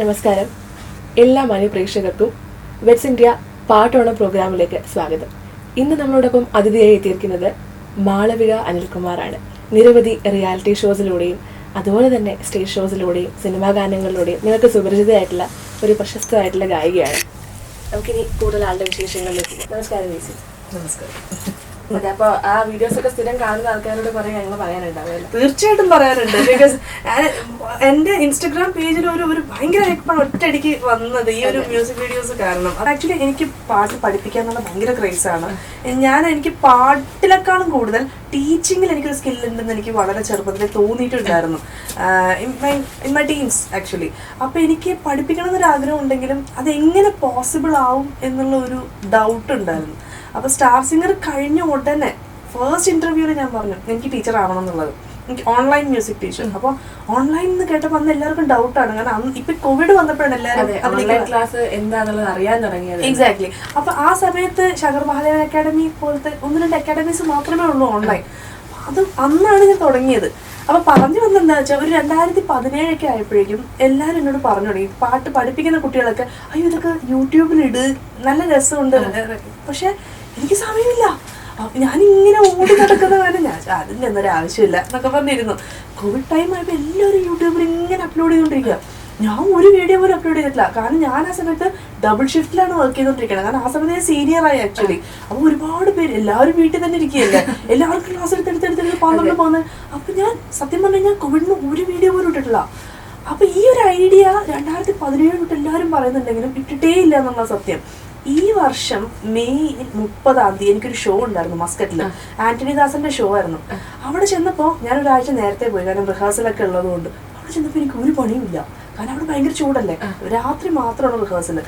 നമസ്കാരം. എല്ലാ മാന്യ പ്രേക്ഷകർക്കും വെറ്റ്സ് ഇന്ത്യ പാട്ടോണം പ്രോഗ്രാമിലേക്ക് സ്വാഗതം. ഇന്ന് നമ്മളോടൊപ്പം അതിഥിയായി എത്തിയിരിക്കുന്നത് മാളവിക അനിൽകുമാറാണ്. നിരവധി റിയാലിറ്റി ഷോസിലൂടെയും അതുപോലെ തന്നെ സ്റ്റേജ് ഷോസിലൂടെയും സിനിമാ ഗാനങ്ങളിലൂടെയും നിങ്ങൾക്ക് സുപരിചിതയായിട്ടുള്ള ഒരു പ്രശസ്തമായിട്ടുള്ള ഗായികയാണ്. നമുക്കിനി കൂടുതൽ ആളുടെ വിശേഷങ്ങളിലേക്ക്. നമസ്കാരം ചേച്ചി. നമസ്കാരം. അതെ, അപ്പോൾ ആ വീഡിയോസ് ഒക്കെ സ്ഥിരം കാണുന്ന ആൾക്കാരോട് കുറെ ഞങ്ങൾ പറയാനുണ്ടാവുമല്ലോ. തീർച്ചയായിട്ടും പറയാനുണ്ട്. ബിക്കോസ് എന്റെ ഇൻസ്റ്റഗ്രാം പേജിൽ ഒരു ഭയങ്കര ഒറ്റയടിക്ക് വന്നത് ഈ ഒരു മ്യൂസിക് വീഡിയോസ് കാരണം. അത് ആക്ച്വലി എനിക്ക് പാട്ട് പഠിപ്പിക്കാന്നുള്ള ഭയങ്കര ക്രേസാണ്. എനിക്ക് പാട്ടിലേക്കാളും കൂടുതൽ ടീച്ചിങ്ങിൽ എനിക്കൊരു സ്കില്ലുണ്ടെന്ന് എനിക്ക് വളരെ ചെറുപ്പത്തിൽ തോന്നിയിട്ടുണ്ടായിരുന്നു. In my teens actually. അപ്പോൾ എനിക്ക് പഠിപ്പിക്കണം എന്നൊരു ആഗ്രഹം ഉണ്ടെങ്കിലും അതെങ്ങനെ പോസിബിൾ ആവും എന്നുള്ള ഒരു ഡൗട്ട് ഉണ്ടായിരുന്നു. അപ്പോൾ സ്റ്റാർ സിംഗർ കഴിഞ്ഞ ഉടനെ ഫസ്റ്റ് ഇന്റർവ്യൂവിൽ ഞാൻ പറഞ്ഞു എനിക്ക് ടീച്ചർ ആവണം എന്നുള്ളത്. എനിക്ക് ഓൺലൈൻ മ്യൂസിക് ടീച്ചർ. അപ്പോൾ ഓൺലൈൻ എന്ന് കേട്ടപ്പോൾ അന്ന് എല്ലാവർക്കും ഡൗട്ടാണ്. കാരണം ഇപ്പൊ കോവിഡ് വന്നപ്പോഴാണ് എല്ലാവരും ക്ലാസ് എന്താണെന്നുള്ളത് അറിയാൻ തുടങ്ങിയത്. എക്സാക്ട്ലി. അപ്പൊ ആ സമയത്ത് ശങ്കർ മഹാദേവൻ അക്കാഡമി പോലത്തെ 1-2 അക്കാഡമീസ് മാത്രമേ ഉള്ളൂ ഓൺലൈൻ. അത് അന്നാണ് ഞാൻ തുടങ്ങിയത്. അപ്പൊ പറഞ്ഞു വന്നെന്താ വെച്ചാൽ ഒരു 2017 ആയപ്പോഴേക്കും എല്ലാവരും എന്നോട് പറഞ്ഞു തുടങ്ങി, പാട്ട് പഠിപ്പിക്കുന്ന കുട്ടികളൊക്കെ അയ്യോ ഇതൊക്കെ യൂട്യൂബിലിട്, നല്ല രസമുണ്ട്. പക്ഷെ എനിക്ക് സമയമില്ല. ഞാനിങ്ങനെ ഓടി നടക്കുന്ന കാര്യം ഞാൻ അതിൻ്റെ ഒന്നൊരു ആവശ്യമില്ല എന്നൊക്കെ പറഞ്ഞിരുന്നു. കോവിഡ് ടൈം ആയപ്പോൾ എല്ലാവരും യൂട്യൂബിൽ ഇങ്ങനെ അപ്ലോഡ് ചെയ്തുകൊണ്ടിരിക്കുക. ഞാൻ ഒരു വീഡിയോ പോലും അപ്ലോഡ് ചെയ്തിട്ടില്ല. കാരണം ഞാൻ ആ സമയത്ത് ഡബിൾ ഷിഫ്റ്റിലാണ് വർക്ക് ചെയ്തുകൊണ്ടിരിക്കുന്നത്. കാരണം ആ സമയത്ത് ഞാൻ സീനിയറായി ആക്ച്വലി. അപ്പോൾ ഒരുപാട് പേര് എല്ലാവരും വീട്ടിൽ തന്നെ ഇരിക്കുകയല്ലേ, എല്ലാവർക്കും ക്ലാസ് എടുത്തെടുത്തെടുത്ത് പോകുന്നത്. അപ്പം ഞാൻ സത്യം പറഞ്ഞു കഴിഞ്ഞാൽ കോവിഡിന് ഒരു വീഡിയോ പോലും ഇട്ടിട്ടില്ല. അപ്പം ഈ ഒരു ഐഡിയ 2017 തൊട്ട് എല്ലാവരും പറയുന്നുണ്ടെങ്കിലും ഇട്ടിട്ടേ ഇല്ല എന്നുള്ള സത്യം. ഈ വർഷം മെയ് 30 എനിക്കൊരു ഷോ ഉണ്ടായിരുന്നു മസ്കറ്റിൽ. ആന്റണി ദാസന്റെ ഷോ ആയിരുന്നു. അവിടെ ചെന്നപ്പോൾ ഞാൻ ഒരാഴ്ച നേരത്തെ പോയി, കാരണം റിഹേഴ്സലൊക്കെ ഉള്ളതുകൊണ്ട്. അവിടെ ചെന്നപ്പോൾ എനിക്ക് ഒരു പണിയുമില്ല. കാരണം അവിടെ ഭയങ്കര ചൂടല്ലേ, രാത്രി മാത്രമാണ് റിഹേഴ്സൽ.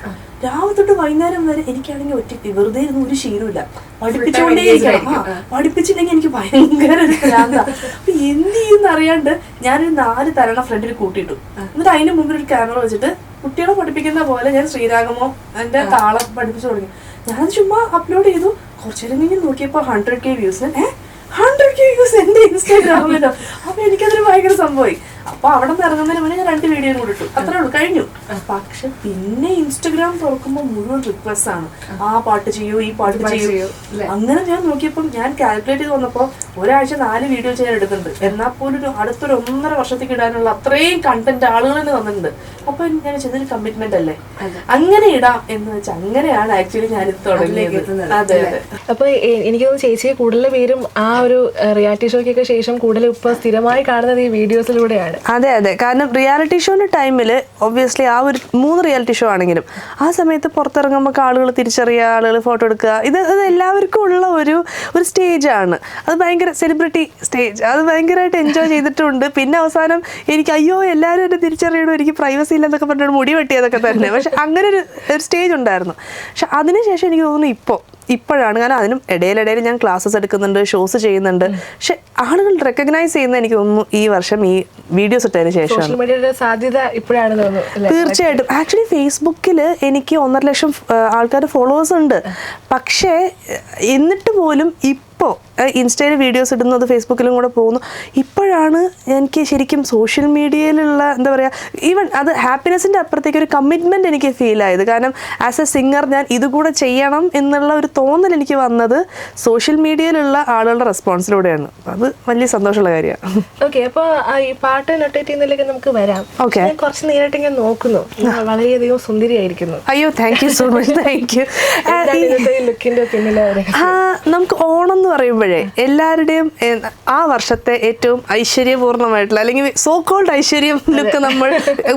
രാവിലെ തൊട്ട് വൈകുന്നേരം വരെ എനിക്കാണെങ്കിൽ ഒറ്റയ്ക്ക് വെറുതെ ഇരുന്ന് ഒരു ശീലമില്ല. പഠിപ്പിച്ചുകൊണ്ടേയിരിക്കണം. പഠിപ്പിച്ചില്ലെങ്കിൽ എനിക്ക് ഭയങ്കര ഒരു ഭ്രാന്താ. അപ്പൊ എന്ത് ചെയ്യുന്ന അറിയാണ്ട് ഞാനൊരു 4 തരണ ഫ്രണ്ടിൽ കൂട്ടിയിട്ടു. എന്നിട്ട് അതിന് മുമ്പിൽ ഒരു ക്യാമറ വെച്ചിട്ട് കുട്ടികളെ പഠിപ്പിക്കുന്ന പോലെ ഞാൻ ശ്രീരാഗമോ എന്റെ താളം പഠിപ്പിച്ചു തുടങ്ങി. ഞാനത് ചുമ്മാ അപ്ലോഡ് ചെയ്തു. കുറച്ചു നേരം കഴിഞ്ഞ് നോക്കിയപ്പോൾ 100K വ്യൂസ്. 100K വ്യൂസ് എന്റെ ഇൻസ്റ്റാഗ്രാമിലോ. അപ്പൊ എനിക്കതൊരു ഭയങ്കര സംഭവമായി. അപ്പൊ അവിടെ നിന്ന് ഇറങ്ങുന്നതിന് മുന്നേ ഞാൻ 2 വീഡിയോ കൂടി ഇട്ടു. അത്രേ ഉള്ളൂ, കഴിഞ്ഞു. പക്ഷെ പിന്നെ ഇൻസ്റ്റഗ്രാം തുറക്കുമ്പോൾ മുഴുവൻ റിക്വസ്റ്റ് ആണ്, ആ പാട്ട് ചെയ്യൂ, ഈ പാട്ട് ചെയ്യൂ. അങ്ങനെ ഞാൻ നോക്കിയപ്പോൾ ഞാൻ കാൽക്കുലേറ്റ് ചെയ്ത് വന്നപ്പോൾ ഒരാഴ്ച 4 വീഡിയോ ചെയ്യാൻ എടുക്കുന്നുണ്ട്. എന്നാൽ പോലും അടുത്തൊരു 1.5 വർഷത്തേക്ക് ഇടാനുള്ള അത്രയും കണ്ടന്റ് ആളുകൾ തന്നെ തന്നിട്ടുണ്ട്. അപ്പൊ ഞാൻ ചെന്നൊരു കമ്മിറ്റ്മെന്റ് അല്ലേ, അങ്ങനെ ഇടാം എന്ന് വെച്ചാൽ അങ്ങനെയാണ് ആക്ച്വലി ഞാനിത് തുടങ്ങിയത്. അതെ അതെ. അപ്പൊ എനിക്ക് തോന്നുന്നു ചേച്ചിയെ കൂടുതൽ പേരും ആ ഒരു റിയാലിറ്റി ഷോയ്ക്കൊക്കെ ശേഷം കൂടുതൽ ഇപ്പൊ സ്ഥിരമായി കാണുന്നത് ഈ വീഡിയോസിലൂടെയാണ്. അതെ അതെ. കാരണം റിയാലിറ്റി ഷോന്റെ ടൈമിൽ ഒബ്വിയസ്ലി ആ ഒരു 3 റിയാലിറ്റി ഷോ ആണെങ്കിലും ആ സമയത്ത് പുറത്തിറങ്ങുമ്പോൾ ആളുകൾ തിരിച്ചറിയുക, ആളുകൾ ഫോട്ടോ എടുക്കുക, ഇത് എല്ലാവർക്കും ഉള്ള ഒരു സ്റ്റേജാണ്. അത് ഭയങ്കര സെലിബ്രിറ്റി സ്റ്റേജ്. അത് ഭയങ്കരമായിട്ട് എൻജോയ് ചെയ്തിട്ടുണ്ട്. പിന്നെ അവസാനം എനിക്ക് അയ്യോ എല്ലാവരും എന്നെ തിരിച്ചറിയണം, എനിക്ക് പ്രൈവസി ഇല്ലെന്നൊക്കെ പറഞ്ഞിട്ട് മുടി വെട്ടിയതൊക്കെ തന്നെ. പക്ഷെ അങ്ങനെ ഒരു സ്റ്റേജ് ഉണ്ടായിരുന്നു. പക്ഷെ അതിനുശേഷം എനിക്ക് തോന്നുന്നു ഇപ്പോഴാണ്. കാരണം അതിനും ഇടയിലിടയിൽ ഞാൻ ക്ലാസ്സസ് എടുക്കുന്നുണ്ട്, ഷോസ് ചെയ്യുന്നുണ്ട്. പക്ഷെ ആളുകൾ റെക്കഗ്നൈസ് ചെയ്യുന്ന എനിക്ക് തോന്നുന്നു ഈ വർഷം ഈ വീഡിയോസ് ഇട്ടതിന് ശേഷമാണ്. സാധ്യത ഇപ്പോഴാണ് തോന്നുന്നു. തീർച്ചയായിട്ടും. ആക്ച്വലി ഫേസ്ബുക്കിൽ എനിക്ക് 1.5 ലക്ഷം ആൾക്കാർ ഫോളോവേഴ്സ് ഉണ്ട്. പക്ഷേ എന്നിട്ട് പോലും ഇപ്പോൾ ഇൻസ്റ്റയിൽ വീഡിയോസ് ഇടുന്നത് ഫേസ്ബുക്കിലും കൂടെ പോകുന്നു. ഇപ്പോഴാണ് എനിക്ക് ശരിക്കും സോഷ്യൽ മീഡിയയിലുള്ള എന്താ പറയുക, ഈവൻ അത് ഹാപ്പിനെസ്സിൻ്റെ അപ്പുറത്തേക്ക് ഒരു കമ്മിറ്റ്മെൻറ്റ് എനിക്ക് ഫീൽ ആയത്. കാരണം ആസ് എ സിംഗർ ഞാൻ ഇതുകൂടെ ചെയ്യണം എന്നുള്ള ഒരു തോന്നൽ എനിക്ക് വന്നത് സോഷ്യൽ മീഡിയയിലുള്ള ആളുകളുടെ റെസ്പോൺസിലൂടെയാണ്. അത് വലിയ സന്തോഷമുള്ള കാര്യമാണ്. ഓക്കെ, അപ്പോൾ ഈ പാട്ട് നൊട്ടേറ്റ് ചെയ്യുന്നതിലേക്ക് നമുക്ക് വരാം. ഓക്കെ, കുറച്ച് നേരിട്ട് ഞാൻ നോക്കുന്നു, വളരെയധികം സുന്ദരിയായിരിക്കുന്നു. അയ്യോ, thank you so much. Thank you. ലുക്കിന്റെ പിന്നിലെ നമുക്ക് ഓണം എന്ന് പറയുമ്പോഴേ എല്ലാവരുടെയും ആ വർഷത്തെ ഏറ്റവും ഐശ്വര്യപൂർണ്ണമായിട്ടുള്ള അല്ലെങ്കിൽ സോ കോൾഡ് ഐശ്വര്യം ലുക്ക് നമ്മൾ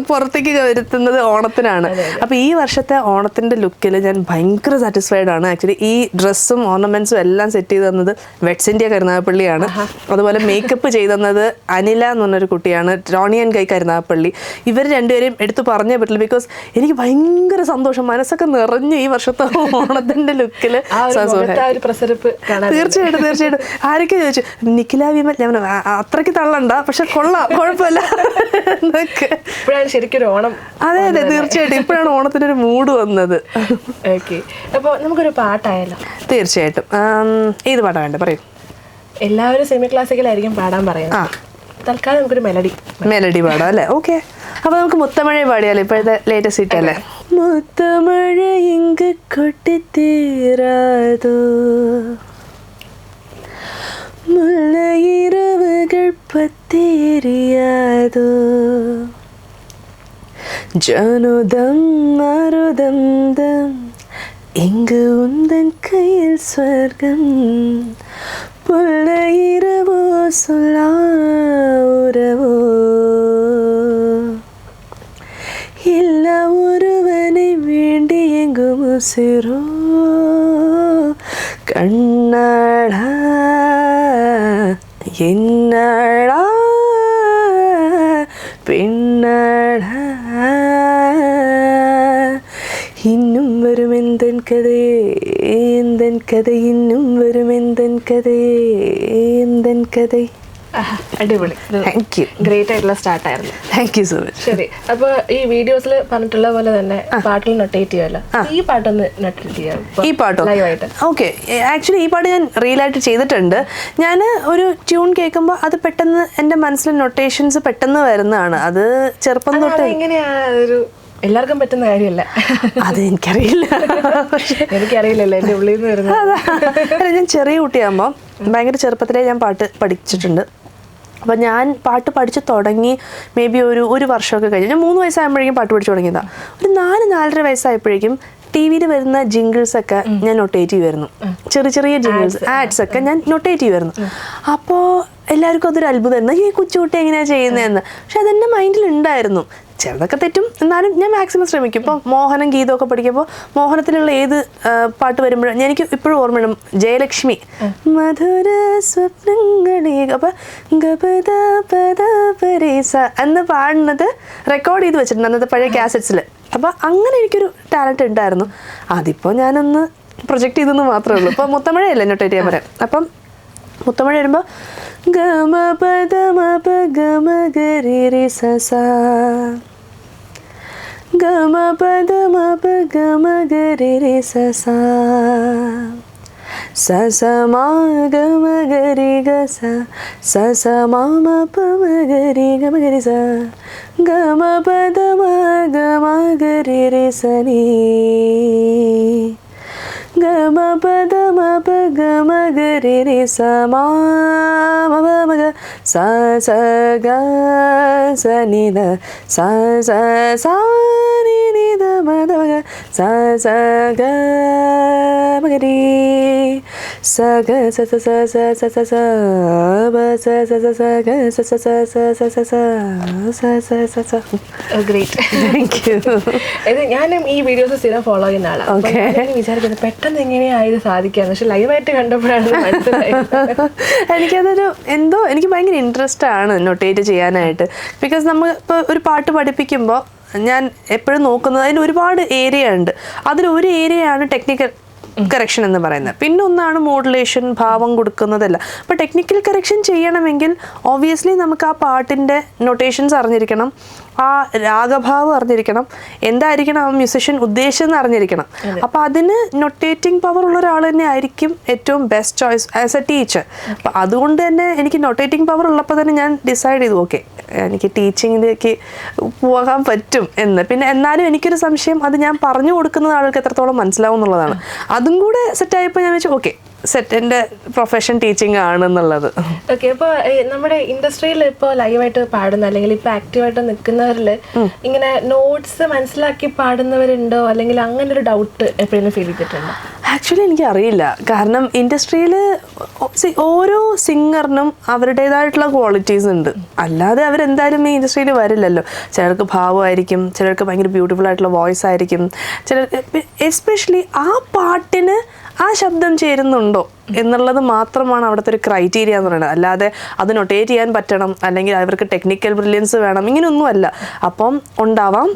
പുറത്തേക്ക് വരുത്തുന്നത് ഓണത്തിനാണ്. അപ്പൊ ഈ വർഷത്തെ ഓണത്തിന്റെ ലുക്കിൽ ഞാൻ ഭയങ്കര സാറ്റിസ്ഫൈഡ് ആണ്. ആക്ച്വലി ഈ ഡ്രസ്സും ഓർണമെന്റ്സും എല്ലാം സെറ്റ് ചെയ്ത് തന്നത് വെറ്റ്സ് ഇന്ത്യ കരുനാഗപ്പള്ളിയാണ്. അതുപോലെ മേക്കപ്പ് ചെയ്ത് തന്നത് അനില എന്ന് പറഞ്ഞൊരു കുട്ടിയാണ്, റോണി ആൻഡ് ഗൈ കരുനാഗപ്പള്ളി. ഇവർ രണ്ടുപേരെയും എടുത്ത് പറഞ്ഞേ പറ്റില്ല. ബിക്കോസ് എനിക്ക് ഭയങ്കര സന്തോഷം, മനസ്സൊക്കെ നിറഞ്ഞു ഈ വർഷത്തെ ഓണത്തിന്റെ ലുക്കില്. തീർച്ചയായിട്ടും തീർച്ചയായിട്ടും. ആരൊക്കെ ചോദിച്ചു നിഖില വിമൽ, ഞാൻ അത്രയ്ക്ക് തള്ളണ്ട, പക്ഷെ കൊള്ളാം, കുഴപ്പമില്ല എന്നൊക്കെ. ശരിക്കും ഓണം. അതെ അതെ, തീർച്ചയായിട്ടും. ഇപ്പോഴാണ് ഓണത്തിന്റെ ഒരു മൂഡ് വന്നത്. ഓക്കെ, അപ്പോൾ നമുക്കൊരു പാട്ടായാലോ? തീർച്ചയായിട്ടും. ഏത് പാട്ടാ വേണ്ടേ, പറയൂ. എല്ലാവരും സെമി ക്ലാസിക്കലായിരിക്കും പാടാൻ പറയുന്നത്. തൽക്കാലം നമുക്കൊരു മെലഡി പാടാം അല്ലേ? ഓക്കെ. അപ്പൊ നമുക്ക് മുത്തമഴ പാടിയാലോ, ഇപ്പോഴത്തെ ലേറ്റസ്റ്റ് ഹിറ്റ് അല്ലേ. മുത്തമഴ ഇങ്ങ് കൊട്ടിത്തീരാതോ മുല്ലയിരവുകൾ പത്തിയെരിയാതോ ജനുദം മരുദം ദം ഇങ്ങ് ഉന്തൻ കയ്യിൽ സ്വർഗം പുല്ലയിരവോ സൊല്ലാവുരവോ ഇല്ല ഒരുവനെ വേണ്ടി എങ്കും ഉസിരോ കണ്ണട എന്നട പിന്നട ഇന്നും വരും എന്തൻ കഥയെ എന്തൻ കഥ ഇന്നും വരും എന്തൻ കഥയെ എന്തൻ കഥ. അടിപൊളി, താങ്ക് യു. ഗ്രേറ്റ് ആയിട്ടുള്ള സ്റ്റാർട്ട് ആയിരുന്നു. Thank you so much. ശരി, അപ്പൊ ഈ വീഡിയോസിൽ പറഞ്ഞിട്ടുള്ള പോലെ തന്നെ പാട്ടിൽ നൊട്ടേറ്റ് ചെയ്യുമല്ലോ, ഈ പാട്ടൊന്ന് നൊട്ടേറ്റ് ചെയ്യാം. ഈ പാട്ടോ ലൈവായിട്ട്? ഓക്കെ, ആക്ച്വലി ഈ പാട്ട് ഞാൻ റിയലായിട്ട് ചെയ്തിട്ടുണ്ട്. ഞാൻ ഒരു ട്യൂൺ കേൾക്കുമ്പോൾ അത് പെട്ടെന്ന് എൻ്റെ മനസ്സിൽ നൊട്ടേഷൻസ് പെട്ടെന്ന് വരുന്നതാണ്. അത് ചെറുപ്പം തൊട്ട് എങ്ങനെയാ ഒരു എല്ലാവർക്കും പറ്റുന്ന കാര്യമല്ല. അത് എനിക്കറിയില്ല, എനിക്കറിയില്ലല്ലോ എൻ്റെ ഉള്ളിൽ നിന്ന് വരുന്നത്. ഞാൻ ചെറിയ കുട്ടിയാകുമ്പോൾ ഭയങ്കര ചെറുപ്പത്തിലേ ഞാൻ പാട്ട് പഠിച്ചിട്ടുണ്ട്. അപ്പം ഞാൻ പാട്ട് പഠിച്ച് തുടങ്ങി മേ ബി ഒരു വർഷമൊക്കെ കഴിഞ്ഞു. ഞാൻ 3 വയസ്സാകുമ്പോഴേക്കും പാട്ട് പഠിച്ചു തുടങ്ങിയതാണ്. ഒരു 4-4.5 വയസ്സായപ്പോഴേക്കും ടി വിയിൽ വരുന്ന ജിംഗിൾസൊക്കെ ഞാൻ നൊട്ടേറ്റ് ചെയ്യുമായിരുന്നു. ചെറിയ ചെറിയ ജിംഗിൾസ് ആഡ്സ് ഒക്കെ ഞാൻ നൊട്ടേറ്റ് ചെയ്യുമായിരുന്നു. അപ്പോൾ എല്ലാവർക്കും അതൊരു അത്ഭുതമായിരുന്നു, ഈ കൊച്ചുകുട്ടി എങ്ങനെയാണ് ചെയ്യുന്നതെന്ന്. പക്ഷെ അതെൻ്റെ മൈൻഡിൽ ഉണ്ടായിരുന്നു. ചിലതൊക്കെ തെറ്റും, എന്നാലും ഞാൻ മാക്സിമം ശ്രമിക്കും. ഇപ്പോൾ മോഹനം ഗീതമൊക്കെ പഠിക്കുമ്പോൾ മോഹനത്തിലുള്ള ഏത് പാട്ട് വരുമ്പോഴും എനിക്ക് ഇപ്പോഴും ഓർമ്മയുണ്ട് ജയലക്ഷ്മി മധുര സ്വപ്നങ്ങളെ അപ്പം ഗപദ പദ പരീസ എന്ന് പാടുന്നത് റെക്കോർഡ് ചെയ്ത് വെച്ചിട്ടുണ്ട് അന്നത്തെ പഴയ കാസറ്റ്സിൽ. അപ്പം അങ്ങനെ എനിക്കൊരു ടാലൻറ്റ് ഉണ്ടായിരുന്നു. അതിപ്പോൾ ഞാനൊന്ന് പ്രൊജക്റ്റ് ചെയ്തെന്ന് മാത്രമേ ഉള്ളൂ. ഇപ്പോൾ മുത്തമഴയല്ലേ നൊട്ടേറ്റ് ചെയ്യാൻ പറയാം. അപ്പം മുത്തമഴ വരുമ്പോൾ ഗമ പദ മപ ഗമ ഗരി രി സ സ ഗമ പദ മപ ഗമ ഗരി രി സ സ സ സ മാ ഗമ ഗരി ഗ സ സ സ മാ മ പ മ ഗരി ഗമ ഗരി സ ഗമ പദ മ ഗമ ഗരി രി സ നീ ഗമ പദ മപ ഗമ ഗരി രി സ മാ മ പ മ ഗ സ സ ഗ സ നി ധ സ സ സ നി നി ധ മ ധ മ ഗ സ സ ഗ മ ഗരി സ ഗ സ സ സ സ സ സ സ ബ സ സ സ സ ഗ സ സ സ സ സ സ സ സ സ സ സ. Great, thank you. ഞാനും ഈ വീഡിയോസ് സ്ഥിരം ഫോളോ ചെയ്യുന്ന ആളാണ്. വിചാരിക്കുന്നത് പെട്ടെന്ന് എങ്ങനെയാ ഇത് സാധിക്കാന്ന്, പക്ഷെ ലൈവായിട്ട് കണ്ടപ്പോഴാണ് മനസ്സിലായത്. എനിക്കതൊരു എന്തോ എനിക്ക് ഭയങ്കര ഇൻട്രസ്റ്റ് ആണ് നൊട്ടേറ്റ് ചെയ്യാനായിട്ട്. ബിക്കോസ് നമ്മൾ ഇപ്പോൾ ഒരു പാട്ട് പഠിപ്പിക്കുമ്പോൾ ഞാൻ എപ്പോഴും നോക്കുന്നത് അതിന് ഒരുപാട് ഏരിയ ഉണ്ട്. അതിലൊരു ഏരിയയാണ് ടെക്നിക്കൽ കറക്ഷൻ എന്ന് പറയുന്നത്. പിന്നെ ഒന്നാണ് മോഡുലേഷൻ, ഭാവം കൊടുക്കുന്നതല്ല. അപ്പോൾ ടെക്നിക്കൽ കറക്ഷൻ ചെയ്യണമെങ്കിൽ ഓബ്വിയസ്ലി നമുക്ക് ആ പാട്ടിൻ്റെ നൊട്ടേഷൻസ് അറിഞ്ഞിരിക്കണം, ആ രാഗഭാവം അറിഞ്ഞിരിക്കണം, എന്തായിരിക്കണം ആ മ്യൂസിഷ്യൻ ഉദ്ദേശിച്ചെന്ന് അറിഞ്ഞിരിക്കണം. അപ്പോൾ അതിന് നൊട്ടേറ്റിംഗ് പവർ ഉള്ള ഒരാൾ തന്നെ ആയിരിക്കും ഏറ്റവും best choice as A teacher. അപ്പോൾ അതുകൊണ്ട് തന്നെ എനിക്ക് നൊട്ടേറ്റിംഗ് പവർ ഉള്ളപ്പോൾ തന്നെ ഞാൻ ഡിസൈഡ് ചെയ്തു ഓക്കെ എനിക്ക് ടീച്ചിങ്ങിലേക്ക് പോകാൻ പറ്റും എന്ന്. പിന്നെ എന്നാലും എനിക്കൊരു സംശയം, അത് ഞാൻ പറഞ്ഞു കൊടുക്കുന്ന ആൾക്ക് എത്രത്തോളം മനസ്സിലാവും എന്നുള്ളതാണ്. അതും കൂടെ സെറ്റായപ്പോൾ ഞാൻ വെച്ചു ഓക്കെ സെറ്റ് എൻ്റെ പ്രൊഫഷൻ ടീച്ചിങ് ആണെന്നുള്ളത്. ഓക്കെ, അപ്പോൾ നമ്മുടെ ഇൻഡസ്ട്രിയിൽ ഇപ്പോൾ ലൈവായിട്ട് പാടുന്ന അല്ലെങ്കിൽ ഇപ്പോൾ ആക്റ്റീവായിട്ട് നിൽക്കുന്നവരിൽ ഇങ്ങനെ നോട്ട്സ് മനസ്സിലാക്കി പാടുന്നവരുണ്ടോ, അല്ലെങ്കിൽ അങ്ങനെ ഒരു ഡൗട്ട് എപ്പോഴും ഫീൽ ചെയ്തിട്ടുണ്ടോ? ആക്ച്വലി എനിക്കറിയില്ല. കാരണം ഇൻഡസ്ട്രിയിൽ ഓരോ സിംഗറിനും അവരുടേതായിട്ടുള്ള ക്വാളിറ്റീസ് ഉണ്ട്. അല്ലാതെ അവരെന്തായാലും ഈ ഇൻഡസ്ട്രിയിൽ വരില്ലല്ലോ. ചിലർക്ക് ഭാവമായിരിക്കും, ചിലർക്ക് ഭയങ്കര ബ്യൂട്ടിഫുൾ ആയിട്ടുള്ള വോയിസ് ആയിരിക്കും, ചിലർക്ക് എസ്പെഷ്യലി ആ പാട്ടിന് ആ ശബ്ദം ചേരുന്നുണ്ടോ എന്നുള്ളത് മാത്രമാണ് അവിടുത്തെ ഒരു ക്രൈറ്റീരിയ എന്ന് പറയുന്നത്. അല്ലാതെ അത് നൊട്ടേറ്റ് ചെയ്യാൻ പറ്റണം അല്ലെങ്കിൽ അവർക്ക് ടെക്നിക്കൽ ബ്രില്യൻസ് വേണം ഇങ്ങനെയൊന്നുമല്ല. അപ്പം ഉണ്ടാവാം,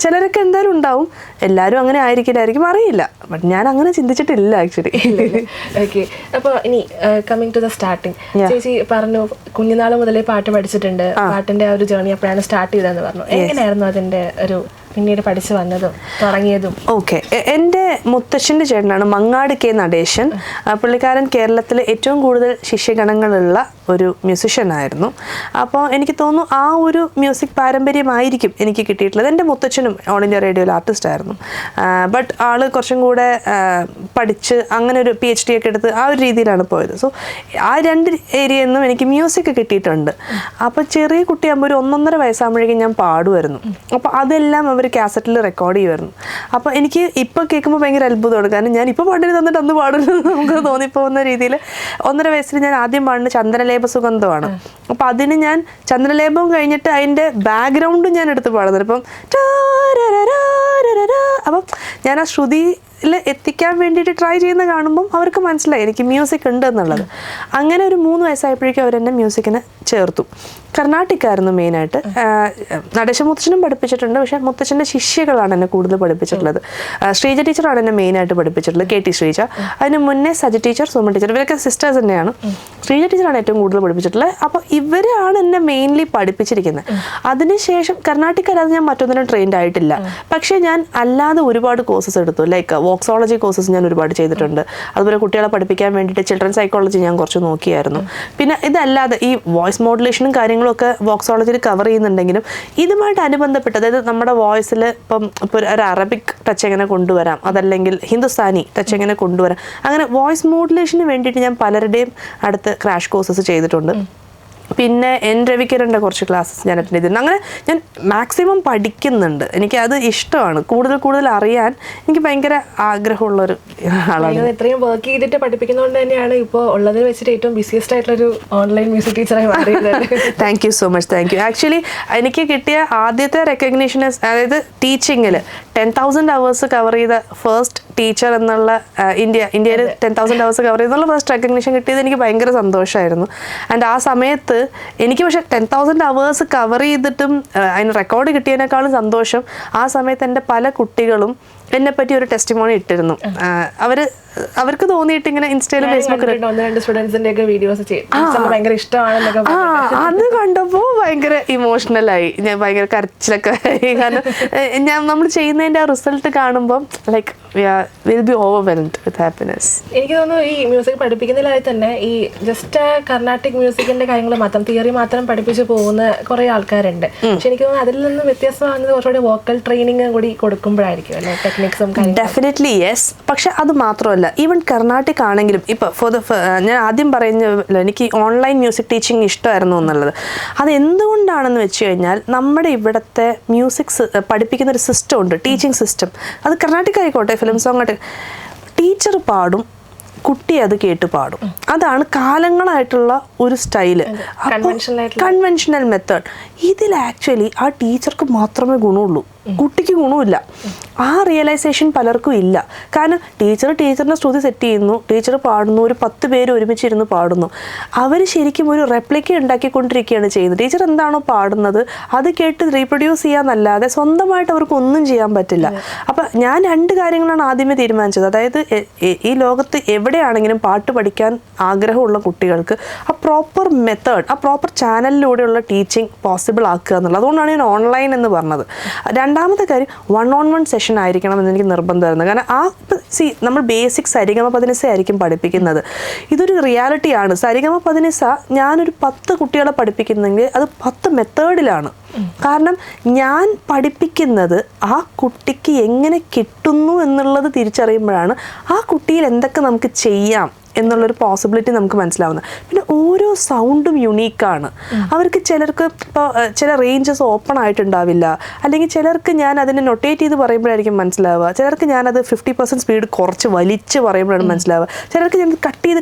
ചിലരൊക്കെ എന്തായാലും ഉണ്ടാവും, എല്ലാവരും അങ്ങനെ ആയിരിക്കില്ലായിരിക്കും, അറിയില്ല. ബട്ട് ഞാൻ അങ്ങനെ ചിന്തിച്ചിട്ടില്ല ആക്ച്വലി. ഓക്കെ, അപ്പോൾ ഇനി കമ്മിങ് ടു ദ സ്റ്റാർട്ടിങ്, ചേച്ചി പറഞ്ഞു കുഞ്ഞുനാൾ മുതലേ പാട്ട് പഠിച്ചിട്ടുണ്ട്, പാട്ടിന്റെ ആ ഒരു ജേർണി എപ്പോഴാണ് സ്റ്റാർട്ട് ചെയ്തതെന്ന് പറഞ്ഞു. എങ്ങനെയായിരുന്നു അതിന്റെ ഒരു പിന്നീട് പഠിച്ചു വന്നതും തുടങ്ങിയതും? ഓക്കെ, എൻ്റെ മുത്തശ്ശൻ്റെ ചേട്ടനാണ് മങ്ങാട് കെ നടേശൻ. പുള്ളിക്കാരൻ കേരളത്തിലെ ഏറ്റവും കൂടുതൽ ശിഷ്യഗണങ്ങളുള്ള ഒരു മ്യൂസിഷ്യനായിരുന്നു. അപ്പോൾ എനിക്ക് തോന്നുന്നു ആ ഒരു മ്യൂസിക് പാരമ്പര്യമായിരിക്കും എനിക്ക് കിട്ടിയിട്ടുള്ളത്. എൻ്റെ മുത്തച്ഛനും ഓൾ ഇന്ത്യ റേഡിയോയിൽ ആർട്ടിസ്റ്റായിരുന്നു. ബട്ട് ആൾ കുറച്ചും കൂടെ പഠിച്ച് അങ്ങനെ ഒരു PhD ഒക്കെ എടുത്ത് ആ ഒരു രീതിയിലാണ് പോയത്. സോ ആ 2 ഏരിയയിൽ നിന്നും എനിക്ക് മ്യൂസിക് കിട്ടിയിട്ടുണ്ട്. അപ്പോൾ ചെറിയ കുട്ടിയാകുമ്പോൾ ഒരു 1.5 വയസ്സാകുമ്പോഴേക്കും ഞാൻ പാടുമായിരുന്നു. അപ്പോൾ അതെല്ലാം അവർ കാസറ്റിൽ റെക്കോർഡ് ചെയ്യുമായിരുന്നു. അപ്പോൾ എനിക്ക് ഇപ്പോൾ കേൾക്കുമ്പോൾ ഭയങ്കര അത്ഭുതമാണ്. കാരണം ഞാൻ ഇപ്പോൾ പാടിന് തന്നിട്ട് അന്ന് പാടുന്നു നമുക്ക് തോന്നിപ്പോകുന്ന രീതിയിൽ 1.5 വയസ്സിൽ ഞാൻ ആദ്യം പാടുന്നത് ചന്ദനലേപ സുഗന്ധമാണ്. അപ്പോൾ അതിന് ഞാൻ ചന്ദനലേപം കഴിഞ്ഞിട്ട് അതിൻ്റെ ബാക്ക്ഗ്രൗണ്ടും ഞാൻ എടുത്ത് പാടുന്നത്. അപ്പം അപ്പം ഞാൻ ആ ശ്രുതിയിൽ എത്തിക്കാൻ വേണ്ടിയിട്ട് ട്രൈ ചെയ്യുന്ന കാണുമ്പം അവർക്ക് മനസ്സിലായി എനിക്ക് മ്യൂസിക് ഉണ്ട് എന്നുള്ളത്. അങ്ങനെ ഒരു 3 വയസ്സായപ്പോഴേക്കും അവരെന്നെ മ്യൂസിക്കിന് ചേർത്തു. കർണാട്ടിക്കായിരുന്നു മെയിനായിട്ട്. നടേശ മുത്തച്ഛനും പഠിപ്പിച്ചിട്ടുണ്ട്. പക്ഷേ മുത്തച്ഛൻ്റെ ശിഷ്യകളാണ് എന്നെ കൂടുതൽ പഠിപ്പിച്ചിട്ടുള്ളത്. ശ്രീജ ടീച്ചറാണ് എന്നെ മെയിനായിട്ട് പഠിപ്പിച്ചിട്ടുള്ളത്, KT ശ്രീജ. അതിന് മുന്നേ സജി ടീച്ചർ, സുമൻ ടീച്ചർ, ഇവരൊക്കെ സിസ്റ്റേഴ്സ് തന്നെയാണ്. ശ്രീജ ടീച്ചറാണ് ഏറ്റവും കൂടുതൽ പഠിപ്പിച്ചിട്ടുള്ളത്. അപ്പോൾ ഇവരാണ് എന്നെ മെയിൻലി പഠിപ്പിച്ചിരിക്കുന്നത്. അതിനുശേഷം കർണാട്ടിക്കല്ലാതെ ഞാൻ മറ്റൊന്നിനും ട്രെയിൻഡ് ആയിട്ടില്ല. പക്ഷേ ഞാൻ അല്ലാതെ ഒരുപാട് കോഴ്സസ് എടുത്തു. ലൈക്ക് വോക്സോളജി കോഴ്സസ് ഞാൻ ഒരുപാട് ചെയ്തിട്ടുണ്ട്. അതുപോലെ കുട്ടികളെ പഠിപ്പിക്കാൻ വേണ്ടിയിട്ട് ചിൽഡ്രൻ സൈക്കോളജി ഞാൻ കുറച്ച് നോക്കിയായിരുന്നു. പിന്നെ ഇതല്ലാതെ ഈ വോയിസ് മോഡുലേഷനും കാര്യങ്ങളൊക്കെ വോക്സോളജിയിൽ കവർ ചെയ്യുന്നുണ്ടെങ്കിലും ഇതുമായിട്ട് അനുബന്ധപ്പെട്ട്, അതായത് നമ്മുടെ വോയിസിൽ ഇപ്പം ഒരു അറബിക് ടച്ച് എങ്ങനെ കൊണ്ടുവരാം, അതല്ലെങ്കിൽ ഹിന്ദുസ്ഥാനി ടച്ച് എങ്ങനെ കൊണ്ടുവരാം, അങ്ങനെ വോയിസ് മോഡുലേഷന് വേണ്ടിയിട്ട് ഞാൻ പലരുടെയും അടുത്ത് ക്രാഷ് കോഴ്സസ് ചെയ്തിട്ടുണ്ട്. പിന്നെ രവിക്കിരൻ്റെ കുറച്ച് ക്ലാസ്സസ് ഞാൻ അറ്റൻഡ് ചെയ്തിട്ടുണ്ട്. അങ്ങനെ ഞാൻ മാക്സിമം പഠിക്കുന്നുണ്ട്. എനിക്കത് ഇഷ്ടമാണ്. കൂടുതൽ അറിയാൻ എനിക്ക് ഭയങ്കര ആഗ്രഹമുള്ളൊരു ആളാണ്. ഇത്രയും വർക്ക് ചെയ്തിട്ട് പഠിപ്പിക്കുന്നതുകൊണ്ട് തന്നെയാണ് ഇപ്പോൾ ഉള്ളതിൽ വെച്ചിട്ട് ഏറ്റവും ബിസിയസ്റ്റ് ആയിട്ടുള്ളൊരു ഓൺലൈൻ മ്യൂസിക് ടീച്ചറായി മാറിയത്. Thank you so much. Thank U. Actually എനിക്ക് കിട്ടിയ ആദ്യത്തെ റെക്കഗ്നീഷൻ, അതായത് ടീച്ചിങ്ങിൽ 10,000 hours കവർ ചെയ്ത ഫസ്റ്റ് ടീച്ചർ എന്നുള്ള ഇന്ത്യയിൽ 10,000 hours കവർ ചെയ്തെന്നുള്ള ഫസ്റ്റ് റെക്കഗ്നീഷൻ കിട്ടിയത് എനിക്ക് ഭയങ്കര സന്തോഷമായിരുന്നു. ആൻഡ് ആ സമയത്ത് എനിക്ക് പക്ഷേ 10,000 hours കവർ ചെയ്തിട്ടും അതിന് റെക്കോർഡ് കിട്ടിയതിനേക്കാളും സന്തോഷം ആ സമയത്ത് എൻ്റെ പല കുട്ടികളും എന്നെപ്പറ്റി ഒരു ടെസ്റ്റിമോണി ഇട്ടിരുന്നു. അവർക്ക് തോന്നിയിട്ട് ഇങ്ങനെ ഇൻസ്റ്റയിലും ഫേസ്ബുക്കിലും അത് കണ്ടപ്പോൾ ഭയങ്കര ഇമോഷണലായി. ഞാൻ ഭയങ്കര കരച്ചിലൊക്കെ ആയി. കാരണം നമ്മൾ ചെയ്യുന്നതിൻ്റെ ആ റിസൾട്ട് കാണുമ്പോൾ like will be overwhelmed with happiness. എനിക്ക് തോന്നുന്നു ഈ മ്യൂസിക് പഠിപ്പിക്കുന്നതിലായി തന്നെ ഈ ജസ്റ്റ് കർണാട്ടിക് മ്യൂസിക്കിന്റെ കാര്യങ്ങൾ മാത്രം, തിയറി മാത്രം പഠിപ്പിച്ച് പോകുന്ന കുറെ ആൾക്കാരുണ്ട്. പക്ഷെ എനിക്ക് തോന്നുന്നു അതിൽ നിന്ന് വ്യത്യസ്തമാകുന്നത് കുറച്ചുകൂടി വോക്കൽ ട്രെയിനിങ് കൂടി കൊടുക്കുമ്പോഴായിരിക്കും അല്ലെ, ടെക്നിക്സും. Definitely yes. പക്ഷെ അത് മാത്രമല്ല, ഈവൻ കർണാട്ടിക് ആണെങ്കിലും ഇപ്പോൾ ഞാൻ ആദ്യം പറയുന്ന എനിക്ക് ഓൺലൈൻ മ്യൂസിക് ടീച്ചിങ് ഇഷ്ടമായിരുന്നു എന്നുള്ളത്. അത് എന്തുകൊണ്ടാണെന്ന് വെച്ച് കഴിഞ്ഞാൽ നമ്മുടെ ഇവിടുത്തെ മ്യൂസിക് പഠിപ്പിക്കുന്ന ഒരു സിസ്റ്റം ഉണ്ട്, ടീച്ചിങ് സിസ്റ്റം. അത് കർണാട്ടിക് ആയിക്കോട്ടെ, ഫിലിം സോങ് ആട്ടെ, ടീച്ചർ പാടും, കുട്ടി അത് കേട്ട് പാടും. അതാണ് കാലങ്ങളായിട്ടുള്ള ഒരു സ്റ്റൈല്, കൺവെൻഷണൽ മെത്തേഡ്. ഇതിൽ ആക്ച്വലി ആ ടീച്ചർക്ക് മാത്രമേ ഗുണമുള്ളൂ, കുട്ടിക്ക് ഗുണമില്ല. ആ റിയലൈസേഷൻ പലർക്കും ഇല്ല. കാരണം ടീച്ചറിൻ്റെ ശ്രുതി സെറ്റ് ചെയ്യുന്നു, ടീച്ചർ പാടുന്നു, ഒരു 10 പേര് ഒരുമിച്ചിരുന്ന് പാടുന്നു. അവർ ശരിക്കും ഒരു റെപ്ലിക്ക ഉണ്ടാക്കിക്കൊണ്ടിരിക്കുകയാണ് ചെയ്യുന്നത്. ടീച്ചർ എന്താണോ പാടുന്നത് അത് കേട്ട് റീപ്രൊഡ്യൂസ് ചെയ്യാന്നല്ലാതെ സ്വന്തമായിട്ട് അവർക്ക് ഒന്നും ചെയ്യാൻ പറ്റില്ല. അപ്പം ഞാൻ 2 കാര്യങ്ങളാണ് ആദ്യമേ തീരുമാനിച്ചത്. അതായത് ഈ ലോകത്ത് എവിടെയാണെങ്കിലും പാട്ട് പഠിക്കാൻ ആഗ്രഹമുള്ള കുട്ടികൾക്ക് ആ പ്രോപ്പർ മെത്തേഡ്, ആ പ്രോപ്പർ ചാനലിലൂടെയുള്ള ടീച്ചിങ് പോസിബിൾ ആക്കുക എന്നുള്ളത്. അതുകൊണ്ടാണ് ഞാൻ ഓൺലൈൻ എന്ന് പറഞ്ഞത്. രണ്ടാമത്തെ കാര്യം 1-on-1 സെഷൻ ആയിരിക്കണം എന്ന് എനിക്ക് നിർബന്ധമായിരുന്നു. കാരണം നമ്മൾ ബേസിക് സരിഗമപദനിസ ആയിരിക്കും പഠിപ്പിക്കുന്നത്. ഇതൊരു റിയാലിറ്റിയാണ്. സരിഗമപദനിസ ഞാനൊരു 10 കുട്ടികളെ പഠിപ്പിക്കുന്നെങ്കിൽ അത് 10 മെത്തേഡിലാണ്. കാരണം ഞാൻ പഠിപ്പിക്കുന്നത് ആ കുട്ടിക്ക് എങ്ങനെ കിട്ടുന്നു എന്നുള്ളത് തിരിച്ചറിയുമ്പോഴാണ് ആ കുട്ടിയിൽ എന്തൊക്കെ നമുക്ക് ചെയ്യാം എന്നുള്ളൊരു പോസിബിലിറ്റി നമുക്ക് മനസ്സിലാവുന്നത്. പിന്നെ ഓരോ സൗണ്ടും യുണീക്കാണ്. അവർക്ക് ചിലർക്ക് ഇപ്പോൾ ചില റേഞ്ചസ് ഓപ്പൺ ആയിട്ടുണ്ടാവില്ല, അല്ലെങ്കിൽ ചിലർക്ക് ഞാൻ അതിനെ നൊട്ടേറ്റ് ചെയ്ത് പറയുമ്പോഴായിരിക്കും മനസ്സിലാവുക, ചിലർക്ക് ഞാനത് 50% സ്പീഡ് കുറച്ച് വലിച്ച് പറയുമ്പോഴാണ് മനസ്സിലാവുക, ചിലർക്ക് ഞാൻ കട്ട് ചെയ്ത്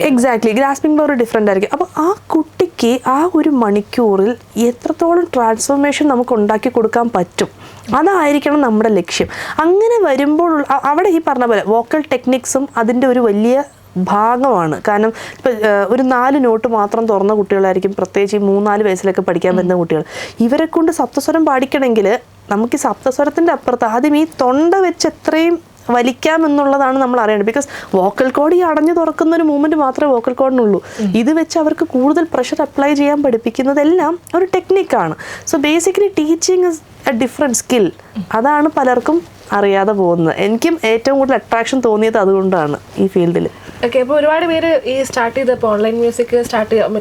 എക്സാക്ട്ലി ഗ്രാസ്പിംഗ് പവർ ഡിഫറെൻ്റ് ആയിരിക്കും. അപ്പോൾ ആ കുട്ടിക്ക് ആ ഒരു മണിക്കൂറിൽ എത്രത്തോളം ട്രാൻസ്ഫോർമേഷൻ നമുക്ക് ഉണ്ടാക്കി കൊടുക്കാൻ പറ്റും, അതായിരിക്കണം നമ്മുടെ ലക്ഷ്യം. അങ്ങനെ വരുമ്പോൾ അവിടെ ഈ പറഞ്ഞ പോലെ വോക്കൽ ടെക്നിക്സും അതിൻ്റെ ഒരു വലിയ ഭാഗമാണ്. കാരണം ഇപ്പോൾ ഒരു 4 നോട്ട് മാത്രം തുറന്ന കുട്ടികളായിരിക്കും, പ്രത്യേകിച്ച് ഈ 3-4 വയസ്സിലൊക്കെ പഠിക്കാൻ പറ്റുന്ന കുട്ടികൾ. ഇവരെ കൊണ്ട് സപ്തസ്വരം പാടിക്കണമെങ്കിൽ നമുക്ക് ഈ സപ്തസ്വരത്തിൻ്റെ അപ്പുറത്ത് ആദ്യം ഈ തൊണ്ട വെച്ച് എത്രയും വലിക്കാമെന്നുള്ളതാണ് നമ്മൾ അറിയേണ്ടത്. ബിക്കോസ് വോക്കൽ കോഡ് ഈ അടഞ്ഞു തുറക്കുന്ന ഒരു മൂവ്മെൻറ്റ് മാത്രമേ വോക്കൽ കോഡിനുള്ളൂ. ഇത് വെച്ച് അവർക്ക് കൂടുതൽ പ്രഷർ അപ്ലൈ ചെയ്യാൻ പഠിപ്പിക്കുന്നതെല്ലാം ഒരു ടെക്നിക്കാണ്. So basically teaching is a different skill. അതാണ് പലർക്കും അറിയാതെ പോകുന്നത്. എനിക്കും ഏറ്റവും കൂടുതൽ അട്രാക്ഷൻ തോന്നിയത് അതുകൊണ്ടാണ് ഈ ഫീൽഡിൽ. ഓക്കെ, അപ്പൊ ഒരുപാട് പേര് ഈ സ്റ്റാർട്ട് ചെയ്തപ്പോ ഓൺലൈൻ മ്യൂസിക്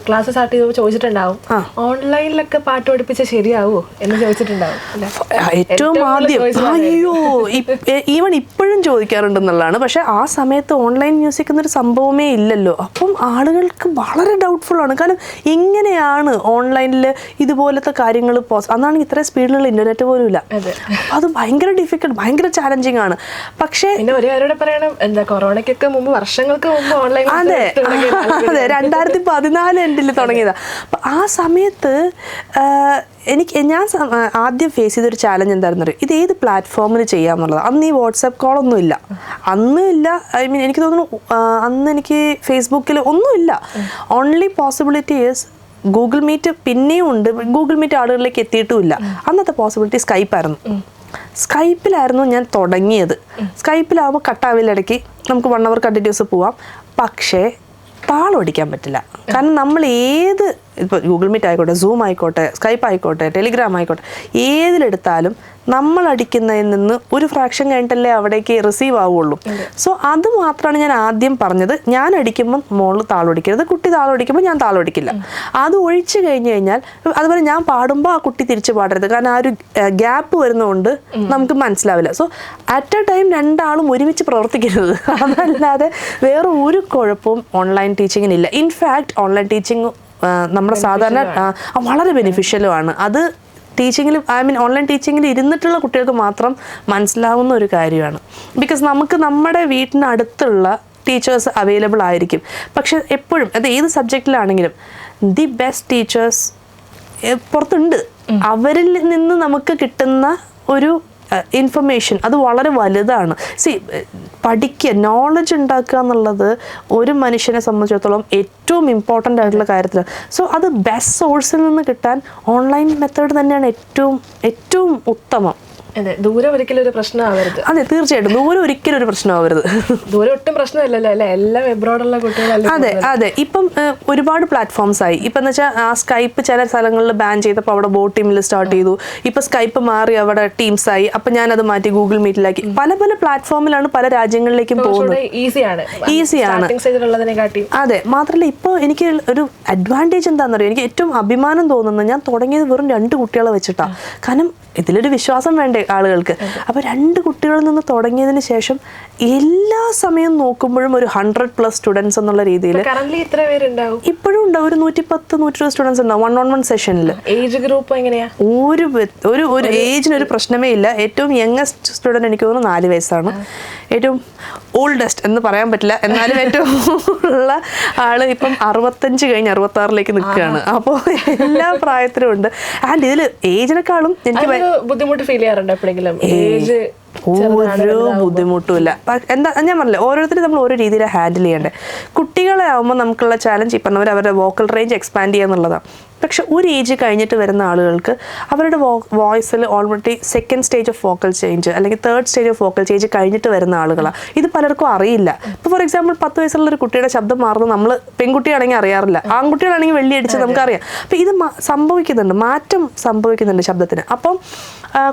ക്ലാസ് സ്റ്റാർട്ട് ചെയ്തപ്പോൾ ചോദിച്ചിട്ടുണ്ടാവും, ഓൺലൈനിലൊക്കെ പാട്ട് പഠിപ്പിച്ച ശരിയാവോ എന്ന് ചോദിച്ചിട്ടുണ്ടാവും. ഏറ്റവും ആദ്യം അയ്യോ ഈവൻ ഇപ്പോഴും ചോദിക്കാറുണ്ടെന്നുള്ളതാണ്. പക്ഷെ ആ സമയത്ത് ഓൺലൈൻ മ്യൂസിക് എന്നൊരു സംഭവമേ ഇല്ലല്ലോ. അപ്പം ആളുകൾക്ക് വളരെ ഡൗട്ട്ഫുൾ ആണ്. കാരണം എങ്ങനെയാണ് ഓൺലൈനിൽ ഇതുപോലത്തെ കാര്യങ്ങൾ അന്നാണെങ്കിൽ ഇത്ര സ്പീഡിലുള്ള ഇന്റർനെറ്റ് പോലും ഇല്ല. അത് ഭയങ്കര ഡിഫിക്കൽട്ട്, ഭയങ്കര ചാലഞ്ചിങ് ആണ്. പക്ഷേ പിന്നെ ഒരേ അവരോട് പറയണം, എന്താ കൊറോണയ്ക്കൊക്കെ മുമ്പ് വർഷങ്ങൾക്ക് മുമ്പ് ഓൺലൈൻ, അതെ 2014 എൻഡിൽ തുടങ്ങിയതാ. അപ്പം ആ സമയത്ത് ഞാൻ ആദ്യം ഫേസ് ചെയ്തൊരു ചാലഞ്ച് എന്തായിരുന്നു അറിയാം, ഇത് ഏത് പ്ലാറ്റ്ഫോമിൽ ചെയ്യാമെന്നുള്ളത്. അന്ന് ഈ വാട്സാപ്പ് കോളൊന്നും ഇല്ല, അന്നും ഇല്ല. ഐ മീൻ എനിക്ക് തോന്നുന്നു അന്ന് എനിക്ക് ഫേസ്ബുക്കിൽ ഒന്നുമില്ല. Only possibility is Google meet. പിന്നെയും ഉണ്ട്, ഗൂഗിൾ മീറ്റ് ആളുകളിലേക്ക് എത്തിയിട്ടുമില്ല. അന്നത്തെ പോസിബിലിറ്റി സ്കൈപ്പായിരുന്നു. സ്കൈപ്പിലായിരുന്നു ഞാൻ തുടങ്ങിയത്. സ്കൈപ്പിലാവുമ്പോൾ കട്ടാവില്ല, ഇടയ്ക്ക് നമുക്ക് 1 hour കണ്ടിന്യൂസ് പോവാം. പക്ഷേ താളം അടിക്കാൻ പറ്റില്ല. കാരണം നമ്മൾ ഏത്, ഇപ്പോൾ ഗൂഗിൾ മീറ്റ് ആയിക്കോട്ടെ, സൂം ആയിക്കോട്ടെ, സ്കൈപ്പ് ആയിക്കോട്ടെ, ടെലിഗ്രാം ആയിക്കോട്ടെ, ഏതിലെടുത്താലും നമ്മൾ അടിക്കുന്നതിൽ നിന്ന് ഒരു ഫ്രാക്ഷൻ കഴിഞ്ഞിട്ടല്ലേ അവിടേക്ക് റിസീവ് ആവുള്ളൂ. സോ അത് മാത്രമാണ് ഞാൻ ആദ്യം പറഞ്ഞത്. ഞാൻ അടിക്കുമ്പം മോള് താളം അടിക്കരുത്, കുട്ടി താളം അടിക്കുമ്പോൾ ഞാൻ താളം അടിക്കില്ല. അത് ഒഴിച്ചു കഴിഞ്ഞ് കഴിഞ്ഞാൽ, അതുപോലെ ഞാൻ പാടുമ്പോൾ ആ കുട്ടി തിരിച്ച് പാടരുത്. കാരണം ആ ഒരു ഗ്യാപ്പ് വരുന്നതുകൊണ്ട് നമുക്ക് മനസ്സിലാവില്ല. സോ അറ്റ് എ ടൈം രണ്ടാളും ഒരുമിച്ച് പ്രവർത്തിക്കരുത്. അതല്ലാതെ വേറെ ഒരു കുഴപ്പവും ഓൺലൈൻ ടീച്ചിങ്ങിനില്ല. ഇൻഫാക്ട് ഓൺലൈൻ ടീച്ചിങ് നമ്മുടെ സാധാരണ വളരെ ബെനിഫിഷ്യലുമാണ്. അത് ടീച്ചിങ്ങിൽ, ഐ മീൻ ഓൺലൈൻ ടീച്ചിങ്ങിൽ ഇരുന്നിട്ടുള്ള കുട്ടികൾക്ക് മാത്രം മനസ്സിലാവുന്ന ഒരു കാര്യമാണ്. ബിക്കോസ് നമുക്ക് നമ്മുടെ വീട്ടിനടുത്തുള്ള ടീച്ചേഴ്സ് അവൈലബിൾ ആയിരിക്കും. പക്ഷെ എപ്പോഴും അത് ഏത് സബ്ജക്റ്റിലാണെങ്കിലും ദി ബെസ്റ്റ് ടീച്ചേഴ്സ് പുറത്തുണ്ട്. അവരിൽ നിന്ന് നമുക്ക് കിട്ടുന്ന ഒരു ഇൻഫർമേഷൻ അത് വളരെ വലുതാണ്. പഠിക്കുക, നോളജ് ഉണ്ടാക്കുക എന്നുള്ളത് ഒരു മനുഷ്യനെ സംബന്ധിച്ചിടത്തോളം ഏറ്റവും ഇമ്പോർട്ടൻ്റ് ആയിട്ടുള്ള കാര്യത്തിലാണ്. സോ അത് ബെസ്റ്റ് സോഴ്സിൽ നിന്ന് കിട്ടാൻ ഓൺലൈൻ മെത്തേഡ് തന്നെയാണ് ഏറ്റവും ഉത്തമം. അതെ, ദൂരം ഒരിക്കലും ഒരു പ്രശ്നമാവരുത്. അതെ, തീർച്ചയായിട്ടും ദൂരം ഒരിക്കലും ഒരു പ്രശ്നമാവരുത്. ദൂരം ഒട്ടും പ്രശ്നമല്ലല്ലോ അല്ലേ, എല്ലാം എബ്രോഡുള്ള കുട്ടികളല്ലേ. അതെ ഇപ്പം ഒരുപാട് പ്ലാറ്റ്ഫോംസ് ആയി. ഇപ്പം എന്ന് വെച്ചാൽ ആ സ്കൈപ്പ് ചില സ്ഥലങ്ങളിൽ ബാൻ ചെയ്തപ്പോൾ അവിടെ ബോട്ട് ടീമിൽ സ്റ്റാർട്ട് ചെയ്തു. ഇപ്പം സ്കൈപ്പ് മാറി അവിടെ ടീംസ് ആയി. അപ്പം ഞാനത് മാറ്റി ഗൂഗിൾ മീറ്റിലാക്കി. പല പ്ലാറ്റ്ഫോമിലാണ് പല രാജ്യങ്ങളിലേക്കും പോകുന്നത്. ഈസിയാണ്. അതെ, മാത്രമല്ല ഇപ്പോൾ എനിക്ക് ഒരു അഡ്വാൻറ്റേജ് എന്താണെന്ന് അറിയാം. എനിക്ക് ഏറ്റവും അഭിമാനം തോന്നുന്നത്, ഞാൻ തുടങ്ങിയത് വെറും 2 കുട്ടികളെ വെച്ചിട്ടാണ്. കാരണം ഇതിലൊരു വിശ്വാസം വേണ്ടേ ആളുകൾക്ക്. അപ്പോൾ 2 കുട്ടികളിൽ നിന്ന് തുടങ്ങിയതിന് ശേഷം എല്ലാ സമയം നോക്കുമ്പോഴും ഒരു 100+ സ്റ്റുഡൻസ് എന്നുള്ള രീതിയിൽ ഇപ്പോഴും ഉണ്ടാവും. ഒരു 110-120 സ്റ്റുഡൻസ് ഉണ്ടാവും 1-on-1 സെഷനിൽ. ഏജ് ഗ്രൂപ്പ് എങ്ങനെയാ? ഒരു ഏജിനൊരു പ്രശ്നമേ ഇല്ല. ഏറ്റവും യങ്ങസ്റ്റ് സ്റ്റുഡൻറ്റ് എനിക്ക് തോന്നുന്നു 4 വയസ്സാണ്. ഏറ്റവും ഓൾഡസ്റ്റ് എന്ന് പറയാൻ പറ്റില്ല, എന്നാലും ഏറ്റവും ഉള്ള ആള് ഇപ്പം 65 കഴിഞ്ഞ് 66 നിൽക്കുകയാണ്. അപ്പോൾ എല്ലാ പ്രായത്തിലും ഉണ്ട്. ആൻഡ് ഇതിൽ ഏജിനെക്കാളും എനിക്ക് ബുദ്ധിമുട്ട് ഫീൽ ചെയ്യാറുണ്ട് എപ്പോഴെങ്കിലും? ഒരു ബുദ്ധിമുട്ടുമില്ല. എന്താ ഞാൻ പറഞ്ഞില്ല, ഓരോരുത്തരും നമ്മൾ ഓരോ രീതിയിലാണ് ഹാൻഡിൽ ചെയ്യേണ്ടത്. കുട്ടികളെ ആകുമ്പോൾ നമുക്കുള്ള ചാലഞ്ച് ഈ പറഞ്ഞവർ അവരുടെ വോക്കൽ റേഞ്ച് എക്സ്പാൻഡ് ചെയ്യുക എന്നുള്ളതാണ്. പക്ഷെ ഒരു ഏജ് കഴിഞ്ഞിട്ട് വരുന്ന ആളുകൾക്ക് അവരുടെ വോയിസിൽ already 2nd stage of vocal change അല്ലെങ്കിൽ 3rd stage of vocal change കഴിഞ്ഞിട്ട് വരുന്ന ആളുകളാണ്. ഇത് പലർക്കും അറിയില്ല. ഇപ്പോൾ ഫോർ എക്സാമ്പിൾ 10 വയസ്സുള്ള ഒരു കുട്ടിയുടെ ശബ്ദം മാറുന്നത് നമ്മൾ പെൺകുട്ടിയാണെങ്കിൽ അറിയാറില്ല, ആൺകുട്ടികളാണെങ്കിൽ വെള്ളി അടിച്ച് നമുക്കറിയാം. അപ്പോൾ ഇത് സംഭവിക്കുന്നുണ്ട്, മാറ്റം സംഭവിക്കുന്നുണ്ട് ശബ്ദത്തിന്. അപ്പം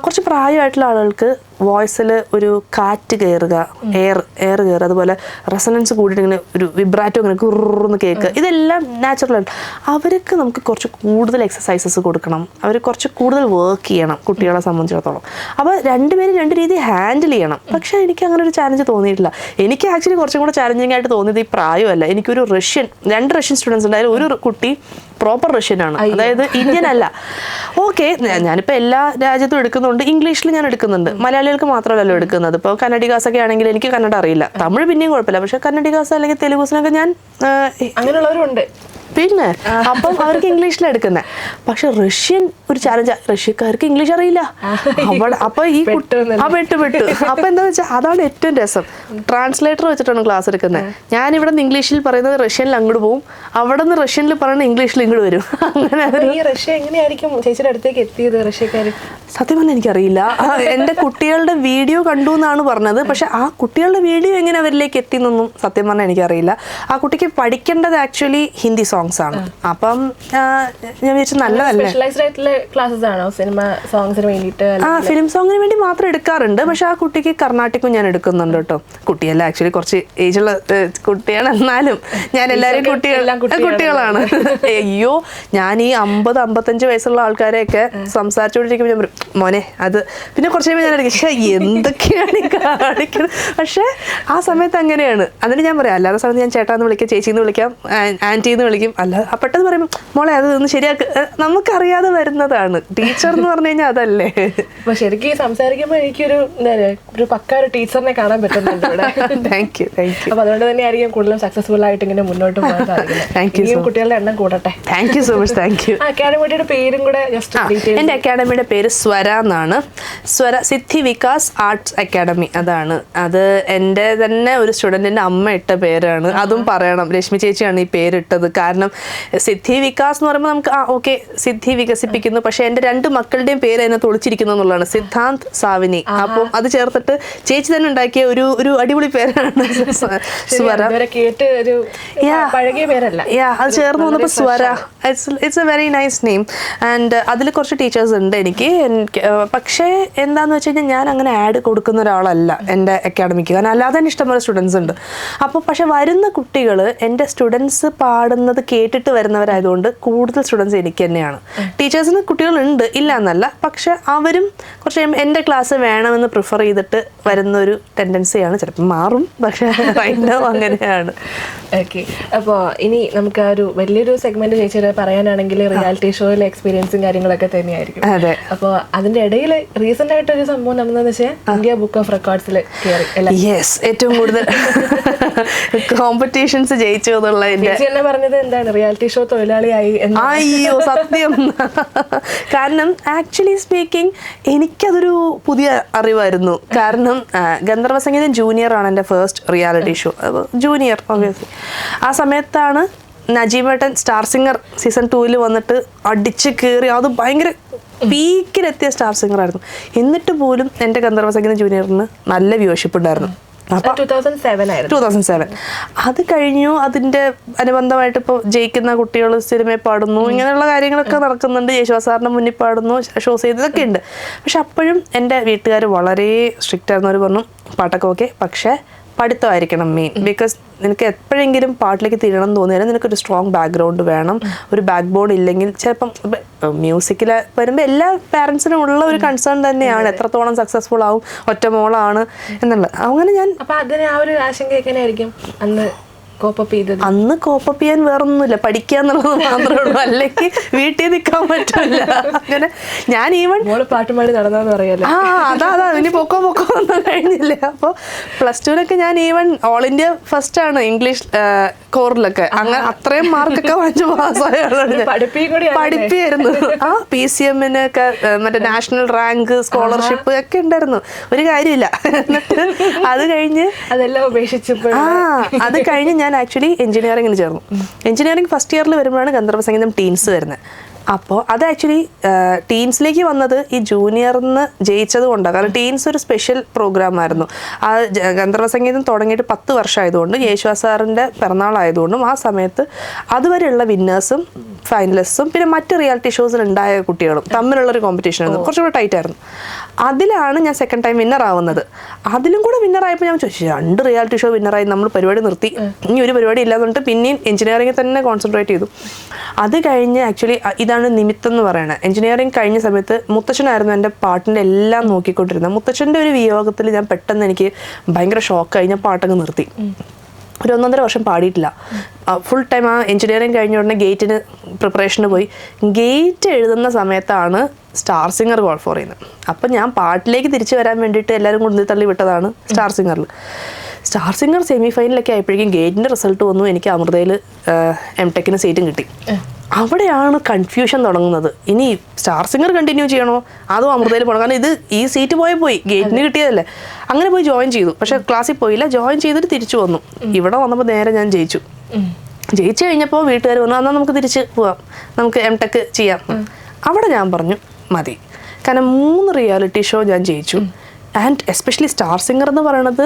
കുറച്ച് പ്രായമായിട്ടുള്ള ആളുകൾക്ക് വോയിസിൽ ഒരു കാറ്റ് കയറുക, എയർ കയറുക, അതുപോലെ റെസണൻസ് കൂടിയിട്ട് ഇങ്ങനെ ഒരു വിബ്രാറ്റോ ഇങ്ങനെ കുറുന്ന് കേൾക്കുക, ഇതെല്ലാം നാച്ചുറലാണ്. അവർക്ക് നമുക്ക് കുറച്ച് കൂടുതൽ എക്സസൈസസ് കൊടുക്കണം, അവർ കുറച്ച് കൂടുതൽ വർക്ക് ചെയ്യണം കുട്ടികളെ സംബന്ധിച്ചിടത്തോളം. അപ്പോൾ 2 പേരും 2 രീതി ഹാൻഡിൽ ചെയ്യണം. പക്ഷേ എനിക്ക് അങ്ങനെ ഒരു ചാലഞ്ച് തോന്നിയിട്ടില്ല. എനിക്ക് ആക്ച്വലി കുറച്ചും കൂടെ ചാലഞ്ചിങ് ആയിട്ട് തോന്നിയത് ഈ പ്രായമല്ല. എനിക്കൊരു 2 റഷ്യൻ സ്റ്റുഡൻസ് ഉണ്ടായാലും ഒരു കുട്ടി പ്രോപ്പർ റഷ്യനാണ്, അതായത് ഇന്ത്യൻ അല്ല. ഓക്കെ, ഞാനിപ്പോൾ എല്ലാ രാജ്യത്തും എടുക്കുന്നുണ്ട്, ഇംഗ്ലീഷിൽ ഞാൻ എടുക്കുന്നുണ്ട്. മലയാളികൾക്ക് മാത്രമല്ലല്ലോ എടുക്കുന്നത്. ഇപ്പോൾ കന്നഡിഗാസൊക്കെ ആണെങ്കിൽ എനിക്ക് കന്നഡ അറിയില്ല, തമിഴ് പിന്നെയും കുഴപ്പമില്ല. പക്ഷെ കന്നഡിഗാസ് അല്ലെങ്കിൽ തെലുഗുസിനൊക്കെ ഞാൻ അങ്ങനെയുള്ളവരുണ്ട്. പിന്നെ അപ്പം അവർക്ക് ഇംഗ്ലീഷിലാണ് എടുക്കുന്നത്. പക്ഷെ റഷ്യൻ ഒരു ചാലഞ്ച്, റഷ്യക്കാർക്ക് ഇംഗ്ലീഷ് അറിയില്ല. അപ്പൊ ഈ പെട്ടു. അപ്പൊ എന്താന്ന് വെച്ചാൽ അതാണ് ഏറ്റവും രസം. ട്രാൻസ്ലേറ്റർ വെച്ചിട്ടാണ് ക്ലാസ് എടുക്കുന്നത്. ഞാൻ ഇവിടെ നിന്ന് ഇംഗ്ലീഷിൽ പറയുന്നത് റഷ്യനിൽ അങ്ങോട്ട് പോകും, അവിടെ നിന്ന് റഷ്യനിൽ പറയുന്നത് ഇംഗ്ലീഷിൽ ഇങ്ങോട്ട് വരും. അങ്ങനെ ഈ റഷ്യ എങ്ങനെയായിരിക്കും ചേച്ചിയുടെ അടുത്തേക്ക് എത്തിയത് റഷ്യക്കാര്? സത്യം പറഞ്ഞാൽ എനിക്കറിയില്ല. എൻ്റെ കുട്ടികളുടെ വീഡിയോ കണ്ടു എന്നാണ് പറഞ്ഞത്. പക്ഷെ ആ കുട്ടികളുടെ വീഡിയോ എങ്ങനെ അവരിലേക്ക് എത്തിയെന്നൊന്നും സത്യം പറഞ്ഞാൽ എനിക്കറിയില്ല. ആ കുട്ടിക്ക് പഠിക്കേണ്ടത് ആക്ച്വലി ഹിന്ദി സോങ് സോങ്സ് ആണ്. അപ്പം ഞാൻ വിചാരിച്ചു നല്ലതല്ലേ. സ്പെഷ്യലൈസ്ഡ് ആയിട്ടുള്ള ക്ലാസ്സസ് ആണോ സിനിമ സോങ്സിന് വേണ്ടിയിട്ട്? ഫിലിം സോങ്ങിന് വേണ്ടി മാത്രം എടുക്കാറുണ്ട്. പക്ഷെ ആ കുട്ടിക്ക് കർണാട്ടിക്കും ഞാൻ എടുക്കുന്നുണ്ട് കേട്ടോ. കുട്ടിയല്ല, ആക്ച്വലി കുറച്ച് ഏജുള്ള കുട്ടിയാണ്, എന്നാലും ഞാൻ എല്ലാവരും കുട്ടികളാണ്. അയ്യോ, ഞാൻ ഈ 50-55 വയസ്സുള്ള ആൾക്കാരെയൊക്കെ സംസാരിച്ചുകൊണ്ടിരിക്കുമ്പോൾ ഞാൻ പറയും മോനെ അത്, പിന്നെ കുറച്ച് കഴിയുമ്പോൾ ഞാൻ എന്തൊക്കെയാണ് കാണിക്കുന്നത്. പക്ഷെ ആ സമയത്ത് അങ്ങനെയാണ്. എന്നിട്ട് ഞാൻ പറയാം, അല്ലാത്ത സമയത്ത് ഞാൻ ചേട്ടാന്ന് വിളിക്കാം, ചേച്ചിന്ന് വിളിക്കാം, ആൻറ്റിന്ന് വിളിക്കും. അല്ല പെട്ടെന്ന് പറയുമ്പോൾ മോളെ അത് ഒന്ന് ശരിയാക്ക്, നമുക്കറിയാതെ വരുന്നതാണ്. ടീച്ചർ എന്ന് പറഞ്ഞു കഴിഞ്ഞാൽ അതല്ലേ. അപ്പൊ ശരിക്കും സംസാരിക്കുമ്പോൾ എനിക്കൊരു ഒരു പക്ക ഒരു ടീച്ചറിനെ കാണാൻ പറ്റുന്നുണ്ട് ഇവിടെ. Thank you. അപ്പൊ അതുകൊണ്ട് തന്നെ ആയിരിക്കും കൂടുതലും സക്സസ്ഫുൾ ആയിട്ട് ഇങ്ങനെ മുന്നോട്ട് പോകാൻ സാധിക്കുന്നത്. കുട്ടികളുടെ എണ്ണം കൂടട്ടെ. Thank you so much. Thank you. അക്കാഡമിയുടെ പേരും കൂടെ ജസ്റ്റ്. എൻ്റെ അക്കാഡമിയുടെ പേര് സ്വര എന്നാണ്. Swara Siddhi Vikas arts academy. അതാണ്. അത് എൻ്റെ തന്നെ ഒരു സ്റ്റുഡൻറ്റിൻ്റെ അമ്മ ഇട്ട പേരാണ്. അതും പറയണം, രശ്മി ചേച്ചിയാണ് ഈ പേരിട്ടത്. കാരണം സിദ്ധി വികാസ് എന്ന് പറയുമ്പോൾ നമുക്ക് ഓക്കെ സിദ്ധി വികസിപ്പിക്കുന്നു, പക്ഷെ എൻ്റെ 2 മക്കളുടെയും പേര് അതിനകത്ത് ഒളിച്ചിരിക്കുന്നു എന്നുള്ളതാണ്, സിദ്ധാന്ത് സാവിനി. അപ്പം അത് ചേർത്തിട്ട് ചേച്ചി തന്നെ ഉണ്ടാക്കിയ ഒരു അടിപൊളി പേരാണ് സ്വര. പഴകിയ പേരല്ല. അത് ചേർന്ന് വന്നപ്പോൾ Swara. It's a very nice name. And അതിൽ കുറച്ച് ടീച്ചേഴ്സ് ഉണ്ട് എനിക്ക്. പക്ഷേ എന്താണെന്ന് വെച്ച് കഴിഞ്ഞാൽ ഞാൻ അങ്ങനെ ആഡ് കൊടുക്കുന്ന ഒരാളല്ല എൻ്റെ അക്കാഡമിക്ക്. കാരണം അല്ലാതെ തന്നെ ഇഷ്ടംപോലെ സ്റ്റുഡൻസ് ഉണ്ട്. അപ്പോൾ പക്ഷെ വരുന്ന കുട്ടികൾ എൻ്റെ സ്റ്റുഡൻസ് പാടുന്നത് കേട്ടിട്ട് വരുന്നവരായതുകൊണ്ട് കൂടുതൽ സ്റ്റുഡൻസ് എനിക്ക് തന്നെയാണ്. ടീച്ചേഴ്സിന് കുട്ടികളുണ്ട്, ഇല്ല എന്നല്ല. പക്ഷെ അവരും കുറച്ച് കഴിയുമ്പോൾ എൻ്റെ ക്ലാസ് വേണമെന്ന് പ്രിഫർ ചെയ്തിട്ട് വരുന്നൊരു ടെൻഡൻസിയാണ്. ചിലപ്പോൾ മാറും, പക്ഷെ അങ്ങനെയാണ്. ഓക്കെ. അപ്പോൾ ഇനി നമുക്ക് ആ ഒരു വലിയൊരു സെഗ്മെന്റ് ചേച്ചിയുടെ പറയാനാണെങ്കിൽ റിയാലിറ്റി ഷോയിലെ എക്സ്പീരിയൻസും കാര്യങ്ങളൊക്കെ തന്നെയായിരിക്കും. അതെ. അപ്പോൾ അതിന്റെ ഇടയിൽ റീസെന്റ് ആയിട്ട് ഒരു സംഭവം നടന്നതെന്ന് വെച്ചാൽ ഇന്ത്യ ബുക്ക് ഓഫ് റെക്കോർഡ്സിൽ കയറി. യെസ്, ഏറ്റവും കൂടുതൽ കോമ്പറ്റീഷൻസ് ജയിച്ചു എന്നുള്ള എന്നെ പറഞ്ഞത് എന്താണ്, റിയാലിറ്റി ഷോ തൊഴിലാളിയായി. അയ്യോ സത്യം. കാരണം ആക്ച്വലി സ്പീക്കിംഗ് എനിക്കതൊരു പുതിയ അറിവായിരുന്നു. കാരണം ഗന്ധർവ സംഗീതം ജൂനിയർ ആണ് എൻ്റെ first reality show. Junior obviously. ആ സമയത്താണ് നജീമേട്ടൻ സ്റ്റാർ സിംഗർ സീസൺ 2 വന്നിട്ട് അടിച്ച് കയറി. അത് ഭയങ്കര പീക്കിലെത്തിയ സ്റ്റാർ സിംഗർ ആയിരുന്നു. എന്നിട്ട് പോലും എൻ്റെ ഗന്ധർവ സംഗീതം ജൂനിയറിന് നല്ല വ്യൂവർഷിപ്പ് ഉണ്ടായിരുന്നു. 2007. അത് കഴിഞ്ഞു. അതിൻ്റെ അനുബന്ധമായിട്ട് ഇപ്പോൾ ജയിക്കുന്ന കുട്ടികൾ സിനിമയിൽ പാടുന്നു, ഇങ്ങനെയുള്ള കാര്യങ്ങളൊക്കെ നടക്കുന്നുണ്ട്. യേശുദാസ് സാറിൻ്റെ മുന്നിൽ പാടുന്നു, ഷോസ് ചെയ്തതൊക്കെ ഉണ്ട്. പക്ഷെ അപ്പോഴും എൻ്റെ വീട്ടുകാർ വളരെ സ്ട്രിക്റ്റ് ആയിരുന്നു. അവർ പറഞ്ഞു പാട്ടൊക്കെ ഓക്കെ, പക്ഷേ പഠിത്തമായിരിക്കണം മെയിൻ. ബിക്കോസ് നിനക്ക് എപ്പോഴെങ്കിലും പാട്ടിലേക്ക് തിരിയണം എന്ന് തോന്നിയാലും നിനക്കൊരു സ്ട്രോങ് ബാക്ക്ഗ്രൗണ്ട് വേണം. ഒരു ബാക്ക് ബോൺ ഇല്ലെങ്കിൽ ചിലപ്പം മ്യൂസിക്കിൽ വരുമ്പോൾ എല്ലാ പാരൻസിനും ഉള്ള ഒരു കൺസേൺ തന്നെയാണ് എത്രത്തോളം സക്സസ്ഫുൾ ആവും, ഒറ്റ മോളാണ് എന്നുള്ളത്. അങ്ങനെ ഞാൻ അതിന് ആ ഒരു ആശങ്ക എങ്ങനെയായിരിക്കും അന്ന് കോപ്പപ്പ് ചെയ്യാൻ വേറൊന്നുമില്ല, പഠിക്കുക എന്നുള്ളത് മാത്രമേ ഉള്ളൂ. അല്ലെങ്കിൽ വീട്ടിൽ നിൽക്കാൻ പറ്റില്ല. അങ്ങനെ ഞാൻ ഈവൻ പാട്ടുപാടി നടന്നു പറയാലോ. അതാ ഇനി പൊക്കോ ഒന്നും കഴിഞ്ഞില്ല. അപ്പോൾ +2 ഞാൻ ഈവൻ ഓൾ ഇന്ത്യ ഫസ്റ്റ് ആണ് ഇംഗ്ലീഷ് കോറിലൊക്കെ. അങ്ങനെ അത്രയും മാർക്കൊക്കെ വാങ്ങിച്ചു പാസ്സായാണ്. പഠിപ്പിയായിരുന്നു. PCM-നൊക്കെ മറ്റേ നാഷണൽ റാങ്ക് സ്കോളർഷിപ്പ് ഒക്കെ ഉണ്ടായിരുന്നു. ഒരു കാര്യമില്ല. എന്നിട്ട് അത് കഴിഞ്ഞ് അതെല്ലാം ഉപേക്ഷിച്ചപ്പോൾ അത് കഴിഞ്ഞ് ഞാൻ ആക്ച്വലി എഞ്ചിനീയറിംഗിന് ചേർന്നു. എഞ്ചിനീയറിംഗ് ഫസ്റ്റ് ഇയറിൽ വരുമ്പോഴാണ് ഗന്ധർവ സംഗീതം ടീൻസ് വരുന്നത്. അപ്പോൾ അത് ആക്ച്വലി ടീൻസിലേക്ക് വന്നത് ഈ ജൂനിയറിന്ന് ജയിച്ചത് കൊണ്ടാണ്. കാരണം ടീൻസ് ഒരു സ്പെഷ്യൽ പ്രോഗ്രാം ആയിരുന്നു. ആ ഗന്ധർവ സംഗീതം തുടങ്ങിയിട്ട് 10 വർഷമായതുകൊണ്ടും യേശുദാസ് സാറിൻ്റെ പിറന്നാളായതുകൊണ്ടും ആ സമയത്ത് അതുവരെയുള്ള വിന്നേഴ്സും ഫൈനലിസ്റ്റും പിന്നെ മറ്റ് റിയാലിറ്റി ഷോസിൽ ഉണ്ടായ കുട്ടികളും തമ്മിലുള്ളൊരു കോമ്പറ്റീഷൻ ആയിരുന്നു. കുറച്ചുകൂടെ ടൈറ്റ് ആയിരുന്നു. അതിലാണ് ഞാൻ സെക്കൻഡ് ടൈം വിന്നർ ആവുന്നത്. അതിലും കൂടെ വിന്നറായപ്പോൾ ഞാൻ ചോദിച്ചു, 2 റിയാലിറ്റി ഷോ വിന്നറായി, നമ്മൾ പരിപാടി നിർത്തി, ഇനി ഒരു പരിപാടി ഇല്ലാന്നുകൊണ്ട് പിന്നെയും എഞ്ചിനീയറിംഗിൽ തന്നെ കോൺസെൻട്രേറ്റ് ചെയ്തു. അത് കഴിഞ്ഞ് ആക്ച്വലി ഇതാണ് നിമിത്തം എന്ന് പറയുന്നത്. എഞ്ചിനീയറിംഗ് കഴിഞ്ഞ സമയത്ത് മുത്തച്ഛനായിരുന്നു എൻ്റെ പാട്ടിൻ്റെ എല്ലാം നോക്കിക്കൊണ്ടിരുന്നത്. മുത്തച്ഛൻ്റെ ഒരു വിയോഗത്തിൽ ഞാൻ പെട്ടെന്ന് എനിക്ക് ഭയങ്കര ഷോക്കായി. ഞാൻ പാട്ടൊക്കെ നിർത്തി. ഒരു 1.5 വർഷം പാടിയിട്ടില്ല. ഫുൾ ടൈം ആ എഞ്ചിനീയറിംഗ് കഴിഞ്ഞ ഉടനെ ഗേറ്റിന് പ്രിപ്പറേഷന് പോയി. ഗേറ്റ് എഴുതുന്ന സമയത്താണ് സ്റ്റാർ സിംഗർ കോൾ ഫോർ ചെയ്യുന്നത്. അപ്പം ഞാൻ പാട്ടിലേക്ക് തിരിച്ചു വരാൻ വേണ്ടിയിട്ട് എല്ലാവരും കൊണ്ടു തള്ളി വിട്ടതാണ് സ്റ്റാർ സിംഗറിൽ. സ്റ്റാർ സിംഗർ സെമി ഫൈനലൊക്കെ ആയപ്പോഴേക്കും ഗേറ്റിൻ്റെ റിസൾട്ട് വന്നു. എനിക്ക് അമൃതയിൽ M.Tech സീറ്റും കിട്ടി. അവിടെയാണ് കൺഫ്യൂഷൻ തുടങ്ങുന്നത്. ഇനി സ്റ്റാർ സിംഗർ കണ്ടിന്യൂ ചെയ്യണോ അതോ അമൃതയിൽ പോകണം? കാരണം ഈ സീറ്റ് പോയി ഗേറ്റിന് കിട്ടിയതല്ലേ. അങ്ങനെ പോയി ജോയിൻ ചെയ്തു. പക്ഷെ ക്ലാസ്സിൽ പോയില്ല. ജോയിൻ ചെയ്തിട്ട് തിരിച്ചു വന്നു. ഇവിടെ വന്നപ്പോൾ നേരെ ഞാൻ ജയിച്ചു കഴിഞ്ഞപ്പോൾ വീട്ടുകാർ വന്നു, എന്നാൽ നമുക്ക് തിരിച്ച് പോവാം, നമുക്ക് M.Tech ചെയ്യാം. അവിടെ ഞാൻ പറഞ്ഞു മതി. കാരണം 3 റിയാലിറ്റി ഷോ ഞാൻ ജയിച്ചു. ആൻഡ് എസ്പെഷ്യലി സ്റ്റാർ സിംഗർ എന്ന് പറയുന്നത്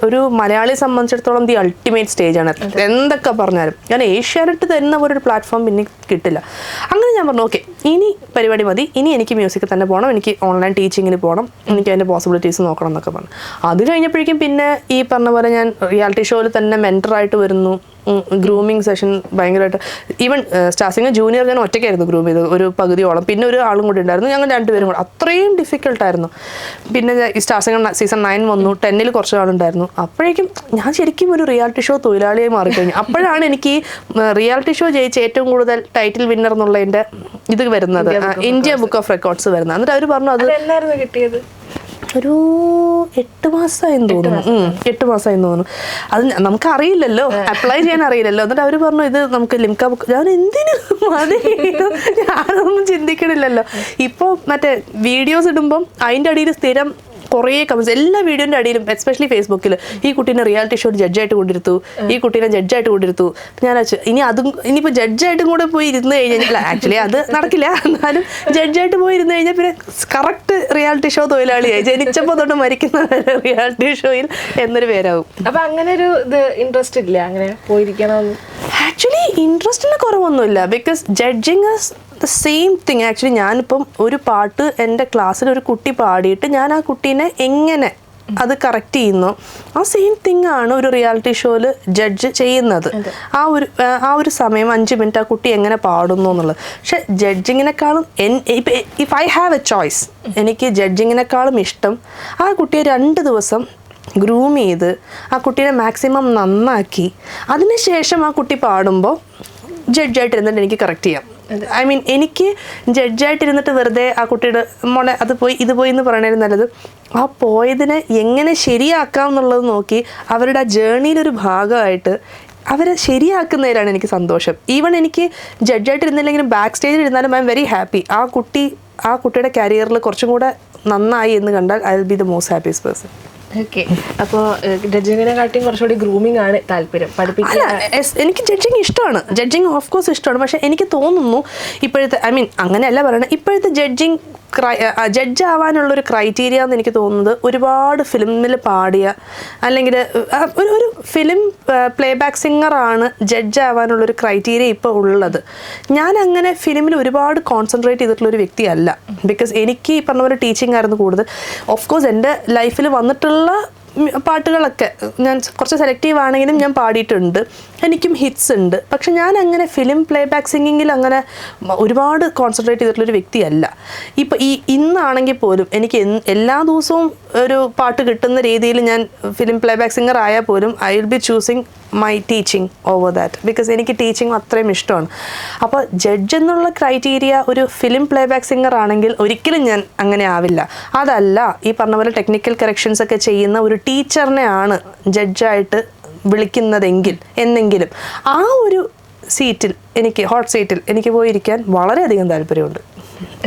ഒരു മലയാളിയെ സംബന്ധിച്ചിടത്തോളം ദി അൾട്ടിമേറ്റ് സ്റ്റേജാണ്. എന്തൊക്കെ പറഞ്ഞാലും ഞാൻ ഏഷ്യാനെറ്റ് തരുന്ന പോലൊരു പ്ലാറ്റ്ഫോം പിന്നെ കിട്ടില്ല. അങ്ങനെ ഞാൻ പറഞ്ഞു ഓക്കെ, ഇനി പരിപാടി മതി, ഇനി എനിക്ക് മ്യൂസിക് തന്നെ പോകണം, എനിക്ക് ഓൺലൈൻ ടീച്ചിങ്ങിന് പോകണം, എനിക്ക് അതിൻ്റെ പോസിബിലിറ്റീസ് നോക്കണം എന്നൊക്കെ പറഞ്ഞു. അത് കഴിഞ്ഞപ്പോഴേക്കും പിന്നെ ഈ പറഞ്ഞ പോലെ ഞാൻ റിയാലിറ്റി ഷോയിൽ തന്നെ മെൻറ്ററായിട്ട് വരുന്നു. ഗ്രൂമിങ് സെഷൻ ഭയങ്കരമായിട്ട്, ഈവൻ സ്റ്റാർ സിംഗർ ജൂനിയർ ഞാൻ ഒറ്റയ്ക്കായിരുന്നു ഗ്രൂം ചെയ്തത് ഒരു പകുതിയോളം. പിന്നെ ഒരു ആളും കൂടി ഉണ്ടായിരുന്നു, ഞങ്ങൾ രണ്ടുപേരും കൂടെ. അത്രയും ഡിഫിക്കൽട്ടായിരുന്നു. പിന്നെ ഈ സ്റ്റാർ സിംഗർ സീസൺ 9 വന്നു, 10 കുറച്ച് ആളുണ്ടായിരുന്നു. അപ്പോഴേക്കും ഞാൻ ശരിക്കും ഒരു റിയാലിറ്റി ഷോ തൊഴിലാളിയായി മാറിക്കഴിഞ്ഞു. അപ്പോഴാണ് എനിക്ക് ഈ റിയാലിറ്റി ഷോ ജയിച്ച് ഏറ്റവും കൂടുതൽ ടൈറ്റിൽ വിന്നർ എന്നുള്ളതിൻ്റെ ഇത് വരുന്നത്, ഇന്ത്യ ബുക്ക് ഓഫ് റെക്കോർഡ്സ് വരുന്നത്. എന്നിട്ട് അവർ പറഞ്ഞു അത് എന്നായിരുന്നു കിട്ടിയത്? ഒരു 8 മാസമായെന്ന് തോന്നുന്നു. 8 മാസമായെന്ന് തോന്നുന്നു. അത് നമുക്കറിയില്ലല്ലോ, അപ്ലൈ ചെയ്യാൻ അറിയില്ലല്ലോ. എന്നിട്ട് അവർ പറഞ്ഞു ഇത് നമുക്ക് ലിംക ബുക്ക്. ഞാൻ എന്തിനു മതി, ഞാനൊന്നും ചിന്തിക്കണില്ലല്ലോ. ഇപ്പോൾ മറ്റേ വീഡിയോസ് ഇടുമ്പം അതിൻ്റെ അടിയിൽ സ്ഥിരം കുറേ കമൻസ്, എല്ലാ വീഡിയോൻ്റെ അടിയിലും, എസ്പെഷ്യലി ഫേസ്ബുക്കിൽ, ഈ കുട്ടീനെ റിയാലിറ്റി ഷോ ജഡ്ജായിട്ട് കൊണ്ടിരുത്തു, ഈ കുട്ടീനെ ജഡ്ജായിട്ട് കൊണ്ടിരുത്തു. ഞാൻ ഇനിയിപ്പോൾ ജഡ്ജായിട്ടും കൂടെ പോയി ഇരുന്ന് കഴിഞ്ഞാൽ, ആക്ച്വലി അത് നടക്കില്ല, എന്നാലും ജഡ്ജായിട്ട് പോയി ഇരുന്ന് കഴിഞ്ഞാൽ പിന്നെ കറക്റ്റ് റിയാലിറ്റി ഷോ തൊഴിലാളിയായി, ജനിച്ചപ്പോൾ തൊട്ട് മരിക്കുന്ന റിയാലിറ്റി ഷോയിൽ എന്നൊരു പേരാവും. അപ്പം അങ്ങനെ ഒരു ഇത് ഇൻട്രസ്റ്റ് ഇല്ല അങ്ങനെ പോയിരിക്കണമെന്ന്? ആക്ച്വലി ഇൻട്രസ്റ്റിന് കുറവൊന്നുമില്ല, because judging is the same thing. Actually ഞാനിപ്പം ഒരു പാട്ട് എൻ്റെ ക്ലാസ്സിൽ ഒരു കുട്ടി പാടിയിട്ട് ഞാൻ ആ കുട്ടീനെ എങ്ങനെ അത് കറക്റ്റ് ചെയ്യുന്നു, ആ സെയിം തിങ് ആണ് ഒരു റിയാലിറ്റി ഷോയിൽ ജഡ്ജ് ചെയ്യുന്നത്. ആ ഒരു സമയം 5 മിനിറ്റ് ആ കുട്ടി എങ്ങനെ പാടുന്നു എന്നുള്ളത്. പക്ഷെ ജഡ്ജിങ്ങിനേക്കാളും if I have a choice, എനിക്ക് ജഡ്ജിങ്ങിനേക്കാളും ഇഷ്ടം ആ കുട്ടിയെ 2 ദിവസം ഗ്രൂം ചെയ്ത് ആ കുട്ടീനെ മാക്സിമം നന്നാക്കി അതിനുശേഷം ആ കുട്ടി പാടുമ്പോൾ ജഡ്ജായിട്ടിരുന്നിട്ട് എനിക്ക് കറക്റ്റ് ചെയ്യാം. ഐ മീൻ എനിക്ക് ജഡ്ജായിട്ടിരുന്നിട്ട് വെറുതെ ആ കുട്ടിയുടെ മോളെ അത് പോയി ഇത് പോയി എന്ന് പറയണത് നല്ലത്, ആ പോയതിനെ എങ്ങനെ ശരിയാക്കാം എന്നുള്ളത് നോക്കി അവരുടെ ആ ജേർണിയിലൊരു ഭാഗമായിട്ട് അവരെ ശരിയാക്കുന്നതിലാണ് എനിക്ക് സന്തോഷം. ഈവൻ എനിക്ക് ജഡ്ജായിട്ടിരുന്നില്ലെങ്കിലും ബാക്ക് സ്റ്റേജിൽ ഇരുന്നാലും ഐ എം വെരി ഹാപ്പി. ആ കുട്ടിയുടെ കരിയറിൽ കുറച്ചും കൂടെ നന്നായി എന്ന് കണ്ടാൽ I will be the most happiest person. Okay, അപ്പോൾ ജഡ്ജിങ്ങിനെക്കാട്ടിയും കുറച്ചുകൂടി ഗ്രൂമിംഗ് ആണ് താല്പര്യം, പഠിപ്പിക്കില്ല? എനിക്ക് ജഡ്ജിങ് ഇഷ്ടമാണ്, ജഡ്ജിങ് ഓഫ് കോഴ്സ് ഇഷ്ടമാണ്. പക്ഷെ എനിക്ക് തോന്നുന്നു ഇപ്പോഴത്തെ, ഐ മീൻ അങ്ങനെയല്ല പറയണത്, ഇപ്പോഴത്തെ ജഡ്ജ് ആവാനുള്ളൊരു ക്രൈറ്റീരിയ എന്ന് എനിക്ക് തോന്നുന്നത് ഒരുപാട് ഫിലിമിൽ പാടിയ അല്ലെങ്കിൽ ഒരു ഫിലിം പ്ലേബാക്ക് സിംഗറാണ് ജഡ്ജ് ആവാനുള്ളൊരു ക്രൈറ്റീരിയ ഇപ്പോൾ ഉള്ളത്. ഞാൻ അങ്ങനെ ഫിലിമിൽ ഒരുപാട് കോൺസെൻട്രേറ്റ് ചെയ്തിട്ടുള്ളൊരു വ്യക്തിയല്ല. ബിക്കോസ് എനിക്ക് ഈ പറഞ്ഞ പോലെ ടീച്ചിങ് ആയിരുന്നു കൂടുതൽ. ഓഫ് കോഴ്സ് എൻ്റെ ലൈഫിൽ വന്നിട്ടുള്ള പാട്ടുകളൊക്കെ ഞാൻ കുറച്ച് സെലക്റ്റീവ് ആണെങ്കിലും ഞാൻ പാടിയിട്ടുണ്ട്, എനിക്കും ഹിറ്റ്സ് ഉണ്ട്. പക്ഷെ ഞാൻ അങ്ങനെ ഫിലിം പ്ലേബാക്ക് സിംഗിങ്ങിൽ അങ്ങനെ ഒരുപാട് കോൺസെൻട്രേറ്റ് ചെയ്തിട്ടുള്ളൊരു വ്യക്തിയല്ല. ഇപ്പോൾ ഇന്നാണെങ്കിൽ പോലും എനിക്ക് എല്ലാ ദിവസവും ഒരു പാട്ട് കിട്ടുന്ന രീതിയിൽ ഞാൻ ഫിലിം പ്ലേബാക്ക് സിംഗർ ആയാൽ പോലും I will be choosing my teaching over that, because എനിക്ക് ടീച്ചിങ് അത്രയും ഇഷ്ടമാണ്. അപ്പോൾ ജഡ്ജ് എന്നുള്ള ക്രൈറ്റീരിയ ഒരു ഫിലിം പ്ലേബാക്ക് സിംഗർ ആണെങ്കിൽ ഒരിക്കലും ഞാൻ അങ്ങനെ ആവില്ല. അതല്ല, ഈ പറഞ്ഞ പോലെ ടെക്നിക്കൽ കറക്ഷൻസ് ഒക്കെ ചെയ്യുന്ന ഒരു ടീച്ചറിനെയാണ് ജഡ്ജായിട്ട് വിളിക്കുന്നതെങ്കിൽ എന്നെങ്കിലും ആ ഒരു സീറ്റിൽ എനിക്ക്, ഹോട്ട് സീറ്റിൽ എനിക്ക് പോയിരിക്കാൻ വളരെയധികം താല്പര്യമുണ്ട്.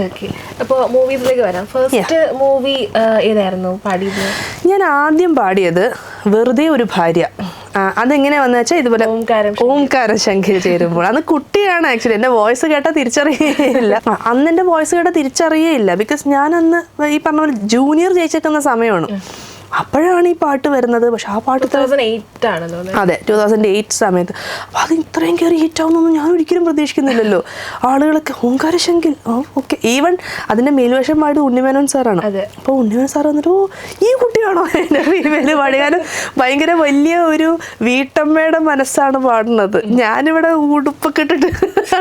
ഓക്കെ, അപ്പോൾ മൂവീസിലേക്ക് വരാം. ഫസ്റ്റ് മൂവി ഏതായിരുന്നു പാടിയത്? ഞാൻ ആദ്യം പാടിയത് വെറുതെ ഒരു ഭാര്യ. അതെങ്ങനെ വന്നു വെച്ചാൽ ഇതുപോലെ ഓംകാരം ശംഖിൽ ചേരുമ്പോൾ, അന്ന് കുട്ടിയാണ് ആക്ച്വലി, എൻ്റെ വോയിസ് കേട്ടാൽ തിരിച്ചറിയേയില്ല. അന്ന് എൻ്റെ വോയിസ് കേട്ടാൽ തിരിച്ചറിയേയില്ല, ബിക്കോസ് ഞാൻ അന്ന് ഈ പറഞ്ഞ പോലെ ജൂനിയർ ജയിച്ചേക്കുന്ന സമയമാണ്. അപ്പോഴാണ് ഈ പാട്ട് വരുന്നത്. പക്ഷെ ആ പാട്ട് 2008 ആണല്ലോ. അതെ, 2008 സമയത്ത്. അപ്പോൾ അത് ഇത്രയും കയറി ഹിറ്റാവുന്നൊന്നും ഞാൻ ഒരിക്കലും പ്രതീക്ഷിക്കുന്നില്ലല്ലോ. ആളുകളൊക്കെ ഓംകാരശങ്കിൽ ഓക്കെ. ഈവൻ അതിൻ്റെ മേൽവേഷം പാടിയത് ഉണ്ണിമേനോൻ സാറാണ്. അപ്പോൾ ഉണ്ണിമേനോൻ സാർ വന്നിട്ട് ഓ ഈ കുട്ടിയാണോ എൻ്റെ ഫീമെയിൽ പാടി. കാരണം ഭയങ്കര വലിയ ഒരു വീട്ടമ്മയുടെ മനസ്സാണ് പാടുന്നത്, ഞാനിവിടെ ഉടുപ്പൊക്കെ ഇട്ടിട്ട്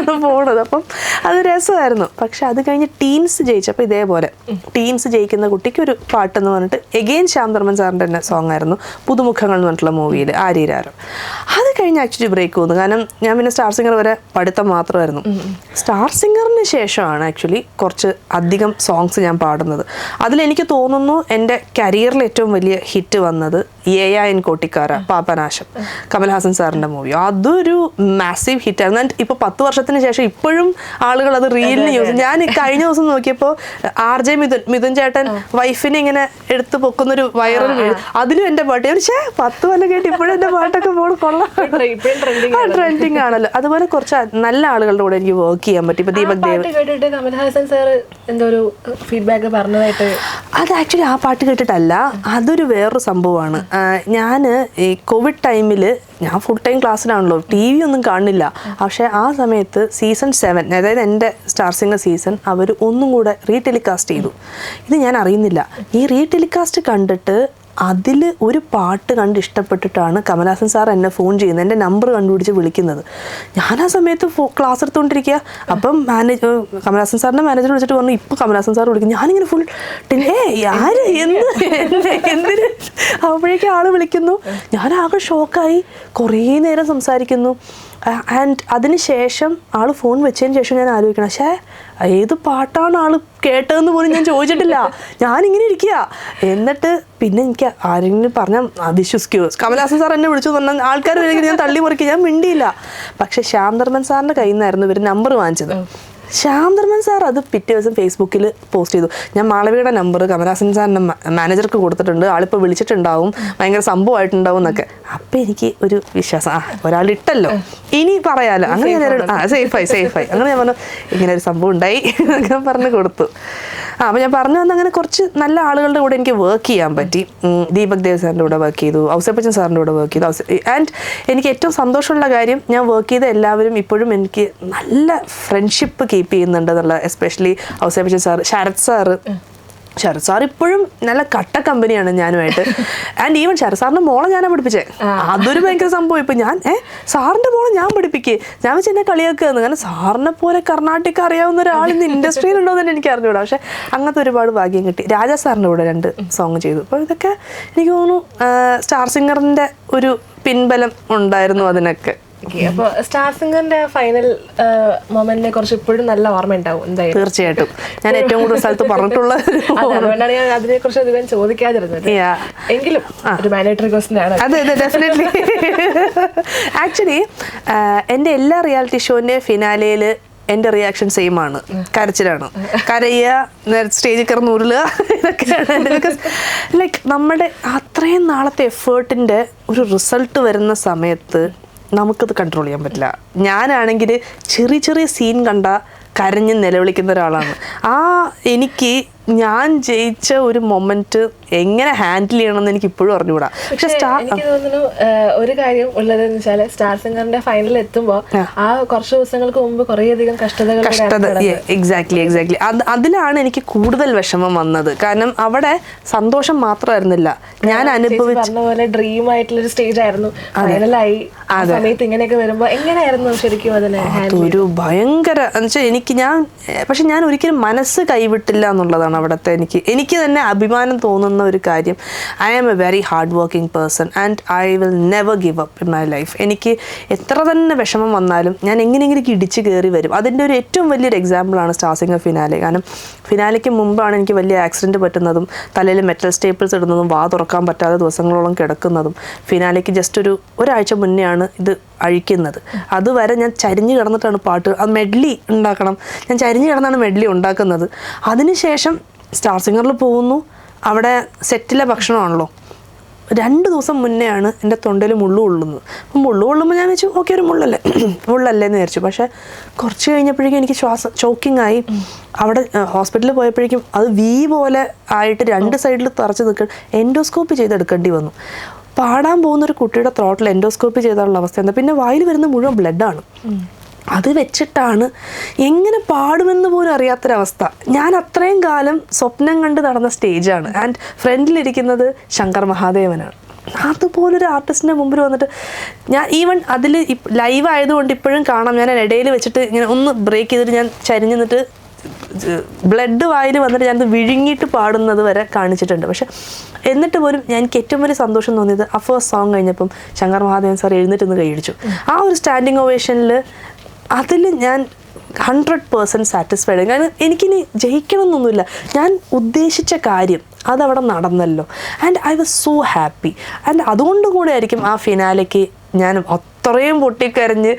ആണ് പോണത്. അപ്പം അത് രസമായിരുന്നു. പക്ഷെ അത് കഴിഞ്ഞ് ടീൻസ് ജയിച്ചപ്പോൾ ഇതേപോലെ ടീൻസ് ജയിക്കുന്ന കുട്ടിക്ക് ഒരു പാട്ടെന്ന് പറഞ്ഞിട്ട് എഗെയിൻ ശ്യാം സാറിൻ്റെ തന്നെ സോങ് ആയിരുന്നു, പുതുമുഖങ്ങൾ എന്ന് പറഞ്ഞിട്ടുള്ള മൂവിയിൽ ആര്യരാരം. അത് കഴിഞ്ഞ് ആക്ച്വലി ബ്രേക്ക് വന്നു. കാരണം ഞാൻ പിന്നെ സ്റ്റാർ സിംഗർ വരെ പഠിത്തം മാത്രമായിരുന്നു. സ്റ്റാർ സിംഗറിന് ശേഷമാണ് ആക്ച്വലി കുറച്ച് അധികം സോങ്സ് ഞാൻ പാടുന്നത്. അതിലെനിക്ക് തോന്നുന്നു എൻ്റെ കരിയറിൽ ഏറ്റവും വലിയ ഹിറ്റ് വന്നത് എൻ കോട്ടിക്കാര പാപനാശം, കമൽഹാസൻ സാറിൻ്റെ മൂവി. അതൊരു മാസീവ് ഹിറ്റായിരുന്നു. ആൻഡ് ഇപ്പോൾ 10 വർഷത്തിന് ശേഷം ഇപ്പോഴും ആളുകൾ അത് റീലിന് യൂസ്. ഞാൻ കഴിഞ്ഞ ദിവസം നോക്കിയപ്പോൾ RJ മിഥുൻ ചേട്ടൻ വൈഫിനെ ഇങ്ങനെ എടുത്ത് പൊക്കുന്നൊരു വൈറൽ വീട്, അതിലും എൻ്റെ പാട്ട്. പക്ഷേ 10 കൊല്ലം കേട്ട് ഇപ്പോഴും എൻ്റെ പാട്ടൊക്കെ പോകണം, കൊള്ളാം, ട്രെൻഡിങ് ആണല്ലോ. അതുപോലെ കുറച്ച് നല്ല ആളുകളുടെ കൂടെ എനിക്ക് വർക്ക് ചെയ്യാൻ പറ്റി. ഇപ്പൊ ദീപക് ദേവ് കേട്ടിട്ട് കമൽഹാസൻ സാർ എന്തോ ഒരു ഫീഡ്ബാക്ക് പറഞ്ഞതായിട്ട് അത് ആക്ച്വലി ആ പാട്ട് കേട്ടിട്ടല്ല, അതൊരു വേറൊരു സംഭവമാണ്. ഞാൻ ഈ കോവിഡ് ടൈമിൽ ഞാൻ ഫുൾ ടൈം ക്ലാസ്സിലാണല്ലോ, ടി വി ഒന്നും കാണില്ല. പക്ഷേ ആ സമയത്ത് സീസൺ 7, അതായത് എൻ്റെ സ്റ്റാർ സിംഗർ സീസൺ, അവർ ഒന്നും കൂടെ റീടെലികാസ്റ്റ് ചെയ്തു. ഇത് ഞാൻ അറിയുന്നില്ല. ഈ റീടെലികാസ്റ്റ് കണ്ടിട്ട് അതിൽ ഒരു പാട്ട് കണ്ട് ഇഷ്ടപ്പെട്ടിട്ടാണ് കമലഹാസൻ സാർ എന്നെ ഫോൺ ചെയ്യുന്നത്, എൻ്റെ നമ്പർ കണ്ടുപിടിച്ച് വിളിക്കുന്നത്. ഞാൻ ആ സമയത്ത് ക്ലാസ് എടുത്തുകൊണ്ടിരിക്കുക. അപ്പം കമലഹാസൻ സാറിൻ്റെ മാനേജർ വിളിച്ചിട്ട് പറഞ്ഞു, ഇപ്പോൾ കമലഹാസൻ സാർ വിളിക്കും. ഞാനിങ്ങനെ ഫുൾ ആര് എന്തിന് അപ്പോഴേക്കും ആൾ വിളിക്കുന്നു. ഞാൻ ആകെ ഷോക്കായി, കുറേ നേരം സംസാരിക്കുന്നു. ആൻഡ് അതിന് ശേഷം ആൾ ഫോൺ വെച്ചതിന് ശേഷം ഞാൻ ആലോചിക്കണം, പക്ഷേ ഏത് പാട്ടാണ് ആൾ കേട്ടതെന്ന് പോലും ഞാൻ ചോദിച്ചിട്ടില്ല. ഞാനിങ്ങനെ ഇരിക്കുക. എന്നിട്ട് പിന്നെ എനിക്ക് ആരെങ്കിലും പറഞ്ഞാൽ വിശ്വസിക്കുമോ, കമലഹാസൻ സാർ എന്നെ വിളിച്ചു പറഞ്ഞാൽ ആൾക്കാർ വരെയെങ്കിലും ഞാൻ തള്ളി മറിക്കുക, ഞാൻ മിണ്ടിയില്ല. പക്ഷേ ശ്യാം ധർമ്മൻ സാറിൻ്റെ കയ്യിൽ നിന്നായിരുന്നു ഇവർ നമ്പർ വാങ്ങിച്ചത്. ശ്യാം ധർമ്മൻ സാർ അത് പിറ്റേ ദിവസം ഫേസ്ബുക്കിൽ പോസ്റ്റ് ചെയ്തു, ഞാൻ മാളവിയുടെ നമ്പർ കമലഹാസൻ സാറിൻ്റെ മാനേജർക്ക് കൊടുത്തിട്ടുണ്ട്, ആളിപ്പോൾ വിളിച്ചിട്ടുണ്ടാവും, ഭയങ്കര സംഭവമായിട്ടുണ്ടാവും എന്നൊക്കെ. അപ്പം എനിക്ക് ഒരു വിശ്വാസം, ഒരാളിട്ടല്ലോ ഇനി പറയാമല്ലോ. അങ്ങനെ ഞാൻ സേഫായി അങ്ങനെ ഞാൻ പറഞ്ഞു ഇങ്ങനെ ഒരു സംഭവം ഉണ്ടായി എന്നൊക്കെ പറഞ്ഞ് കൊടുത്തു. അപ്പോൾ ഞാൻ പറഞ്ഞു വന്ന് അങ്ങനെ കുറച്ച് നല്ല ആളുകളുടെ കൂടെ എനിക്ക് വർക്ക് ചെയ്യാൻ പറ്റി. ദീപക് ദേവ് സാറിൻ്റെ കൂടെ വർക്ക് ചെയ്തു, ഔസേപ്പച്ചൻ സാറിൻ്റെ കൂടെ വർക്ക് ചെയ്തു. ആൻഡ് എനിക്ക് ഏറ്റവും സന്തോഷമുള്ള കാര്യം, ഞാൻ വർക്ക് ചെയ്ത എല്ലാവരും ഇപ്പോഴും എനിക്ക് നല്ല ഫ്രണ്ട്ഷിപ്പ് കീപ്പ് ചെയ്യുന്നുണ്ട് എന്നുള്ള. Especially Ouseppachan sir, Sarath sir ഇപ്പോഴും നല്ല കട്ട കമ്പനിയാണ് ഞാനുമായിട്ട്. ആൻഡ് ഈവൻ ശരത് സാറിൻ്റെ മോളെ ഞാനാണ് പഠിപ്പിച്ചേ. അതൊരു ഭയങ്കര സംഭവം. ഇപ്പം ഞാൻ സാറിൻ്റെ മോളെ ഞാൻ പഠിപ്പിക്കേ, ഞാൻ വെച്ച് എന്നെ കളിയാക്കുകയെന്ന്. കാരണം സാറിനെ പോലെ കർണാട്ടിക് അറിയാവുന്ന ഒരാൾ ഇന്ന് ഇൻഡസ്ട്രിയിലുണ്ടോ എന്ന് എനിക്ക് അറിഞ്ഞുകൂടാ. പക്ഷേ അങ്ങനത്തെ ഒരുപാട് ഭാഗ്യം കിട്ടി. രാജാ സാറിൻ്റെ കൂടെ 2 സോങ് ചെയ്തു. അപ്പോൾ ഇതൊക്കെ എനിക്ക് തോന്നുന്നു സ്റ്റാർ സിംഗറിൻ്റെ ഒരു പിൻബലം ഉണ്ടായിരുന്നു അതിനൊക്കെ. അപ്പോൾ സ്റ്റാർ സിംഗറിന്റെ ഫൈനൽ മൊമെന്റിനെ കുറിച്ച് ഇപ്പോഴും നല്ല ഓർമ്മ ഉണ്ടാവും എന്തായാലും. തീർച്ചയായിട്ടും ഞാൻ ഏറ്റവും കൂടുതൽ സ്ഥലത്ത് പറഞ്ഞിട്ടുള്ള അതുകൊണ്ടാണ് ഞാൻ അതിനെ കുറിച്ച് അധികം ചോദിക്കാതിരുന്നത്. എങ്കിലും ഒരു മാൻഡേറ്ററി ക്വസ്റ്റ്യൻ ആണ്. അതെ ഡെഫിനറ്റ്ലി. ആക്ച്വലി എൻ്റെ എല്ലാ റിയാലിറ്റി ഷോന്റെ ഫിനാലയിൽ എൻ്റെ റിയാക്ഷൻ സെയിം ആണ്, കരച്ചിലാണ്. കരയുക, സ്റ്റേജിൽ കിടന്ന് ഉരുളുക, ഇതൊക്കെയാണ്. ബിക്കോസ് ലൈക്ക് നമ്മുടെ അത്രയും നാളത്തെ എഫേർട്ടിൻ്റെ ഒരു റിസൾട്ട് വരുന്ന സമയത്ത് നമുക്കത് കൺട്രോൾ ചെയ്യാൻ പറ്റില്ല. ഞാനാണെങ്കിൽ ചെറിയ സീൻ കണ്ട കരഞ്ഞ് നിലവിളിക്കുന്ന ഒരാളാണ്. എനിക്ക് ഞാൻ ജയിച്ച ഒരു മൊമെന്റ് എങ്ങനെ ഹാൻഡിൽ ചെയ്യണമെന്ന് എനിക്ക് ഇപ്പോഴും അറിഞ്ഞുകൂടാ. പക്ഷെ എനിക്ക് തോന്നുന്നു ഒരു കാര്യം ഉള്ളതെന്ന് വെച്ചാൽ സ്റ്റാർ സിംഗറിന്റെ ഫൈനലിൽ എത്തുമ്പോൾ ആ കുറച്ച് ദിവസങ്ങൾക്ക് മുമ്പ് കുറേയധികം കഷ്ടത. എക്സാക്ട്ലി അതിലാണ് എനിക്ക് കൂടുതൽ വിഷമം വന്നത്. കാരണം അവിടെ സന്തോഷം മാത്രമായിരുന്നില്ല, ഞാൻ അനുഭവിച്ച പോലെ ഡ്രീം ആയിട്ടുള്ള ഒരു സ്റ്റേജ് ആയിരുന്നു. ഫൈനലായി ആ സമയത്ത് ഇങ്ങനെയൊക്കെ വരുമ്പോൾ എങ്ങനെയായിരുന്നു ശരിക്കും അതിനെ? ഒരു ഭയങ്കര പക്ഷെ ഞാൻ ഒരിക്കലും മനസ്സ് കൈവിട്ടില്ല എന്നുള്ളതാണ് അവിടുത്തെ എനിക്ക് തന്നെ അഭിമാനം തോന്നുന്ന ഒരു കാര്യം. I am a very hard working person and I will never give up in my life. എനിക്ക് എത്ര തന്നെ വിഷമം വന്നാലും ഞാൻ എങ്ങനെയെങ്കിലും ഇടിച്ച് കയറി വരും. അതിൻ്റെ ഒരു ഏറ്റവും വലിയൊരു എക്സാമ്പിളാണ് സ്റ്റാർ സിംഗർ ഫിനാലെ. കാരണം ഫിനാലയ്ക്ക് മുമ്പാണ് എനിക്ക് വലിയ ആക്സിഡൻറ്റ് പറ്റുന്നതും തലയിൽ മെറ്റൽ സ്റ്റേപ്പിൾസ് ഇടുന്നതും വാ തുറക്കാൻ പറ്റാതെ ദിവസങ്ങളോളം കിടക്കുന്നതും. ഫിനാലയ്ക്ക് ജസ്റ്റ് ഒരാഴ്ച മുന്നെയാണ് ഇത് അഴിക്കുന്നത്. അതുവരെ ഞാൻ ചരിഞ്ഞ് കിടന്നിട്ടാണ് പാട്ട്, അത് മെഡ്ലി ഉണ്ടാക്കണം, ഞാൻ ചരിഞ്ഞ് കിടന്നാണ് മെഡ്ലി ഉണ്ടാക്കുന്നത്. അതിനുശേഷം സ്റ്റാർ സിംഗറിൽ പോകുന്നു, അവിടെ സെറ്റിലെ ഭക്ഷണമാണല്ലോ. 2 ദിവസം മുന്നെയാണ് എൻ്റെ തൊണ്ടയിൽ മുള്ളു കൊള്ളുന്നത്. അപ്പം മുള്ളു കൊള്ളുമ്പോൾ ഞാൻ വെച്ചു ഓക്കെ ഒരു മുള്ളല്ലേന്ന് വിചാരിച്ചു. പക്ഷേ കുറച്ച് കഴിഞ്ഞപ്പോഴേക്കും എനിക്ക് ചോക്കിംഗ് ആയി. അവിടെ ഹോസ്പിറ്റലിൽ പോയപ്പോഴേക്കും അത് പോലെ ആയിട്ട് 2 സൈഡിൽ തറച്ച് നിൽക്കുക, എൻഡോസ്കോപ്പി ചെയ്തെടുക്കേണ്ടി വന്നു. പാടാൻ പോകുന്നൊരു കുട്ടിയുടെ ത്രോട്ടിൽ എൻഡോസ്കോപ്പി ചെയ്താലുള്ള അവസ്ഥ എന്താ? പിന്നെ വായിൽ വരുന്ന മുഴുവൻ ബ്ലഡാണ്. അത് വെച്ചിട്ടാണ് എങ്ങനെ പാടുമെന്ന് പോലും അറിയാത്തൊരവസ്ഥ. ഞാൻ അത്രയും കാലം സ്വപ്നം കണ്ട് നടന്ന സ്റ്റേജാണ്. ആൻഡ് ഫ്രണ്ടിലിരിക്കുന്നത് ശങ്കർ മഹാദേവനാണ്. അതുപോലൊരു ആർട്ടിസ്റ്റിൻ്റെ മുമ്പിൽ വന്നിട്ട് ഞാൻ ഈവൻ അതിൽ ലൈവ് ആയതുകൊണ്ട് ഇപ്പോഴും കാണാം, ഞാൻ ഇടയിൽ വെച്ചിട്ട് ഇങ്ങനെ ഒന്ന് ബ്രേക്ക് ചെയ്തിട്ട് ഞാൻ ചരിഞ്ഞ് നിന്നിട്ട് ബ്ലഡ് വായിൽ വന്നിട്ട് ഞാനത് വിഴുങ്ങിയിട്ട് പാടുന്നത് വരെ കാണിച്ചിട്ടുണ്ട്. പക്ഷെ എന്നിട്ട് പോലും എനിക്ക് ഏറ്റവും വലിയ സന്തോഷം തോന്നിയത് ആ ഫസ്റ്റ് സോങ് കഴിഞ്ഞപ്പം ശങ്കർ മഹാദേവൻ സാർ എഴുന്നേറ്റ് നിന്ന് കൈയടിച്ചു. ആ ഒരു സ്റ്റാൻഡിങ് ഒവേഷനിൽ അതിൽ ഞാൻ 100% സാറ്റിസ്ഫൈഡ്. കാരണം എനിക്കിനി ജയിക്കണമെന്നൊന്നുമില്ല, ഞാൻ ഉദ്ദേശിച്ച കാര്യം അതവിടെ നടന്നല്ലോ. And I was so happy. And അതുകൊണ്ട് കൂടെ ആയിരിക്കും ആ ഫിനാലയ്ക്ക് ഞാൻ അത്രയും പൊട്ടിക്കരഞ്ഞ്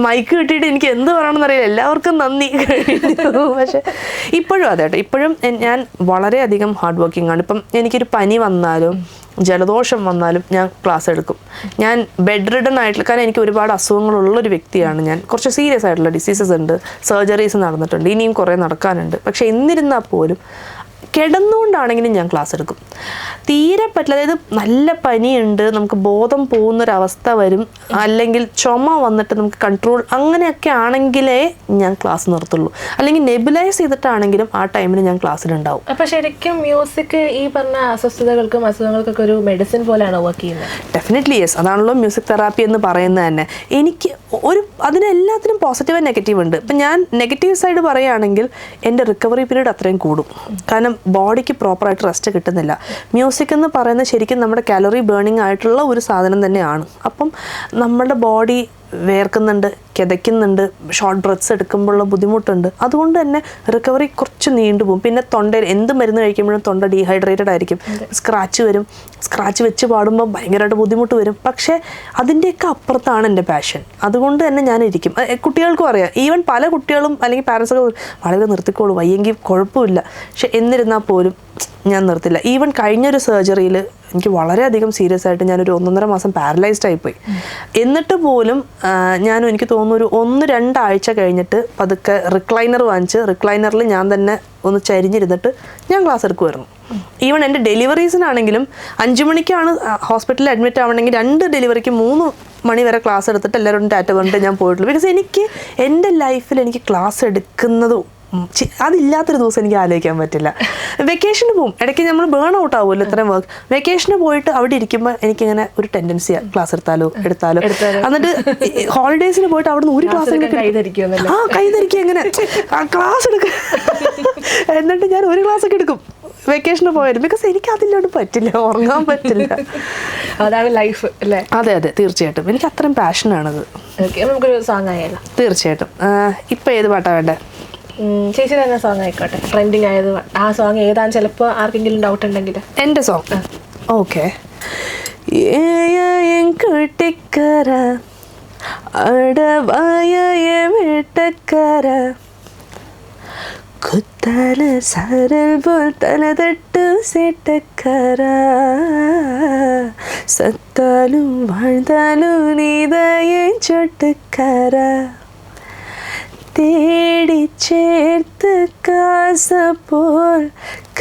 മൈക്ക് കിട്ടിയിട്ട് എനിക്ക് എന്ത് പറയണമെന്നറിയില്ല, എല്ലാവർക്കും നന്ദി കഴിഞ്ഞു. പക്ഷെ ഇപ്പോഴും അതെ കേട്ടോ, ഇപ്പോഴും ഞാൻ വളരെയധികം ഹാർഡ് വർക്കിംഗ് ആണ്. ഇപ്പം എനിക്കൊരു പനി വന്നാലും ജലദോഷം വന്നാലും ഞാൻ ക്ലാസ് എടുക്കും. ഞാൻ ബെഡ് റിഡൺ ആയിട്ടുള്ള, കാരണം എനിക്ക് ഒരുപാട് അസുഖങ്ങളുള്ളൊരു വ്യക്തിയാണ് ഞാൻ. കുറച്ച് സീരിയസ് ആയിട്ടുള്ള ഡിസീസസ് ഉണ്ട്, സർജറീസ് നടന്നിട്ടുണ്ട്, ഇനിയും കുറേ നടക്കാനുണ്ട്. പക്ഷെ എന്നിരുന്നാൽ പോലും കിടന്നുകൊണ്ടാണെങ്കിലും ഞാൻ ക്ലാസ് എടുക്കും. തീരെ പറ്റില്ല, അതായത് നല്ല പനിയുണ്ട്, നമുക്ക് ബോധം പോകുന്നൊരവസ്ഥ വരും, അല്ലെങ്കിൽ ചുമ വന്നിട്ട് നമുക്ക് കൺട്രോൾ അങ്ങനെയൊക്കെ ആണെങ്കിലേ ഞാൻ ക്ലാസ് നിർത്തുള്ളൂ. അല്ലെങ്കിൽ നെബുലൈസ് ചെയ്തിട്ടാണെങ്കിലും ആ ടൈമിന് ഞാൻ ക്ലാസ്സിലുണ്ടാവും. അപ്പോൾ ശരിക്കും മ്യൂസിക് ഈ പറഞ്ഞ അസ്വസ്ഥതകൾക്കും അസുഖങ്ങൾക്കൊക്കെ ഒരു മെഡിസിൻ പോലെയാണോ വർക്ക് ചെയ്യുന്നത്? Definitely yes. അതാണല്ലോ മ്യൂസിക് തെറാപ്പി എന്ന് പറയുന്നത് തന്നെ. എനിക്ക് അതിനെല്ലാത്തിനും പോസിറ്റീവ് ആൻഡ് നെഗറ്റീവ് ഉണ്ട്. ഇപ്പം ഞാൻ നെഗറ്റീവ് സൈഡ് പറയുകയാണെങ്കിൽ എൻ്റെ റിക്കവറി പീരീഡ് അത്രയും കൂടും. കാരണം ബോഡിക്ക് പ്രോപ്പറായിട്ട് റെസ്റ്റ് കിട്ടുന്നില്ല. മ്യൂസിക് എന്ന് പറയുന്നത് ശരിക്കും നമ്മുടെ കാലറി ബേണിംഗ് ആയിട്ടുള്ള ഒരു സാധനം തന്നെയാണ്. അപ്പം നമ്മുടെ ബോഡി വേർക്കുന്നുണ്ട്, കിതയ്ക്കുന്നുണ്ട്, ഷോർട്ട് ബ്രെത്ത്സ് എടുക്കുമ്പോഴുള്ള ബുദ്ധിമുട്ടുണ്ട്. അതുകൊണ്ട് തന്നെ റിക്കവറി കുറച്ച് നീണ്ടുപോകും. പിന്നെ തൊണ്ടയിൽ എന്ത് മരുന്ന് കഴിക്കുമ്പോഴും തൊണ്ട ഡീഹൈഡ്രേറ്റഡ് ആയിരിക്കും, സ്ക്രാച്ച് വരും. സ്ക്രാച്ച് വെച്ച് പാടുമ്പോൾ ഭയങ്കരമായിട്ട് ബുദ്ധിമുട്ട് വരും. പക്ഷേ അതിൻ്റെയൊക്കെ അപ്പുറത്താണ് എൻ്റെ പാഷൻ. അതുകൊണ്ട് തന്നെ ഞാനിരിക്കും. കുട്ടികൾക്കും അറിയാം. ഈവൻ പല കുട്ടികളും അല്ലെങ്കിൽ പാരൻസൊക്കെ വളരെ നിർത്തിക്കോളൂ, വയ്യെങ്കിൽ കുഴപ്പമില്ല. പക്ഷെ എന്നിരുന്നാൽ പോലും ഞാൻ നിർത്തില്ല. ഈവൻ കഴിഞ്ഞൊരു സർജറിയിൽ എനിക്ക് വളരെയധികം സീരിയസ് ആയിട്ട് ഞാനൊരു 1.5 മാസം പാരലൈസ്ഡ് ആയിപ്പോയി. എന്നിട്ട് പോലും എനിക്ക് തോന്നുന്നു ഒരു 1-2 ആഴ്ച കഴിഞ്ഞിട്ട് പതുക്കെ റിക്ലൈനർ വാങ്ങിച്ച് റിക്ലൈനറിൽ ഞാൻ തന്നെ ഒന്ന് ചരിഞ്ഞിരുന്നിട്ട് ഞാൻ ക്ലാസ് എടുക്കുമായിരുന്നു. ഈവൻ എൻ്റെ ഡെലിവറീസിനാണെങ്കിലും 5 മണിക്കാണ് ഹോസ്പിറ്റലിൽ അഡ്മിറ്റ് ആവണമെങ്കിൽ 2 ഡെലിവറിക്ക് 3 മണി വരെ ക്ലാസ് എടുത്തിട്ട് എല്ലാവരും ടാറ്റ പറഞ്ഞിട്ട് ഞാൻ പോയിട്ടുള്ളൂ. ബിക്കോസ് എനിക്ക് എൻ്റെ ലൈഫിൽ എനിക്ക് ക്ലാസ് എടുക്കുന്നതും അതില്ലാത്തൊരു ദിവസം എനിക്ക് ആലോചിക്കാൻ പറ്റില്ല. വെക്കേഷന് പോകും, ഇടയ്ക്ക് നമ്മൾ ബേൺ ഔട്ട് ആവുമല്ലോ ഇത്രയും വർക്ക്. വെക്കേഷന് പോയിട്ട് അവിടെ ഇരിക്കുമ്പോൾ എനിക്കിങ്ങനെ ഒരു ടെൻഡൻസിയാണ് ക്ലാസ് എടുത്താലോ. എന്നിട്ട് ഹോളിഡേയ്സിന് പോയിട്ട് അവിടെ നിന്ന് ഒരു ക്ലാസ് കൈധരിക്കുക എങ്ങനെ ക്ലാസ് എടുക്കുക. എന്നിട്ട് ഞാൻ ഒരു ക്ലാസ് ഒക്കെ എടുക്കും വെക്കേഷന് പോയാലും. ബിക്കോസ് എനിക്ക് അതില്ലാണ്ട് പറ്റില്ല, ഉറങ്ങാൻ പറ്റില്ല. അതാണ് ലൈഫ് അല്ലേ? അതെ അതെ, തീർച്ചയായിട്ടും. എനിക്ക് അത്രയും പാഷനാണത്. നമുക്കൊരു സോങ് ആയാലോ? തീർച്ചയായിട്ടും. ഇപ്പം ഏത് പാട്ടാണ് വേണ്ടേ? ചേച്ചി തന്നെ സോങ് ആയിക്കോട്ടെ, ട്രെൻഡിങ് ആയത്. ആ സോങ് ഏതാന്ന് ചിലപ്പോൾ ആർക്കെങ്കിലും ഡൗട്ട് ഉണ്ടെങ്കിൽ. എൻ്റെ സോങ് ഓക്കെ. കുട്ടിക്കര അടവായ വീട്ടക്കര കുത്തല സരൽ പോൽ തലതട്ടു സേട്ടക്കര സത്താലും വാഴ്ത്താലും നീതയെ ചൊട്ടുക്കര தேடி சேர்த்து காச போல்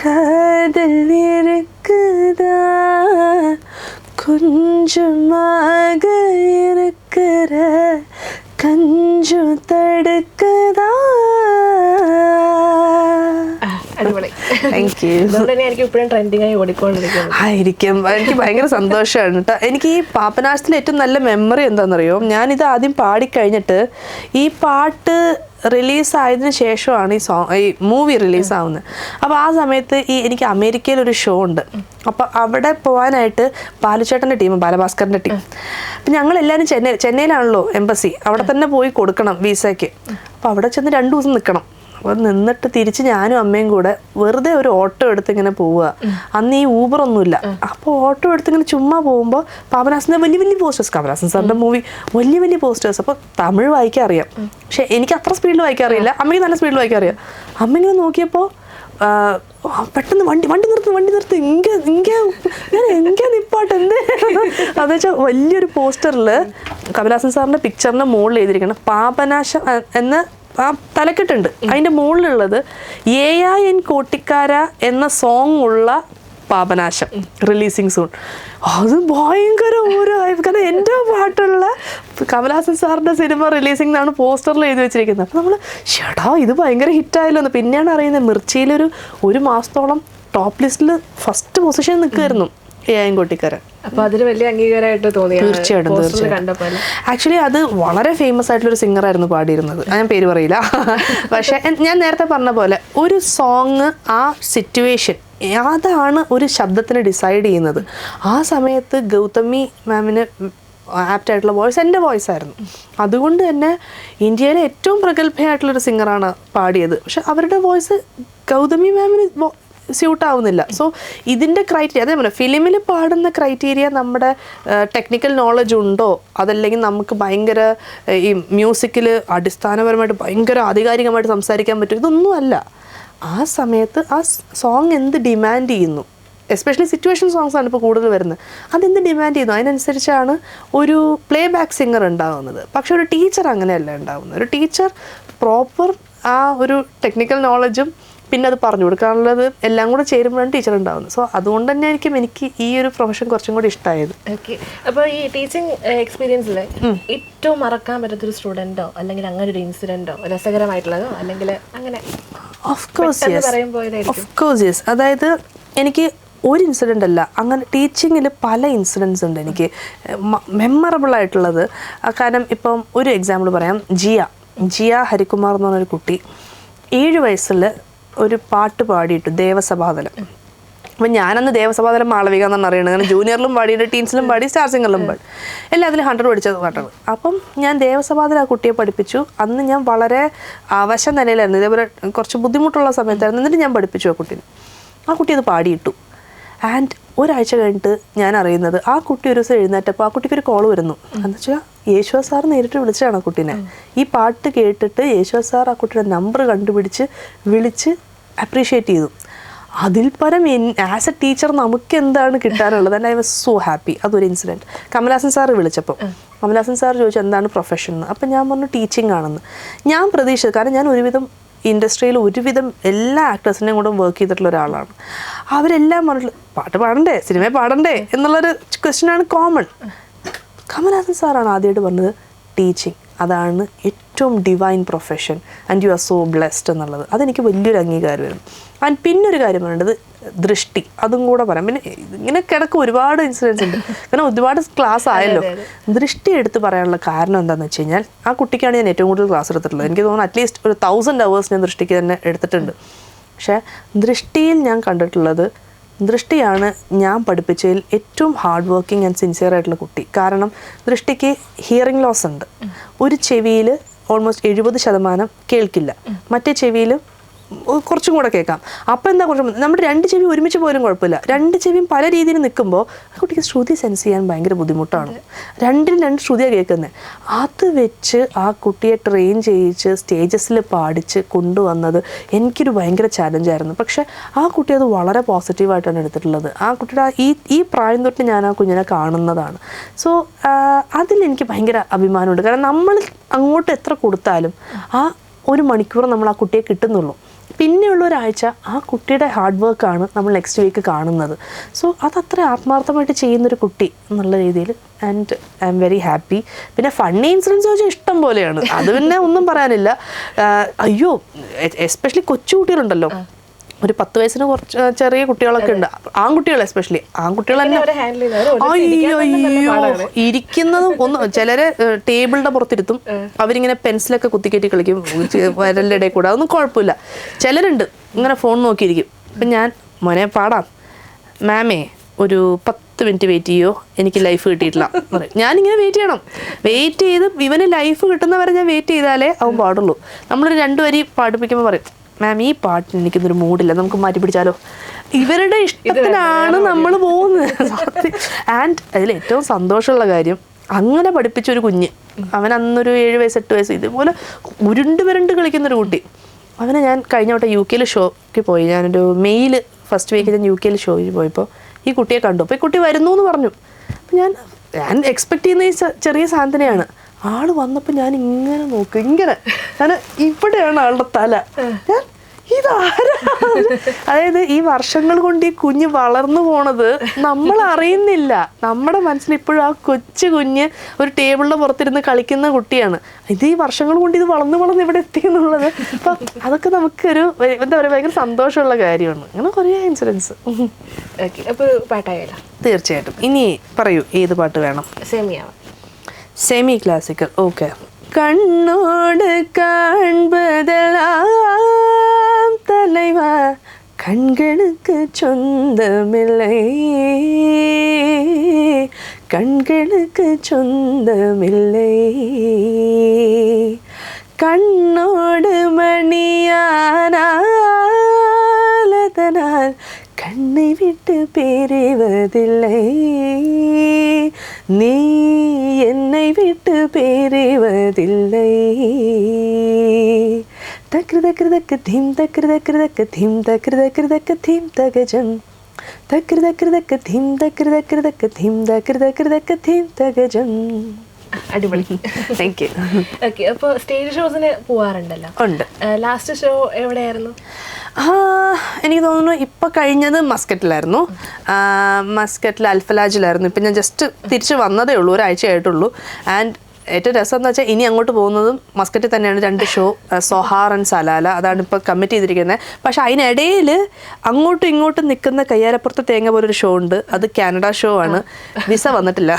காதல் இருக்குதா கொஞ்சமாக இருக்கிற கஞ்சும் தடுக்குதா. അടിപൊളി. Thank U. അതുകൊണ്ട് തന്നെ എനിക്ക് ഇപ്പോഴും ട്രെൻഡിങ് ആയി ഓടിക്കൊണ്ടിരിക്കുന്നത്. ആയിരിക്കും. എനിക്ക് ഭയങ്കര സന്തോഷമാണ് കേട്ടോ. എനിക്ക് ഈ പാപ്പനാശത്തിൽ ഏറ്റവും നല്ല മെമ്മറി എന്താണെന്നറിയോ? ഞാനിത് ആദ്യം പാടിക്കഴിഞ്ഞിട്ട് ഈ പാട്ട് റിലീസായതിനു ശേഷമാണ് ഈ മൂവി റിലീസാവുന്നത്. അപ്പോൾ ആ സമയത്ത് എനിക്ക് അമേരിക്കയിലൊരു ഷോ ഉണ്ട്. അപ്പോൾ അവിടെ പോകാനായിട്ട് ബാലുചേട്ടൻ്റെ ടീം, ബാലഭാസ്കറിൻ്റെ ടീം, അപ്പം ഞങ്ങളെല്ലാവരും ചെന്നൈയിലാണല്ലോ എംബസി, അവിടെ തന്നെ പോയി കൊടുക്കണം വിസയ്ക്ക്. അപ്പോൾ അവിടെ ചെന്ന് 2 ദിവസം നിൽക്കണം. അപ്പോൾ നിന്നിട്ട് തിരിച്ച് ഞാനും അമ്മയും കൂടെ വെറുതെ ഒരു ഓട്ടോ എടുത്ത് ഇങ്ങനെ പോവുക. അന്ന് ഈ ഊബറൊന്നുമില്ല. അപ്പോൾ ഓട്ടോ എടുത്ത് ഇങ്ങനെ ചുമ്മാ പോകുമ്പോൾ പാപനാസിൻ്റെ വലിയ വലിയ പോസ്റ്റേഴ്സ്, കമലഹാസൻ സാറിൻ്റെ മൂവി വലിയ വലിയ പോസ്റ്റേഴ്സ്. അപ്പോൾ തമിഴ് വായിക്കാൻ അറിയാം, പക്ഷെ എനിക്ക് അത്ര സ്പീഡിൽ വായിക്കാൻ അറിയില്ല. അമ്മയ്ക്ക് നല്ല സ്പീഡിൽ വായിക്കാൻ അറിയാം. അമ്മ ഇങ്ങനെ നോക്കിയപ്പോൾ പെട്ടെന്ന് വണ്ടി നിർത്തി ഞാൻ നിപ്പാട്ട് എന്ത് അതെന്ന് വെച്ചാൽ വലിയൊരു പോസ്റ്ററിൽ കമലഹാസൻ സാറിൻ്റെ പിക്ചറിൻ്റെ മുകളിൽ എഴുതിയിരിക്കണം പാപനാശം എന്ന ആ തലക്കെട്ടുണ്ട്. അതിൻ്റെ മുകളിലുള്ളത് എൻ കോട്ടിക്കാര എന്ന സോങ് ഉള്ള പാപനാശം റിലീസിങ് സൂൺ. അത് ഭയങ്കര കാരണം എൻ്റെ പാട്ടുള്ള കമലഹാസൻ സാറിൻ്റെ സിനിമ റിലീസിംഗ് എന്നാണ് പോസ്റ്ററിൽ എഴുതി വെച്ചിരിക്കുന്നത്. അപ്പോൾ നമ്മൾ ഷടാ ഇത് ഭയങ്കര ഹിറ്റായല്ലോ എന്ന് പിന്നെയാണ് അറിയുന്നത്. മിർച്ചിയിലൊരു 1 മാസത്തോളം ടോപ്പ് ലിസ്റ്റിൽ ഫസ്റ്റ് പൊസിഷൻ നിൽക്കുമായിരുന്നു എൻ കോട്ടിക്കാരൻ. അപ്പോൾ അതിൽ വലിയ അംഗീകാരമായിട്ട് തോന്നി? തീർച്ചയായിട്ടും. ആക്ച്വലി അത് വളരെ ഫേമസ് ആയിട്ടുള്ളൊരു സിംഗറായിരുന്നു പാടിയിരുന്നത്. ഞാൻ പേര് പറയില്ല. പക്ഷേ ഞാൻ നേരത്തെ പറഞ്ഞ പോലെ ഒരു സോങ് ആ സിറ്റുവേഷൻ അതാണ് ഒരു ശബ്ദത്തിന് ഡിസൈഡ് ചെയ്യുന്നത്. ആ സമയത്ത് ഗൗതമി മാമിന് ആപ്റ്റായിട്ടുള്ള വോയിസ് എൻ്റെ വോയിസ് ആയിരുന്നു. അതുകൊണ്ട് തന്നെ ഇന്ത്യയിലെ ഏറ്റവും പ്രഗത്ഭയായിട്ടുള്ളൊരു സിംഗറാണ് പാടിയത്. പക്ഷെ അവരുടെ വോയിസ് ഗൗതമി മാമിന് സ്യൂട്ടാവുന്നില്ല. സോ ഇതിൻ്റെ ക്രൈറ്റീരിയ അതേപോലെ ഫിലിമിൽ പാടുന്ന ക്രൈറ്റീരിയ നമ്മുടെ ടെക്നിക്കൽ നോളജ് ഉണ്ടോ, അതല്ലെങ്കിൽ നമുക്ക് ഭയങ്കര ഈ മ്യൂസിക്കിൽ അടിസ്ഥാനപരമായിട്ട് ഭയങ്കര ആധികാരികമായിട്ട് സംസാരിക്കാൻ പറ്റും, ഇതൊന്നുമല്ല. ആ സമയത്ത് ആ സോങ് എന്ത് ഡിമാൻഡ് ചെയ്യുന്നു, എസ്പെഷ്യലി സിറ്റുവേഷൻ സോങ്സാണ് ഇപ്പോൾ കൂടുതൽ വരുന്നത്, അതെന്ത് ഡിമാൻഡ് ചെയ്യുന്നു അതിനനുസരിച്ചാണ് ഒരു പ്ലേ ബാക്ക് സിംഗർ ഉണ്ടാകുന്നത്. പക്ഷെ ഒരു ടീച്ചർ അങ്ങനെയല്ല ഉണ്ടാകുന്നത്. ഒരു ടീച്ചർ പ്രോപ്പർ ആ ഒരു ടെക്നിക്കൽ നോളജും പിന്നെ അത് പറഞ്ഞു കൊടുക്കാനുള്ളത് എല്ലാം കൂടെ ചേരുമ്പോഴാണ് ടീച്ചർ ഉണ്ടാവുന്നത്. സോ അതുകൊണ്ട് തന്നെ എനിക്ക് ഈ ഒരു പ്രൊഫഷൻ കുറച്ചും കൂടി ഇഷ്ടമായത്. ഓക്കെ. അപ്പോൾ ഈ ടീച്ചിങ് എക്സ്പീരിയൻസിൽ ഏറ്റവും മറക്കാൻ പറ്റാത്തൊരു സ്റ്റുഡൻറ്റോ അല്ലെങ്കിൽ അങ്ങനെ ഒരു ഇൻസിഡൻറ്റോ രസകരമായിട്ടുള്ളതോ അല്ലെങ്കിൽ അങ്ങനെ ഓഫ് കോഴ്സ് യെസ്. അതായത് എനിക്ക് ഒരു ഇൻസിഡൻ്റ് അല്ല, അങ്ങനെ ടീച്ചിങ്ങിൽ പല ഇൻസിഡൻസ് ഉണ്ട് എനിക്ക് മെമ്മറബിൾ ആയിട്ടുള്ളത്. കാരണം ഇപ്പം ഒരു എക്സാമ്പിൾ പറയാം. ജിയ ഹരികുമാർ എന്ന് പറഞ്ഞൊരു കുട്ടി 7 വയസ്സിൽ ഒരു പാട്ട് പാടിയിട്ടു, ദേവസഭാതലം. അപ്പം ഞാനന്ന് ദേവസഭാതലം മാളവിക എന്നാണ് അറിയണത്. അങ്ങനെ ജൂനിയറിലും പാടിയിട്ട് ടീൻസിലും പാടി സ്റ്റാർ സിംഗറിലും പാടി എല്ലാത്തിലും 100 പഠിച്ചത് പാട്ടാണ്. അപ്പം ഞാൻ ദേവസഭാതലം ആ കുട്ടിയെ പഠിപ്പിച്ചു. അന്ന് ഞാൻ വളരെ അവശ നിലയിലായിരുന്നു, ഇതേപോലെ കുറച്ച് ബുദ്ധിമുട്ടുള്ള സമയത്തായിരുന്നു. എന്നിട്ട് ഞാൻ പഠിപ്പിച്ചു ആ കുട്ടീനെ. ആ കുട്ടി അത് പാടിയിട്ടു. ആൻഡ് ഒരാഴ്ച കഴിഞ്ഞിട്ട് ഞാൻ അറിയുന്നത് ആ കുട്ടി ഒരു ദിവസം എഴുന്നേറ്റപ്പോൾ ആ കുട്ടിക്ക് ഒരു കോൾ വരുന്നു. എന്ന് വെച്ചാൽ യേശുദാസ് സാർ നേരിട്ട് വിളിച്ചതാണ് ആ കുട്ടീനെ. ഈ പാട്ട് കേട്ടിട്ട് യേശുദാസ് സാർ ആ കുട്ടിയുടെ നമ്പർ കണ്ടുപിടിച്ച് വിളിച്ച് അപ്രീഷിയേറ്റ് ചെയ്തു. അതിൽ പരം ആസ് എ ടീച്ചർ നമുക്ക് എന്താണ് കിട്ടാനുള്ളത്? And I was so happy. അതൊരു ഇൻസിഡൻറ്റ്. കമലഹാസൻ സാർ വിളിച്ചപ്പോൾ കമലഹാസൻ സാർ ചോദിച്ചു എന്താണ് പ്രൊഫഷൻ എന്ന്. അപ്പം ഞാൻ പറഞ്ഞു ടീച്ചിങ് ആണെന്ന്. ഞാൻ പ്രതീക്ഷിച്ചത്, കാരണം ഞാൻ ഒരുവിധം ഇൻഡസ്ട്രിയിൽ ഒരുവിധം എല്ലാ ആക്ടേഴ്സിനെയും കൂടെ വർക്ക് ചെയ്തിട്ടുള്ള ഒരാളാണ്. അവരെല്ലാം പറഞ്ഞിട്ട് പാട്ട് പാടണ്ടേ, സിനിമയിൽ പാടണ്ടേ എന്നുള്ളൊരു ക്വസ്റ്റ്യനാണ് കോമൺ. കമലഹാസൻ സാറാണ് ആദ്യമായിട്ട് പറഞ്ഞത് ടീച്ചിങ് അതാണ് ഏറ്റവും divine profession and you are so blessed എന്നുള്ളത്. അതെനിക്ക് വലിയൊരു അംഗീകാരമായിരുന്നു. ആൻഡ് പിന്നൊരു കാര്യം പറയേണ്ടത് ദൃഷ്ടി, അതും കൂടെ പറയാം. പിന്നെ ഇങ്ങനെ കിടക്കും ഒരുപാട് ഇൻസിഡൻസ് ഉണ്ട്, കാരണം ഒരുപാട് ക്ലാസ് ആയല്ലോ. ദൃഷ്ടി എടുത്ത് പറയാനുള്ള കാരണം എന്താണെന്ന് വെച്ച് കഴിഞ്ഞാൽ ആ കുട്ടിക്കാണ് ഞാൻ ഏറ്റവും കൂടുതൽ ക്ലാസ് എടുത്തിട്ടുള്ളത്. എനിക്ക് തോന്നുന്നു അറ്റ്ലീസ്റ്റ് ഒരു 1000 hours ഞാൻ ദൃഷ്ടിക്ക് തന്നെ എടുത്തിട്ടുണ്ട്. പക്ഷേ ദൃഷ്ടിയിൽ ഞാൻ കണ്ടിട്ടുള്ളത്, ദൃഷ്ടിയാണ് ഞാൻ പഠിപ്പിച്ചതിൽ ഏറ്റവും ഹാർഡ് വർക്കിംഗ് ആൻഡ് സിൻസിയർ ആയിട്ടുള്ള കുട്ടി. കാരണം ദൃഷ്ടിക്ക് ഹിയറിംഗ് ലോസ് ഉണ്ട്. ഒരു ചെവിയിൽ ഓൾമോസ്റ്റ് 70% കേൾക്കില്ല, മറ്റേ ചെവിയിൽ കുറച്ചും കൂടെ കേൾക്കാം. അപ്പം എന്താ കുറച്ച് നമ്മുടെ 2 ചെവി ഒരുമിച്ച് പോലും കുഴപ്പമില്ല. 2 ചെവിയും പല രീതിയിൽ നിൽക്കുമ്പോൾ ആ കുട്ടിക്ക് ശ്രുതി സെൻസ് ചെയ്യാൻ ഭയങ്കര ബുദ്ധിമുട്ടാണ്. 2 ശ്രുതിയാണ് കേൾക്കുന്നത്. അത് വെച്ച് ആ കുട്ടിയെ ട്രെയിൻ ചെയ്യിച്ച് സ്റ്റേജസിൽ പാടിച്ച് കൊണ്ടുവന്നത് എനിക്കൊരു ഭയങ്കര ചാലഞ്ചായിരുന്നു. പക്ഷെ ആ കുട്ടി അത് വളരെ പോസിറ്റീവായിട്ടാണ് എടുത്തിട്ടുള്ളത്. ആ കുട്ടിയുടെ ഈ പ്രായം തൊട്ട് ഞാൻ ആ കുഞ്ഞിനെ കാണുന്നതാണ്. സോ അതിലെനിക്ക് ഭയങ്കര അഭിമാനമുണ്ട്. കാരണം നമ്മൾ അങ്ങോട്ട് എത്ര കൊടുത്താലും ആ 1 മണിക്കൂർ നമ്മൾ ആ കുട്ടിയെ കിട്ടുന്നുള്ളൂ. പിന്നെയുള്ള ഒരാഴ്ച ആ കുട്ടിയുടെ ഹാർഡ് വർക്കാണ് നമ്മൾ നെക്സ്റ്റ് വീക്ക് കാണുന്നത്. സോ അതത്ര ആത്മാർത്ഥമായിട്ട് ചെയ്യുന്നൊരു കുട്ടി എന്നുള്ള രീതിയിൽ and I am very happy. പിന്നെ ഫണ്ണി ഇൻസിഡൻസ് വെച്ചാൽ ഇഷ്ടം പോലെയാണ്, അത് പിന്നെ ഒന്നും പറയാനില്ല. അയ്യോ, എസ്പെഷ്യലി കൊച്ചുകുട്ടികളുണ്ടല്ലോ, ഒരു 10 വയസ്സിന് കുറച്ച് ചെറിയ കുട്ടികളൊക്കെ ഉണ്ട്, ആൺകുട്ടികൾ എസ്പെഷ്യലി. ആൺകുട്ടികൾ തന്നെ അയ്യോ ഇരിക്കുന്നതും ചിലര് ടേബിളിന്റെ പുറത്തിരുത്തും, അവരിങ്ങനെ പെൻസിലൊക്കെ കുത്തിക്കയറ്റി കളിക്കും വരലിൻ്റെ ഇടയിൽ കൂടെ, അതൊന്നും കുഴപ്പമില്ല. ചിലരുണ്ട് ഇങ്ങനെ ഫോൺ നോക്കിയിരിക്കും. അപ്പം ഞാൻ മോനെ പാടാം, മാമേ ഒരു 10 മിനിറ്റ് വെയിറ്റ് ചെയ്യോ, എനിക്ക് ലൈഫ് കിട്ടിയിട്ടില്ല പറയും. ഞാനിങ്ങനെ വെയിറ്റ് ചെയ്ത് ഇവന് ലൈഫ് കിട്ടുന്നവരെ ഞാൻ വെയിറ്റ് ചെയ്താലേ അവൻ പാടുള്ളൂ. നമ്മളൊരു 2 വരി പാടിപ്പിക്കുമ്പോൾ പറയും, മാം ഈ പാട്ടിന് എനിക്കൊന്നൊരു മൂഡില്ല, നമുക്ക് മാറ്റി പിടിച്ചാലോ. ഇവരുടെ ഇഷ്ടത്തിനാണ് നമ്മൾ പോകുന്നത്. ആൻഡ് അതിൽ ഏറ്റവും സന്തോഷമുള്ള കാര്യം, അങ്ങനെ പഠിപ്പിച്ചൊരു കുഞ്ഞ്, അവൻ അന്നൊരു 7 വയസ്സ് 8 വയസ്സ് ഇതുപോലെ ഉരുണ്ട് കളിക്കുന്നൊരു കുട്ടി. അവനെ ഞാൻ കഴിഞ്ഞ വട്ടം UK ഷോയ്ക്ക് പോയി. ഞാനൊരു മെയിൽ ഫസ്റ്റ് വീക്ക് ഞാൻ UK ഷോയിൽ പോയപ്പോൾ ഈ കുട്ടിയെ കണ്ടു. അപ്പോൾ ഈ കുട്ടി വരുന്നു എന്ന് പറഞ്ഞു. അപ്പം ഞാൻ എക്സ്പെക്ട് ചെയ്യുന്ന ഈ ചെറിയ സാധനയാണ്. ആള് വന്നപ്പോൾ ഞാൻ ഇങ്ങനെ നോക്കും, ഇങ്ങനെ ഞാൻ ഇവിടെയാണ് ആളുടെ തല. ഞാൻ ഇതാരാ? അതായത് ഈ വർഷങ്ങൾ കൊണ്ട് ഈ കുഞ്ഞ് വളർന്നു പോണത് നമ്മൾ അറിയുന്നില്ല. നമ്മുടെ മനസ്സിൽ ഇപ്പോഴും ആ കൊച്ചു കുഞ്ഞ് ഒരു ടേബിളിൻ്റെ പുറത്തിരുന്ന് കളിക്കുന്ന കുട്ടിയാണ്. ഇത് ഈ വർഷങ്ങൾ കൊണ്ട് ഇത് വളർന്ന് ഇവിടെ എത്തി എന്നുള്ളത്, അപ്പം അതൊക്കെ നമുക്കൊരു എന്താ പറയുക ഭയങ്കര സന്തോഷമുള്ള കാര്യമാണ്. അങ്ങനെ കുറേ ഇൻസിഡൻസ്. അപ്പോൾ പാട്ടായാലോ? തീർച്ചയായിട്ടും. ഇനി പറയൂ, ഏത് പാട്ട് വേണം? Semi classical. ഓക്കെ. കണ്ണോട് കാൺപതെല്ലാം தலைவா கண்களுக்கு சொந்தமில்லை, கண்களுக்கு சொந்தமில்லை, கண்ணோடு மணியானால் அதனால் கண்ணை விட்டு பிரிவதில்லை, நீ என்னை விட்டு பிரிவதில்லை. தக்ருதக்ருதக்கு தீம் தக்ருதக்ருதக்கு தீம் தக்ருதக்ருதக்கு தீம் தகஜம், தக்ருதக்ருதக்கு தீம் தக்ருதக்ருதக்கு தீம் தக்ருதக்ருதக்கு தீம் தகஜம். അടിപൊളി. Thank you. ഓക്കെ, അപ്പോൾ സ്റ്റേജ് ഷോസിന് പോവാറുണ്ടല്ലോ? ഉണ്ട്. ലാസ്റ്റ് ഷോ എവിടെയായിരുന്നു? എനിക്ക് തോന്നുന്നു ഇപ്പം കഴിഞ്ഞത് മസ്കറ്റിലായിരുന്നു. മസ്കറ്റിൽ അൽഫലാജിലായിരുന്നു. ഇപ്പം ഞാൻ ജസ്റ്റ് തിരിച്ച് വന്നതേ ഉള്ളൂ, ഒരാഴ്ചയായിട്ടുള്ളൂ. ആൻഡ് ഏറ്റവും രസം എന്ന് വെച്ചാൽ ഇനി അങ്ങോട്ട് പോകുന്നതും മസ്കറ്റിൽ തന്നെയാണ് 2 ഷോ, സൊഹാർ ആൻഡ് സലാല. അതാണ് ഇപ്പോൾ കമ്മിറ്റ് ചെയ്തിരിക്കുന്നത്. പക്ഷെ അതിനിടയിൽ അങ്ങോട്ടും ഇങ്ങോട്ടും നിൽക്കുന്ന കയ്യാലപ്പുറത്ത് തേങ്ങ പോലൊരു ഷോ ഉണ്ട്. അത് കാനഡ ഷോ ആണ്. വിസ വന്നിട്ടില്ല.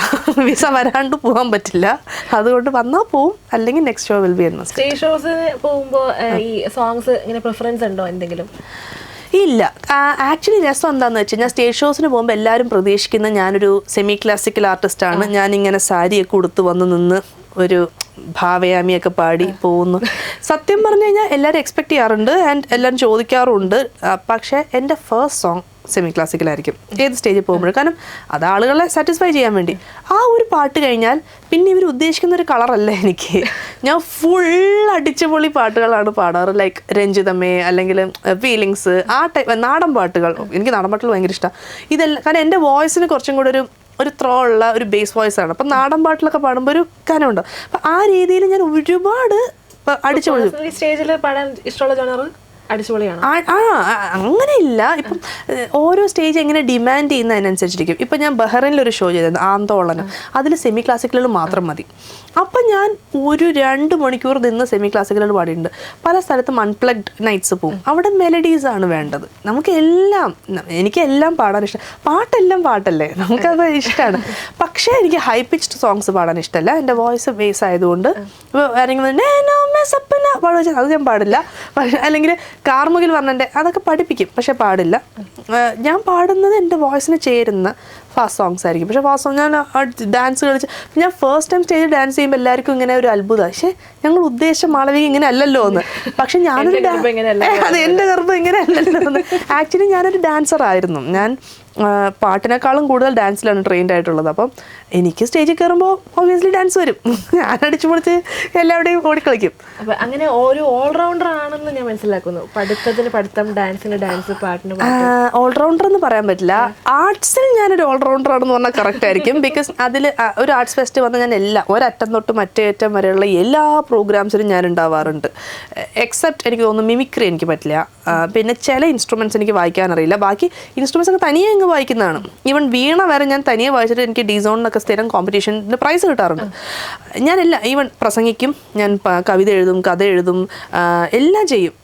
വിസ വരാണ്ട് പോകാൻ പറ്റില്ല. അതുകൊണ്ട് വന്നാൽ പോവും, അല്ലെങ്കിൽ next show will be in Muscat. Stage ഷോസിന് പോകുമ്പോൾ ഈ സോങ്സ് ഇങ്ങനെ പ്രിഫറൻസ് ഉണ്ടോ എന്തെങ്കിലും? ഇല്ല. ആക്ച്വലി രസം എന്താണെന്ന് വെച്ച് കഴിഞ്ഞാൽ സ്റ്റേജ് ഷോസിന് പോകുമ്പോൾ എല്ലാവരും പ്രതീക്ഷിക്കുന്ന ഞാനൊരു സെമി ക്ലാസിക്കൽ ആർട്ടിസ്റ്റാണ്. ഞാനിങ്ങനെ സാരിയൊക്കെ ഉടുത്ത് വന്ന് നിന്ന് ഒരു ഭാവയാമിയൊക്കെ പാടി പോകുന്നു. സത്യം പറഞ്ഞു കഴിഞ്ഞാൽ എല്ലാവരും എക്സ്പെക്ട് ചെയ്യാറുണ്ട് ആൻഡ് എല്ലാവരും ചോദിക്കാറുണ്ട്. പക്ഷേ എൻ്റെ ഫസ്റ്റ് സോങ് സെമി ക്ലാസിക്കലായിരിക്കും ഏത് സ്റ്റേജിൽ പോകുമ്പോഴും. കാരണം അത് ആളുകളെ സാറ്റിസ്ഫൈ ചെയ്യാൻ വേണ്ടി. ആ ഒരു പാട്ട് കഴിഞ്ഞാൽ പിന്നെ ഇവർ ഉദ്ദേശിക്കുന്ന ഒരു കളറല്ല എനിക്ക്. ഞാൻ ഫുൾ അടിച്ചുപൊളി പാട്ടുകളാണ് പാടാറ്. ലൈക്ക് രഞ്ജിതമ്മേ, അല്ലെങ്കിൽ ഫീലിങ്സ്, ആ ടൈപ്പ് നാടൻ പാട്ടുകൾ. എനിക്ക് നാടൻ പാട്ടുകൾ ഭയങ്കര ഇഷ്ടമാണ്. ഇതെല്ലാം കാരണം എൻ്റെ വോയിസിന് കുറച്ചും കൂടെ ഒരു ത്രോ ഉള്ള ഒരു ബേസ് വോയിസ് ആണ്. അപ്പം നാടൻ പാട്ടിലൊക്കെ പാടുമ്പോൾ ഒരു കനമുണ്ട്. അപ്പം ആ രീതിയിൽ ഞാൻ ഒരുപാട് അടിച്ചുപൊളി. സ്റ്റേജിൽ പാടാൻ ഇഷ്ടമുള്ള ജോണർ അടിച്ചുപൊളിയാണ്. അങ്ങനെയില്ല. ഇപ്പം ഓരോ സ്റ്റേജ് എങ്ങനെ ഡിമാൻഡ് ചെയ്യുന്നതിനനുസരിച്ചിരിക്കും. ഇപ്പം ഞാൻ ബഹ്റൈനിലൊരു ഷോ ചെയ്തിരുന്നു, ആന്തോളനം. അതിൽ സെമി ക്ലാസിക്കലുകൾ മാത്രം മതി. അപ്പം ഞാൻ ഒരു 2 മണിക്കൂർ നിന്ന് സെമി ക്ലാസിക്കലുകൾ പാടിയിട്ടുണ്ട്. പല സ്ഥലത്തും അൺപ്ലഗ്ഡ് നൈറ്റ്സ് പോവും. അവിടെ മെലഡീസാണ് വേണ്ടത്. എനിക്ക് എല്ലാം പാടാൻ ഇഷ്ടം. പാട്ടെല്ലാം പാട്ടല്ലേ, നമുക്കത് ഇഷ്ടമാണ്. പക്ഷേ എനിക്ക് ഹൈ പിച്ച്ഡ് സോങ്സ് പാടാൻ ഇഷ്ടമല്ല. എൻ്റെ വോയിസ് ബേസ് ആയതുകൊണ്ട് ആരെങ്കിലും പാടുക അത് ഞാൻ പാടില്ല. അല്ലെങ്കിൽ കാർമുകിൽ പറഞ്ഞെ അതൊക്കെ പഠിപ്പിക്കും, പക്ഷെ പാടില്ല. ഞാൻ പാടുന്നത് എൻ്റെ വോയിസിന് ചേരുന്ന ഫാസ്റ്റ് സോങ്സ് ആയിരിക്കും. പക്ഷേ ഫാസ്റ്റ് സോങ് ഞാൻ ഡാൻസ് കളിച്ച് ഞാൻ ഫസ്റ്റ് ടൈം സ്റ്റേജിൽ ഡാൻസ് ചെയ്യുമ്പോൾ എല്ലാവർക്കും ഇങ്ങനെ ഒരു അത്ഭുതമാണ്. പക്ഷേ ഞങ്ങൾ ഉദ്ദേശിച്ച മാളവിക ഇങ്ങനെ അല്ലല്ലോ എന്ന്. പക്ഷെ ഞാനൊരു അത് എൻ്റെ ഗർഭം ഇങ്ങനെ അല്ലല്ലോ എന്ന്. ആക്ച്വലി ഞാനൊരു ഡാൻസർ ആയിരുന്നു. ഞാൻ പാട്ടിനേക്കാളും കൂടുതൽ ഡാൻസിലാണ് ട്രെയിൻഡ് ആയിട്ടുള്ളത്. അപ്പം എനിക്ക് സ്റ്റേജിൽ കയറുമ്പോൾ ഒബ്വിയസ്ലി ഡാൻസ് വരും. ഞാൻ അടിച്ചു പൊളിച്ച് എല്ലാവരുടെയും ഓടിക്കളിക്കും. അപ്പം അങ്ങനെ ഒരു ഓൾറൗണ്ടർ ആണെന്ന് ഞാൻ മനസ്സിലാക്കുന്നു. പഠിത്തത്തിന് പഠിത്തം, ഡാൻസിന് ഡാൻസ്, പാട്ടിന് ഓൾറൗണ്ടർ എന്ന് പറയാൻ പറ്റില്ല. ആർട്സിൽ ഞാനൊരു ഓൾറൗണ്ടർ ആണെന്ന് പറഞ്ഞാൽ കറക്റ്റ് ആയിരിക്കും. ബിക്കോസ് അതിൽ ഒരു ആർട്സ് ഫെസ്റ്റ് വന്നാൽ ഞാൻ ഒരറ്റം തൊട്ട് മറ്റേ അറ്റം വരെയുള്ള എല്ലാ പ്രോഗ്രാംസിനും ഞാൻ ഉണ്ടാവാറുണ്ട്. എക്സെപ്റ്റ് എനിക്ക് തോന്നുന്നു മിമിക്രി എനിക്ക് പറ്റില്ല. പിന്നെ ചില ഇൻസ്ട്രുമെൻറ്റ്സ് എനിക്ക് വായിക്കാൻ അറിയില്ല. ബാക്കി ഇൻസ്ട്രുമെൻറ്റ്സ് ഒക്കെ തനിയെ അങ്ങ് വായിക്കുന്നതാണ്. ഈവൻ വീണ വരെ ഞാൻ തനിയെ വായിച്ചിട്ട് എനിക്ക് ഡിസോണിനൊക്കെ സ്ഥിരം കോമ്പറ്റീഷന് പ്രൈസ് കിട്ടാറുണ്ട്. ഈവൻ പ്രസംഗിക്കും, ഞാൻ കവിത എഴുതും, കഥ എഴുതും, എല്ലാം ചെയ്യും.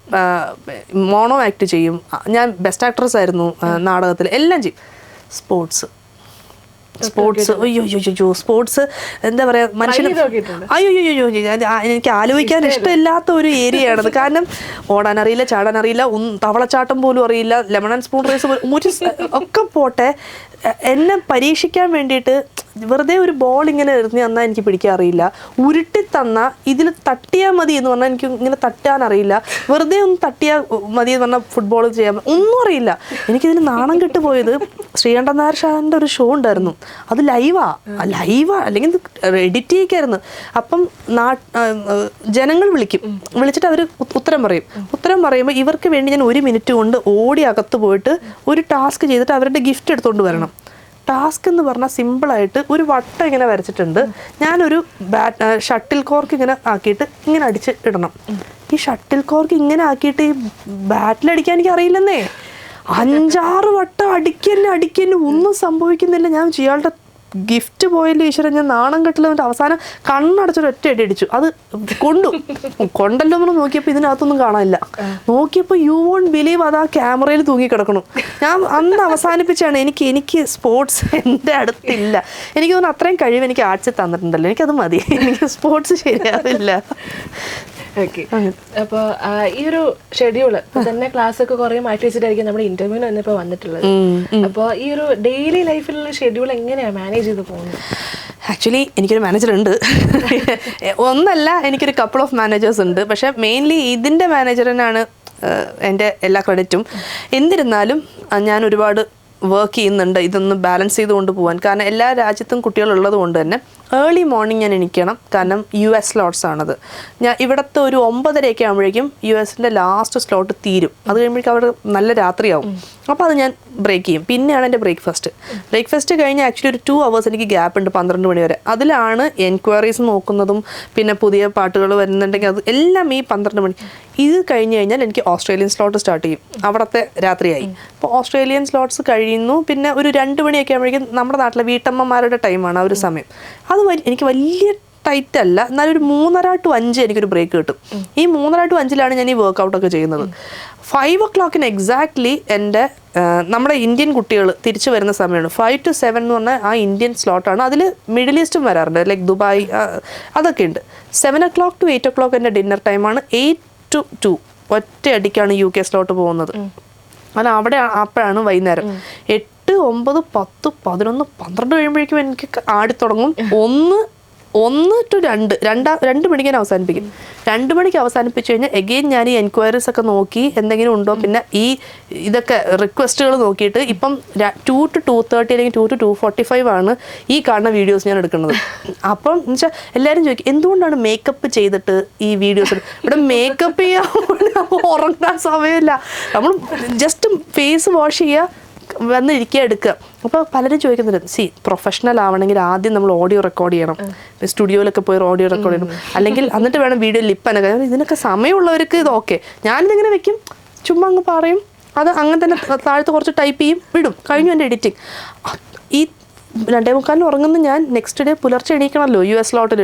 മോണോ ആക്ട് ചെയ്യും. ഞാൻ ബെസ്റ്റ് ആക്ട്രസ് ആയിരുന്നു നാടകത്തിൽ. എല്ലാം ചെയ്യും. സ്പോർട്സ് അയ്യോ സ്പോർട്സ് എന്താ പറയാ, മനുഷ്യന് അയ്യോ എനിക്ക് ആലോചിക്കാൻ ഇഷ്ടമില്ലാത്ത ഒരു ഏരിയയാണത്. കാരണം ഓടാൻ അറിയില്ല, ചാടാൻ അറിയില്ല, തവളച്ചാട്ടം പോലും അറിയില്ല, ലെമൺ ആൻഡ് സ്പൂൺ റേസ് ഒക്കെ പോട്ടെ. എന്നെ പരീക്ഷിക്കാൻ വേണ്ടിയിട്ട് വെറുതെ ഒരു ബോൾ ഇങ്ങനെ എറിഞ്ഞ് തന്നാൽ എനിക്ക് പിടിക്കാൻ അറിയില്ല. ഉരുട്ടി തന്നാൽ ഇതിൽ തട്ടിയാൽ മതി എന്ന് പറഞ്ഞാൽ എനിക്ക് ഇങ്ങനെ തട്ടാൻ അറിയില്ല. വെറുതെ ഒന്ന് തട്ടിയാൽ മതി എന്ന് പറഞ്ഞാൽ ഫുട്ബോൾ ചെയ്യാൻ ഒന്നും അറിയില്ല. എനിക്കിതിന് നാണം കെട്ടുപോയത് ശ്രീകണ്ഠൻ നായർ ഷാൻ്റെ ഒരു ഷോ ഉണ്ടായിരുന്നു. അത് ലൈവാ അല്ലെങ്കിൽ എഡിറ്റ് ചെയ്യിക്കായിരുന്നു. അപ്പം ജനങ്ങൾ വിളിച്ചിട്ട് അവർ ഉത്തരം പറയുമ്പോൾ ഇവർക്ക് വേണ്ടി ഞാൻ 1 മിനിറ്റ് കൊണ്ട് ഓടി അകത്ത് പോയിട്ട് ഒരു ടാസ്ക് ചെയ്തിട്ട് അവരുടെ ഗിഫ്റ്റ് എടുത്തുകൊണ്ട് വരണം. ടാസ്ക് എന്ന് പറഞ്ഞാൽ സിമ്പിളായിട്ട് ഒരു വട്ടം ഇങ്ങനെ വരച്ചിട്ടുണ്ട്. ഞാനൊരു ഷട്ടിൽ കോർക്ക് ഇങ്ങനെ ആക്കിയിട്ട് ഇങ്ങനെ അടിച്ച് ഇടണം. ഈ ഷട്ടിൽ കോർക്ക് ഇങ്ങനെ ആക്കിയിട്ട് ഈ ബാറ്റിലടിക്കാൻ എനിക്ക് അറിയില്ലെന്നേ. 5-6 വട്ടം അടിക്കന്നെ ഒന്നും സംഭവിക്കുന്നില്ല. ഞാൻ ഇയാളുടെ ഗിഫ്റ്റ് പോയല്ലോ ഈശ്വരൻ, ഞാൻ നാണം കെട്ടില്ല. എന്നിട്ട് അവസാനം കണ്ണടച്ചൊരു ഒറ്റ അടി അടിച്ചു. അത് കൊണ്ടല്ലോ എന്ന് നോക്കിയപ്പോൾ ഇതിനകത്തൊന്നും കാണാനില്ല. നോക്കിയപ്പോൾ യു വോണ്ട് ബിലീവ് അത് ആ ക്യാമറയിൽ തൂങ്ങിക്കിടക്കണം. ഞാൻ അന്ന് അവസാനിപ്പിച്ചാണ്. എനിക്ക് സ്പോർട്സ് എൻ്റെ അടുത്തില്ല. എനിക്ക് തോന്നുന്നു അത്രയും കഴിവ് എനിക്ക് ആർട്സിൽ തന്നിട്ടുണ്ടല്ലോ, എനിക്കത് മതി. എനിക്ക് സ്പോർട്സ് ശരിയാവില്ല. ഓക്കെ, അപ്പോൾ ഈ ഒരു ഷെഡ്യൂള് തന്നെ ക്ലാസ് ഒക്കെ കുറെ മാറ്റി വെച്ചിട്ടായിരിക്കും നമ്മുടെ ഇന്റർവ്യൂവിന് വന്നപ്പോൾ വന്നിട്ടുള്ളത്. അപ്പോൾ ഈ ഒരു ഡെയിലി ലൈഫിലുള്ള ഷെഡ്യൂൾ എങ്ങനെയാണ് മാനേജ് ചെയ്ത് പോകുന്നത്? ആക്ച്വലി എനിക്കൊരു മാനേജർ ഉണ്ട്. ഒന്നല്ല, എനിക്കൊരു കപ്പിൾ ഓഫ് മാനേജേഴ്സ് ഉണ്ട്. പക്ഷേ മെയിൻലി ഇതിൻ്റെ മാനേജറിനാണ് എൻ്റെ എല്ലാ ക്രെഡിറ്റും. എന്നിരുന്നാലും ഞാൻ ഒരുപാട് വർക്ക് ചെയ്യുന്നുണ്ട് ഇതൊന്ന് ബാലൻസ് ചെയ്തുകൊണ്ട് പോകാൻ. കാരണം എല്ലാ രാജ്യത്തും കുട്ടികളുള്ളത് കൊണ്ട് തന്നെ ഏർലി മോർണിംഗ് ഞാൻ എണീക്കണം. കാരണം US സ്ലോട്ട്സ് ആണത്. ഞാൻ ഇവിടുത്തെ ഒരു 9:30 ആകുമ്പോഴേക്കും US ലാസ്റ്റ് സ്ലോട്ട് തീരും. അത് കഴിയുമ്പോഴേക്കും അവിടെ നല്ല രാത്രിയാവും. അപ്പോൾ അത് ഞാൻ ബ്രേക്ക് ചെയ്യും. പിന്നെയാണ് എൻ്റെ ബ്രേക്ക്ഫാസ്റ്റ് കഴിഞ്ഞ് ആക്ച്വലി ഒരു 2 hours എനിക്ക് ഗ്യാപ്പ് ഉണ്ട് 12 മണി വരെ. അതിലാണ് എൻക്വയറീസ് നോക്കുന്നതും പിന്നെ പുതിയ പാട്ടുകൾ വരുന്നുണ്ടെങ്കിൽ അത് എല്ലാം ഈ 12 മണി. ഇത് കഴിഞ്ഞ് കഴിഞ്ഞാൽ എനിക്ക് ഓസ്ട്രേലിയൻ സ്ലോട്ട് സ്റ്റാർട്ട് ചെയ്യും. അവിടുത്തെ രാത്രിയായി. അപ്പോൾ ഓസ്ട്രേലിയൻ സ്ലോട്ട്സ് കഴിയുന്നു. പിന്നെ ഒരു 2 മണിയൊക്കെ ആകുമ്പോഴേക്കും നമ്മുടെ നാട്ടിലെ വീട്ടമ്മമാരുടെ ടൈമാണ് ആ ഒരു സമയം. അത് എനിക്ക് വലിയ ടൈറ്റ് അല്ല, എന്നാലും ഒരു 3:30 to 5 എനിക്കൊരു ബ്രേക്ക് കിട്ടും. ഈ 3:30 to 5 ഞാൻ ഈ വർക്കൗട്ടൊക്കെ ചെയ്യുന്നത്. 5 o'clock എക്സാക്ട്ലി എൻ്റെ നമ്മുടെ ഇന്ത്യൻ കുട്ടികൾ തിരിച്ചു വരുന്ന സമയമാണ്. 5 to 7 എന്ന് പറഞ്ഞാൽ ആ ഇന്ത്യൻ സ്ലോട്ടാണ്. അതിൽ മിഡിൽ ഈസ്റ്റും വരാറുണ്ട്, ലൈക്ക് ദുബായ് അതൊക്കെ ഉണ്ട്. 7 o'clock to 8 o'clock എൻ്റെ ഡിന്നർ ടൈമാണ്. 8 to 2 ഒറ്റ അടിക്കാണ് UK സ്ലോട്ട് പോകുന്നത്. അത് അവിടെ അപ്പോഴാണ് വൈകുന്നേരം 8, 9, 10, 11, 12 കഴിയുമ്പോഴേക്കും എനിക്ക് ആടിത്തുടങ്ങും. 1 to 2 മണിക്ക് ഞാൻ അവസാനിപ്പിക്കും. 2 മണിക്ക് അവസാനിപ്പിച്ച് കഴിഞ്ഞാൽ എഗെയിൻ ഞാൻ ഈ എൻക്വയറീസ് ഒക്കെ നോക്കി എന്തെങ്കിലും ഉണ്ടോ, പിന്നെ ഇതൊക്കെ റിക്വസ്റ്റുകൾ നോക്കിയിട്ട് ഇപ്പം 2 to 2:30 അല്ലെങ്കിൽ 2 to 2:45 ആണ് ഈ കാണുന്ന വീഡിയോസ് ഞാൻ എടുക്കുന്നത്. അപ്പം എന്ന് വെച്ചാൽ എല്ലാവരും ചോദിക്കും എന്തുകൊണ്ടാണ് മേക്കപ്പ് ചെയ്തിട്ട് ഈ വീഡിയോസ്. ഇവിടെ മേക്കപ്പ് ചെയ്യാൻ ഉറങ്ങാൻ സമയമില്ല. നമ്മൾ ജസ്റ്റ് ഫേസ് വാഷ് ചെയ്യുക, വന്നിരിക്കുക, എടുക്കുക. അപ്പോൾ പലരും ചോദിക്കുന്നുണ്ട്, പ്രൊഫഷണൽ ആവണമെങ്കിൽ ആദ്യം നമ്മൾ ഓഡിയോ റെക്കോർഡ് ചെയ്യണം, സ്റ്റുഡിയോയിലൊക്കെ പോയി ഓഡിയോ റെക്കോർഡ് ചെയ്യണം, അല്ലെങ്കിൽ എന്നിട്ട് വേണം വീഡിയോ ലിപ്പനൊക്കെ. ഇതിനൊക്കെ സമയമുള്ളവർക്ക് ഇത് ഓക്കെ. ഞാനിതിങ്ങനെ വെക്കും, ചുമ്മാ അങ്ങ് പറയും, അത് അങ്ങനെ തന്നെ താഴത്ത് കുറച്ച് ടൈപ്പ് ചെയ്യും, വിടും, കഴിഞ്ഞു എൻ്റെ എഡിറ്റിങ്. ഈ 2:45 ഉറങ്ങുന്ന ഞാൻ നെക്സ്റ്റ് ഡേ പുലർച്ചെ എണീക്കണമല്ലോ US സ്ലോട്ടിൽ.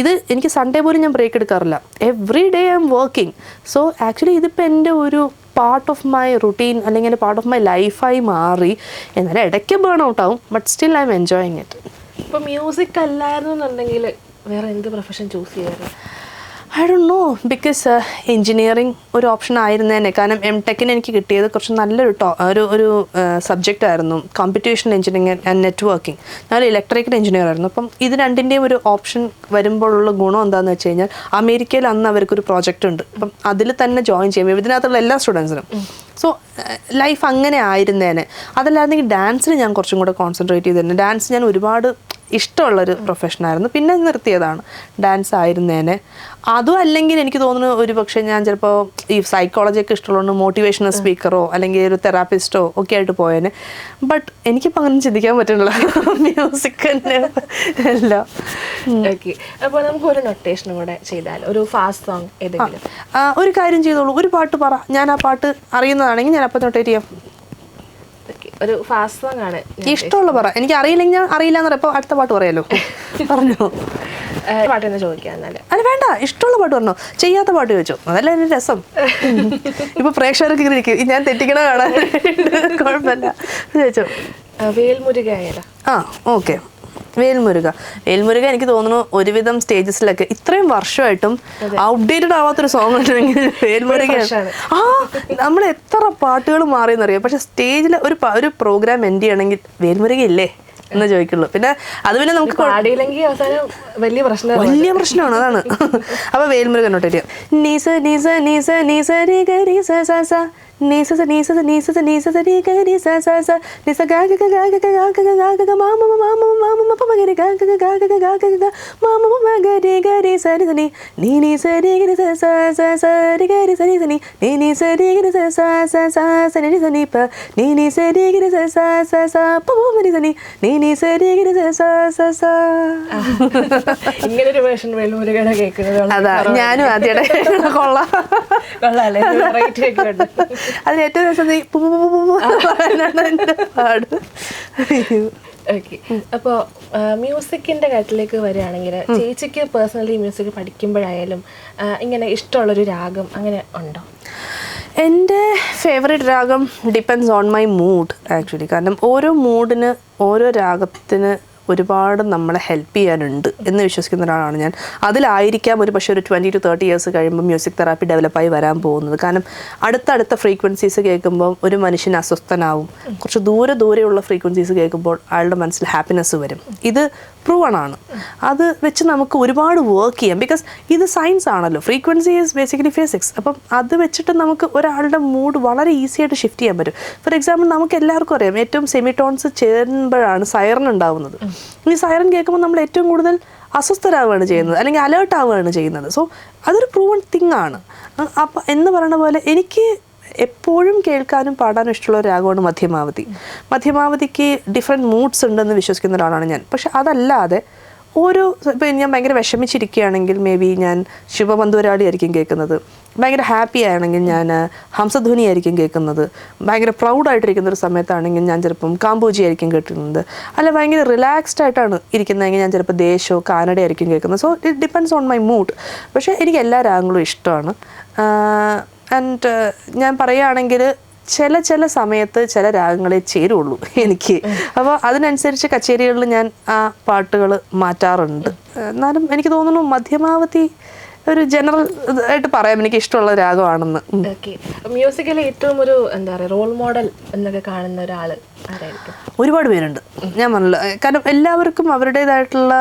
ഇത് എനിക്ക് സൺഡേ പോലും ഞാൻ ബ്രേക്ക് എടുക്കാറില്ല. Every day I am working. So actually ഇതിപ്പോൾ എൻ്റെ ഒരു പാർട്ട് ഓഫ് മൈ റുട്ടീൻ അല്ലെങ്കിൽ പാർട്ട് ഓഫ് മൈ ലൈഫായി മാറി. എന്നാലും ഇടയ്ക്ക് ബേൺ ഔട്ട് ആവും, but still I M enjoying it. ഇപ്പോൾ മ്യൂസിക് അല്ലായിരുന്നു എന്നുണ്ടെങ്കിൽ വേറെ എന്ത് പ്രൊഫഷൻ ചൂസ് ചെയ്യാറ്? I don't know, because engineering ഒരു ഓപ്ഷൻ ആയിരുന്നേനെ. കാരണം MTech എനിക്ക് കിട്ടിയത് കുറച്ച് നല്ലൊരു ഒരു സബ്ജക്റ്റ് ആയിരുന്നു, കമ്പ്യൂട്ടേഷണൽ എഞ്ചിനീയറിംഗ് ആൻഡ് നെറ്റ്വർക്കിംഗ്. ഞാൻ ഇലക്ട്രിക്കൽ എഞ്ചിനീയർ ആയിരുന്നു. അപ്പം ഇത് രണ്ടിൻ്റെയും ഒരു ഓപ്ഷൻ വരുമ്പോഴുള്ള ഗുണം എന്താണെന്ന് വെച്ച് കഴിഞ്ഞാൽ അമേരിക്കയിൽ അന്ന് അവർക്കൊരു പ്രോജക്റ്റ് ഉണ്ട്. അപ്പം അതിൽ തന്നെ ജോയിൻ ചെയ്യും ഇതിനകത്തുള്ള എല്ലാ സ്റ്റുഡൻസിനും. സോ ലൈഫ് അങ്ങനെ ആയിരുന്നേനെ. അതല്ലായിരുന്നെങ്കിൽ ഡാൻസിന് ഞാൻ കുറച്ചും കൂടെ കോൺസെൻട്രേറ്റ് ചെയ്തിരുന്നു. ഡാൻസ് ഞാൻ ഒരുപാട് ഇഷ്ടമുള്ളൊരു പ്രൊഫഷനായിരുന്നു. പിന്നെ നിർത്തിയതാണ്, ഡാൻസ് ആയിരുന്നേനെ. അതും അല്ലെങ്കിൽ എനിക്ക് തോന്നുന്നു ഒരു പക്ഷേ ഞാൻ ചിലപ്പോൾ ഈ സൈക്കോളജിയൊക്കെ ഇഷ്ടമുള്ളതുകൊണ്ട് മോട്ടിവേഷണൽ സ്പീക്കറോ അല്ലെങ്കിൽ ഒരു തെറാപ്പിസ്റ്റോ ഒക്കെ ആയിട്ട് പോയേനെ. ബട്ട് എനിക്കിപ്പോൾ അങ്ങനെ ചിന്തിക്കാൻ പറ്റുന്നില്ല, മ്യൂസിക് തന്നെ എല്ലാം. ഓക്കെ, അപ്പോൾ നമുക്ക് ഒരു നൊട്ടേഷനും കൂടെ ചെയ്താൽ, ഒരു ഫാസ്റ്റ് സോങ് ഏതെങ്കിലും ഒരു കാര്യം ചെയ്തോളൂ, ഒരു പാട്ട് പറ, ഞാൻ ആ പാട്ട് അറിയുന്നതാണെങ്കിൽ ഞാൻ അപ്പം നൊട്ടേറ്റ് ചെയ്യാം. ഒരു ഫാസ്റ്റ് സോങ് ആണ് ഇഷ്ടമുള്ള പറ. എനിക്ക് അറിയില്ലെങ്കിൽ ഞാൻ അറിയില്ല എന്ന് പറയുമ്പോൾ അടുത്ത പാട്ട് പറയാലോ. പറഞ്ഞോ, പാട്ട് തന്നെ ചോദിക്കാം എന്നാല്. അല്ല വേണ്ട, ഇഷ്ടമുള്ള പാട്ട് പറഞ്ഞോ, ചെയ്യാത്ത പാട്ട് ചോദിച്ചോ, അതല്ല എൻ്റെ രസം. ഇപ്പൊ പ്രേക്ഷകർക്ക് ഇങ്ങനെ ഇരിക്കും, ഞാൻ തെറ്റിക്കണ കാണാൻ, കുഴപ്പമില്ല, ചോദിച്ചോ. വേൽമുരുക ഏതാ? ഓക്കെ, വേൽമുരുക എനിക്ക് തോന്നുന്നു ഒരുവിധം സ്റ്റേജസിലൊക്കെ ഇത്രയും വർഷമായിട്ടും ഔട്ട്ഡേറ്റഡ് ആവാത്തൊരു സോങ് ഉണ്ടെങ്കിൽ വേൽമുരുക. നമ്മൾ എത്ര പാട്ടുകൾ മാറിയെന്നറിയാം, പക്ഷെ സ്റ്റേജിൽ ഒരു പ്രോഗ്രാം എൻഡ് ചെയ്യണമെങ്കിൽ വേൽമുരുക ഇല്ലേ എന്ന് ചോദിക്കുള്ളൂ. പിന്നെ അത് പിന്നെ നമുക്ക് വലിയ പ്രശ്നമാണ്, അതാണ്. അപ്പൊ വേൽമുരുക നോട്ട് ചെയ്യാം. നീസ നീസ നീസ നീസ രി ഗ രി സ സ സ നീസ സ നീസ സ നീസ സ നീസ സ രി ഗ രി സ സ സ നീസ ഗ ഗ ഗ ഗ ഗ ഗ ഗ ഗ ഗ ഗ മാമ മാമ മാമ മ പ മ ഗ രി ഗ ഗ ഗ ഗ ഗ ഗ ഗ മാമ മ ഗ രി ഗ രി സ രി സ നീ നീ നീ സ രി ഗ രി സ സ സ സ രി ഗ രി സ രി സ നീ നീ നീ സ രി ഗ രി സ സ സ സ സ രി സ നീ പ നീ നീ സ രി ഗ രി സ സ സ സ പ മ രി സ നീ നീ നീ സ രി ഗ രി സ സ സ സ. ഇങ്ങനൊരു വേർഷൻ വേൽമുരുകയുടെ കേൾക്കുന്നത് അതാ ഞാനും ആദ്യമായിട്ട്. കൊള്ളാം, അതിന് ഏറ്റവും രസം പാട്. ഓക്കെ, അപ്പോൾ മ്യൂസിക്കിൻ്റെ കാര്യത്തിലേക്ക് വരികയാണെങ്കിൽ ചേച്ചിക്ക് പേഴ്സണലി മ്യൂസിക് പഠിക്കുമ്പോഴായാലും ഇങ്ങനെ ഇഷ്ടമുള്ളൊരു രാഗം അങ്ങനെ ഉണ്ടോ? എൻ്റെ ഫേവറേറ്റ് രാഗം depends on my mood actually. കാരണം ഓരോ മൂഡിന് ഓരോ രാഗത്തിന് ഒരുപാട് നമ്മളെ ഹെൽപ്പ് ചെയ്യാനുണ്ട് എന്ന് വിശ്വസിക്കുന്ന ഒരാളാണ് ഞാൻ. അതിലായിരിക്കാം ഒരു പക്ഷേ ഒരു 20 to 30 years കഴിയുമ്പോൾ മ്യൂസിക് തെറാപ്പി ഡെവലപ്പായി വരാൻ പോകുന്നത്. കാരണം അടുത്തടുത്ത ഫ്രീക്വൻസീസ് കേൾക്കുമ്പോൾ ഒരു മനുഷ്യൻ അസ്വസ്ഥനാവും. കുറച്ച് ദൂരെയുള്ള ഫ്രീക്വൻസീസ് കേൾക്കുമ്പോൾ അയാളുടെ മനസ്സിൽ ഹാപ്പിനെസ് വരും. ഇത് പ്രൂവണാണ്. അത് വെച്ച് നമുക്ക് ഒരുപാട് വർക്ക് ചെയ്യാം. ബിക്കോസ് ഇത് സയൻസ് ആണല്ലോ, ഫ്രീക്വൻസി ഈസ് ബേസിക്കലി ഫിസിക്സ്. അപ്പം അത് വെച്ചിട്ട് നമുക്ക് ഒരാളുടെ മൂഡ് വളരെ ഈസി ആയിട്ട് ഷിഫ്റ്റ് ചെയ്യാൻ പറ്റും. ഫോർ എക്സാമ്പിൾ, നമുക്ക് എല്ലാവർക്കും അറിയാം ഏറ്റവും സെമിറ്റോൺസ് ചേരുമ്പോഴാണ് സൈറൻ ഉണ്ടാവുന്നത്. ഈ സൈറൻ കേൾക്കുമ്പോൾ നമ്മൾ ഏറ്റവും കൂടുതൽ അസ്വസ്ഥരാവുകയാണ് ചെയ്യുന്നത്, അല്ലെങ്കിൽ അലേർട്ട് ആവുകയാണ് ചെയ്യുന്നത്. സോ അതൊരു പ്രൂവൺ തിങ് ആണ്. അപ്പം എന്ന് പറയുന്ന പോലെ എനിക്ക് എപ്പോഴും കേൾക്കാനും പാടാനും ഇഷ്ടമുള്ള ഒരു രാഗമാണ് മധ്യമാവധി. മധ്യമാവധിക്ക് ഡിഫറെൻറ്റ് മൂഡ്സ് ഉണ്ടെന്ന് വിശ്വസിക്കുന്ന ഒരാളാണ് ഞാൻ. പക്ഷെ അതല്ലാതെ ഇപ്പം ഞാൻ ഭയങ്കര വിഷമിച്ചിരിക്കുകയാണെങ്കിൽ മേ ബി ഞാൻ ശുഭബന്ധുരാളി ആയിരിക്കും കേൾക്കുന്നത്. ഭയങ്കര ഹാപ്പി ആണെങ്കിൽ ഞാൻ ഹംസധ്വനി ആയിരിക്കും കേൾക്കുന്നത്. ഭയങ്കര പ്രൗഡായിട്ടിരിക്കുന്ന ഒരു സമയത്താണെങ്കിൽ ഞാൻ ചിലപ്പം കാമ്പോജി ആയിരിക്കും കേൾക്കുന്നത്. അല്ല ഭയങ്കര റിലാക്സ്ഡ് ആയിട്ടാണ് ഇരിക്കുന്നതെങ്കിൽ ഞാൻ ചിലപ്പോൾ ദേശോ കാനഡ ആയിരിക്കും കേൾക്കുന്നത്. So it depends on my mood. പക്ഷേ എനിക്ക് എല്ലാ രാഗങ്ങളും ഇഷ്ടമാണ്. ആൻഡ് ഞാൻ പറയുകയാണെങ്കിൽ ചില സമയത്ത് ചില രാഗങ്ങളെ ചേരുള്ളൂ എനിക്ക്. അപ്പോൾ അതിനനുസരിച്ച് കച്ചേരികളിൽ ഞാൻ ആ പാട്ടുകൾ മാറ്റാറുണ്ട്. എന്നാലും എനിക്ക് തോന്നുന്നു മധ്യമാവധി ഒരു ജനറൽ ആയിട്ട് പറയാം എനിക്ക് ഇഷ്ടമുള്ള രാഗമാണെന്ന്. ഓക്കെ, മ്യൂസിക്കിലെ ഏറ്റവും ഒരു എന്താ പറയുക റോൾ മോഡൽ എന്നൊക്കെ കാണുന്ന ഒരാൾ ആരായിരിക്കും? ഒരുപാട് പേരുണ്ട്. ഞാൻ പറഞ്ഞല്ലോ, കാരണം എല്ലാവർക്കും അവരുടേതായിട്ടുള്ള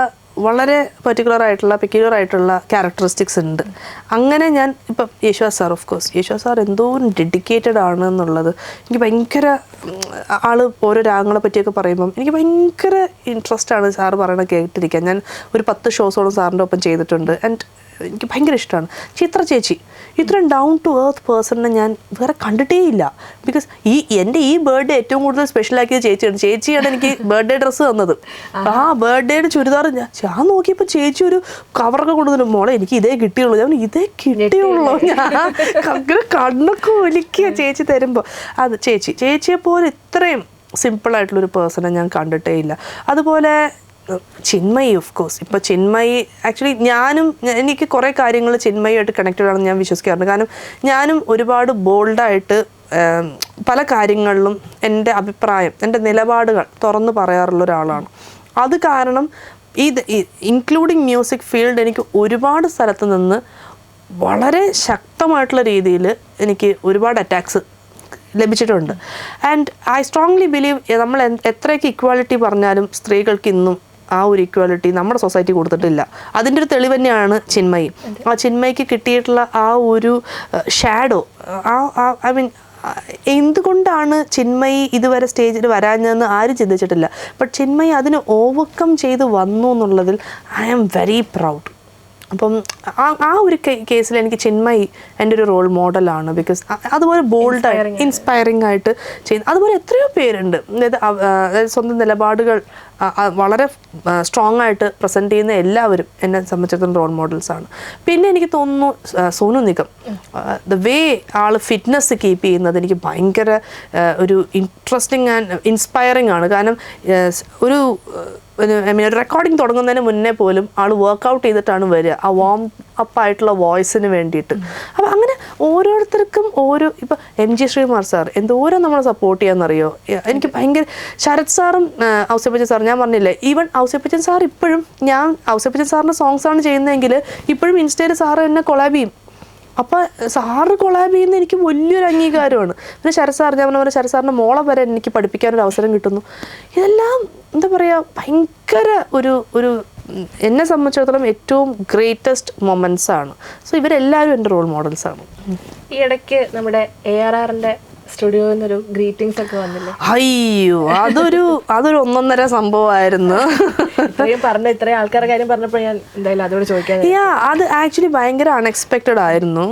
വളരെ പെർട്ടിക്കുലർ ആയിട്ടുള്ള പെക്യുലർ ആയിട്ടുള്ള ക്യാരക്ടറിസ്റ്റിക്സ് ഉണ്ട്. അങ്ങനെ ഞാൻ ഇപ്പം Yesudas sir, of course Yesudas sir എന്തോരം ഡെഡിക്കേറ്റഡ് ആണ് എന്നുള്ളത് എനിക്ക് ഭയങ്കര, ആൾ ഓരോ രാഗങ്ങളെ പറ്റിയൊക്കെ പറയുമ്പം എനിക്ക് ഭയങ്കര ഇൻട്രസ്റ്റ് ആണ് സാറ് പറയണത് കേട്ടിരിക്കാൻ. ഞാൻ ഒരു 10 ഷോസോളം സാറിൻ്റെ ഒപ്പം ചെയ്തിട്ടുണ്ട്. ആൻഡ് എനിക്ക് ഭയങ്കര ഇഷ്ടമാണ്. ചിത്ര ചേച്ചി ഇത്രയും ഡൗൺ ടു എർത്ത് പേഴ്സണിനെ ഞാൻ വേറെ കണ്ടിട്ടേ ഇല്ല. ബിക്കോസ് എൻ്റെ ഈ ബർത്ത്ഡേ ഏറ്റവും കൂടുതൽ സ്പെഷ്യലാക്കിയത് ചേച്ചിയാണ് എനിക്ക് ബർത്ത്ഡേ ഡ്രസ്സ് തന്നത്. ആ ബർത്ത്ഡേയുടെ ചുരിദാർ ഞാൻ നോക്കിയപ്പോൾ ചേച്ചി ഒരു കവറൊക്കെ കൊണ്ടുവന്നു. മോളെ എനിക്ക് ഇതേ കിട്ടിയുള്ളൂ. ഞാൻ ഇതേ കിട്ടിയുള്ളൂ. ഞാൻ അങ്ങനെ കണ്ണൊക്കെ ഒലിക്കുക ചേച്ചി തരുമ്പോൾ. അത് ചേച്ചിയെപ്പോലെ ഇത്രയും സിമ്പിളായിട്ടുള്ളൊരു പേഴ്സണെ ഞാൻ കണ്ടിട്ടേ ഇല്ല. അതുപോലെ ചിന്മയി, ഓഫ് കോഴ്സ്. ഇപ്പോൾ ചിന്മയി ആക്ച്വലി എനിക്ക് കുറേ കാര്യങ്ങൾ ചിന്മയുമായിട്ട് കണക്റ്റഡ് ആണെന്ന് ഞാൻ വിശ്വസിക്കാറുണ്ട്. കാരണം ഞാനും ഒരുപാട് ബോൾഡായിട്ട് പല കാര്യങ്ങളിലും എൻ്റെ അഭിപ്രായം, എൻ്റെ നിലപാടുകൾ തുറന്നു പറയാറുള്ള ഒരാളാണ്. അത് കാരണം ഇൻക്ലൂഡിങ് മ്യൂസിക് ഫീൽഡ് എനിക്ക് ഒരുപാട് സ്ഥലത്ത് നിന്ന് വളരെ ശക്തമായിട്ടുള്ള രീതിയിൽ എനിക്ക് ഒരുപാട് അറ്റാക്സ് ലഭിച്ചിട്ടുണ്ട്. ആൻഡ് ഐ സ്ട്രോങ്ലി ബിലീവ് നമ്മൾ എത്രയൊക്കെ ഇക്വാലിറ്റി പറഞ്ഞാലും സ്ത്രീകൾക്ക് ഇന്നും ആ ഒരു ഇക്വാലിറ്റി നമ്മുടെ സൊസൈറ്റി കൊടുത്തിട്ടില്ല. അതിൻ്റെ ഒരു തെളിവ് തന്നെയാണ് ചിന്മയി. ആ ചിന്മയ്ക്ക് കിട്ടിയിട്ടുള്ള ആ ഒരു ഷാഡോ, ഐ മീൻ എന്തുകൊണ്ടാണ് ചിന്മയി ഇതുവരെ സ്റ്റേജിൽ വരാഞ്ഞതെന്ന് ആരും ചിന്തിച്ചിട്ടില്ല. ബട്ട് ചിന്മയി അതിന് ഓവർകം ചെയ്ത് വന്നു എന്നുള്ളതിൽ ഐ ആം വെരി പ്രൗഡ്. അപ്പം ആ ഒരു കേസിൽ എനിക്ക് ചിന്മയി എൻ്റെ ഒരു റോൾ മോഡലാണ്. ബിക്കോസ് അതുപോലെ ബോൾഡായിട്ട് ഇൻസ്പയറിംഗ് ആയിട്ട് ചെയ്യുന്ന അതുപോലെ എത്രയോ പേരുണ്ട്. അതായത് സ്വന്തം നിലപാടുകൾ വളരെ സ്ട്രോങ് ആയിട്ട് പ്രസൻറ്റ് ചെയ്യുന്ന എല്ലാവരും എന്നെ സംബന്ധിച്ചിടത്തോളം റോൾ മോഡൽസാണ്. പിന്നെ എനിക്ക് തോന്നുന്നു Sonu Nigam, the way all fitness keep ചെയ്യുന്നത് എനിക്ക് ഭയങ്കര ഒരു ഇൻട്രസ്റ്റിംഗ് ആൻഡ് ഇൻസ്പയറിംഗ് ആണ്. കാരണം ഒരു റെക്കോർഡിങ് തുടങ്ങുന്നതിന് മുന്നേ പോലും ആൾ വർക്കൗട്ട് ചെയ്തിട്ടാണ് വരിക, ആ വാം അപ്പ് ആയിട്ടുള്ള വോയിസിന് വേണ്ടിയിട്ട്. അപ്പം അങ്ങനെ ഓരോരുത്തർക്കും ഇപ്പം MG ശ്രീകുമാർ സാർ എന്തോരം നമ്മളെ സപ്പോർട്ട് ചെയ്യാമെന്നറിയോ. എനിക്ക് ഭയങ്കര ശരത് സാറും ഔസേപ്പച്ചൻ സാറും, ഞാൻ പറഞ്ഞില്ലേ, ഈവൻ ഔസേപ്പച്ചൻ സാർ ഇപ്പോഴും ഔസേപ്പച്ചൻ സാറിൻ്റെ സോങ്സാണ് ചെയ്യുന്നതെങ്കിൽ ഇപ്പോഴും ഇൻസ്റ്റയിൽ സാറ് എന്നെ കൊളാബ് ചെയ്യും. അപ്പോൾ സാറ് കൊളാബ് ചെയ്യുന്ന എനിക്ക് വലിയൊരു അംഗീകാരമാണ്. പിന്നെ ശരത് സാർ, ഞാൻ പറഞ്ഞ പോലെ ശരത് സാറിൻ്റെ മോളെ വരെ എനിക്ക് പഠിപ്പിക്കാനൊരു അവസരം കിട്ടുന്നു. ഇതെല്ലാം എന്താ പറയുക, ഭയങ്കര ഒരു എന്നെ സംബന്ധിച്ചിടത്തോളം ഏറ്റവും ഗ്രേറ്റസ്റ്റ് മൊമെൻറ്റ്സ് ആണ്. സോ ഇവരെല്ലാവരും എൻ്റെ റോൾ മോഡൽസാണ്. ഈ ഇടയ്ക്ക് നമ്മുടെ ARRന്റെ സ്റ്റുഡിയോയിൽ നിന്നൊരു ഗ്രീറ്റിംഗ്സ് ഒക്കെ വന്നില്ലേ? അയ്യോ, അതൊരു 1.5 സംഭവമായിരുന്നു. ഇത്രയും ആൾക്കാരുടെ കാര്യം പറഞ്ഞപ്പോൾ ഞാൻ എന്തായാലും അതോട് ചോദിക്കാൻ. അത് ആക്ച്വലി ഭയങ്കര അൺഎക്സ്പെക്റ്റഡ് ആയിരുന്നു.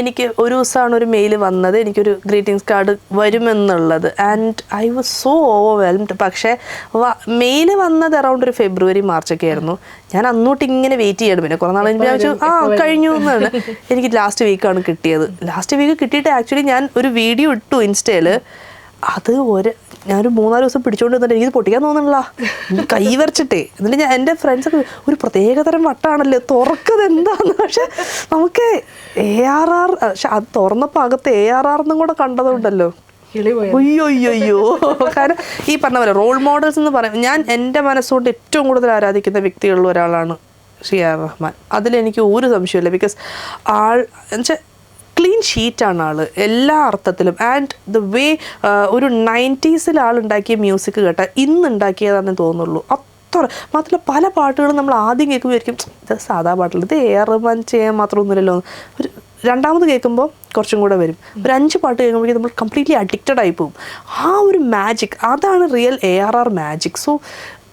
എനിക്ക് ഒരു ദിവസമാണ് ഒരു മെയിൽ വന്നത്, എനിക്കൊരു ഗ്രീറ്റിംഗ്സ് കാർഡ് വരുമെന്നുള്ളത്. And I was so overwhelmed. പക്ഷേ മെയിൽ വന്നത് അറൗണ്ട് ഒരു ഫെബ്രുവരി മാർച്ചൊക്കെ ആയിരുന്നു. ഞാൻ അന്നോട്ട് ഇങ്ങനെ വെയിറ്റ് ചെയ്യണം. പിന്നെ കുറേ നാൾ വിചാരിച്ചു കഴിഞ്ഞു എന്നാണ്. എനിക്ക് ലാസ്റ്റ് വീക്കാണ് കിട്ടിയത്. ലാസ്റ്റ് വീക്ക് കിട്ടിയിട്ട് ആക്ച്വലി ഞാൻ ഒരു വീഡിയോ ഇട്ടു ഇൻസ്റ്റയിൽ. അത് ഞാനൊരു 3-4 ദിവസം പിടിച്ചോണ്ട് വന്നിട്ട് എനിക്കിത് പൊട്ടിക്കാൻ തോന്നണില്ല, കൈ വരച്ചിട്ടേ. എന്നിട്ട് ഞാൻ എൻ്റെ ഫ്രണ്ട്സൊക്കെ ഒരു പ്രത്യേകതരം വട്ടാണല്ലോ തുറക്കത് എന്താന്ന്. പക്ഷെ നമുക്ക് ARR, പക്ഷെ അത് തുറന്നപ്പോൾ അകത്ത് ARR എന്നും കൂടെ കണ്ടതുണ്ടല്ലോ. കിളി പോയി. അയ്യോ കാരണം ഈ പറഞ്ഞ പോലെ റോൾ മോഡൽസ് എന്ന് പറയും, ഞാൻ എൻ്റെ മനസ്സുകൊണ്ട് ഏറ്റവും കൂടുതൽ ആരാധിക്കുന്ന വ്യക്തികളിൽ ഒരാളാണ് ഷിയാർ റഹ്മാൻ. അതിലെനിക്ക് ഒരു സംശയമില്ല. ബിക്കോസ് എന്നുവെച്ചാൽ ക്ലീൻ ഷീറ്റാണ് ആള് എല്ലാ അർത്ഥത്തിലും. ആൻഡ് ദ വേ ഒരു 90s ആളുണ്ടാക്കിയ മ്യൂസിക് കേട്ടാൽ ഇന്ന് ഉണ്ടാക്കിയതാണെന്ന് തോന്നുള്ളൂ. അത്ര മാത്രമല്ല പല പാട്ടുകളും നമ്മൾ ആദ്യം കേൾക്കുമ്പോഴായിരിക്കും ഇത് സാധാ പാട്ടുകൾ, ഇത് റഹ്മാൻ ചെയ്യാൻ മാത്രമൊന്നുമില്ലല്ലോ. ഒരു രണ്ടാമത് കേൾക്കുമ്പോൾ കുറച്ചും കൂടെ വരും. ഒരു 5 പാട്ട് കേൾക്കുമ്പോഴേക്കും നമ്മൾ കംപ്ലീറ്റ്ലി അഡിക്റ്റഡ് ആയി പോകും. ആ ഒരു മാജിക്, അതാണ് റിയൽ ARR മാജിക്. സോ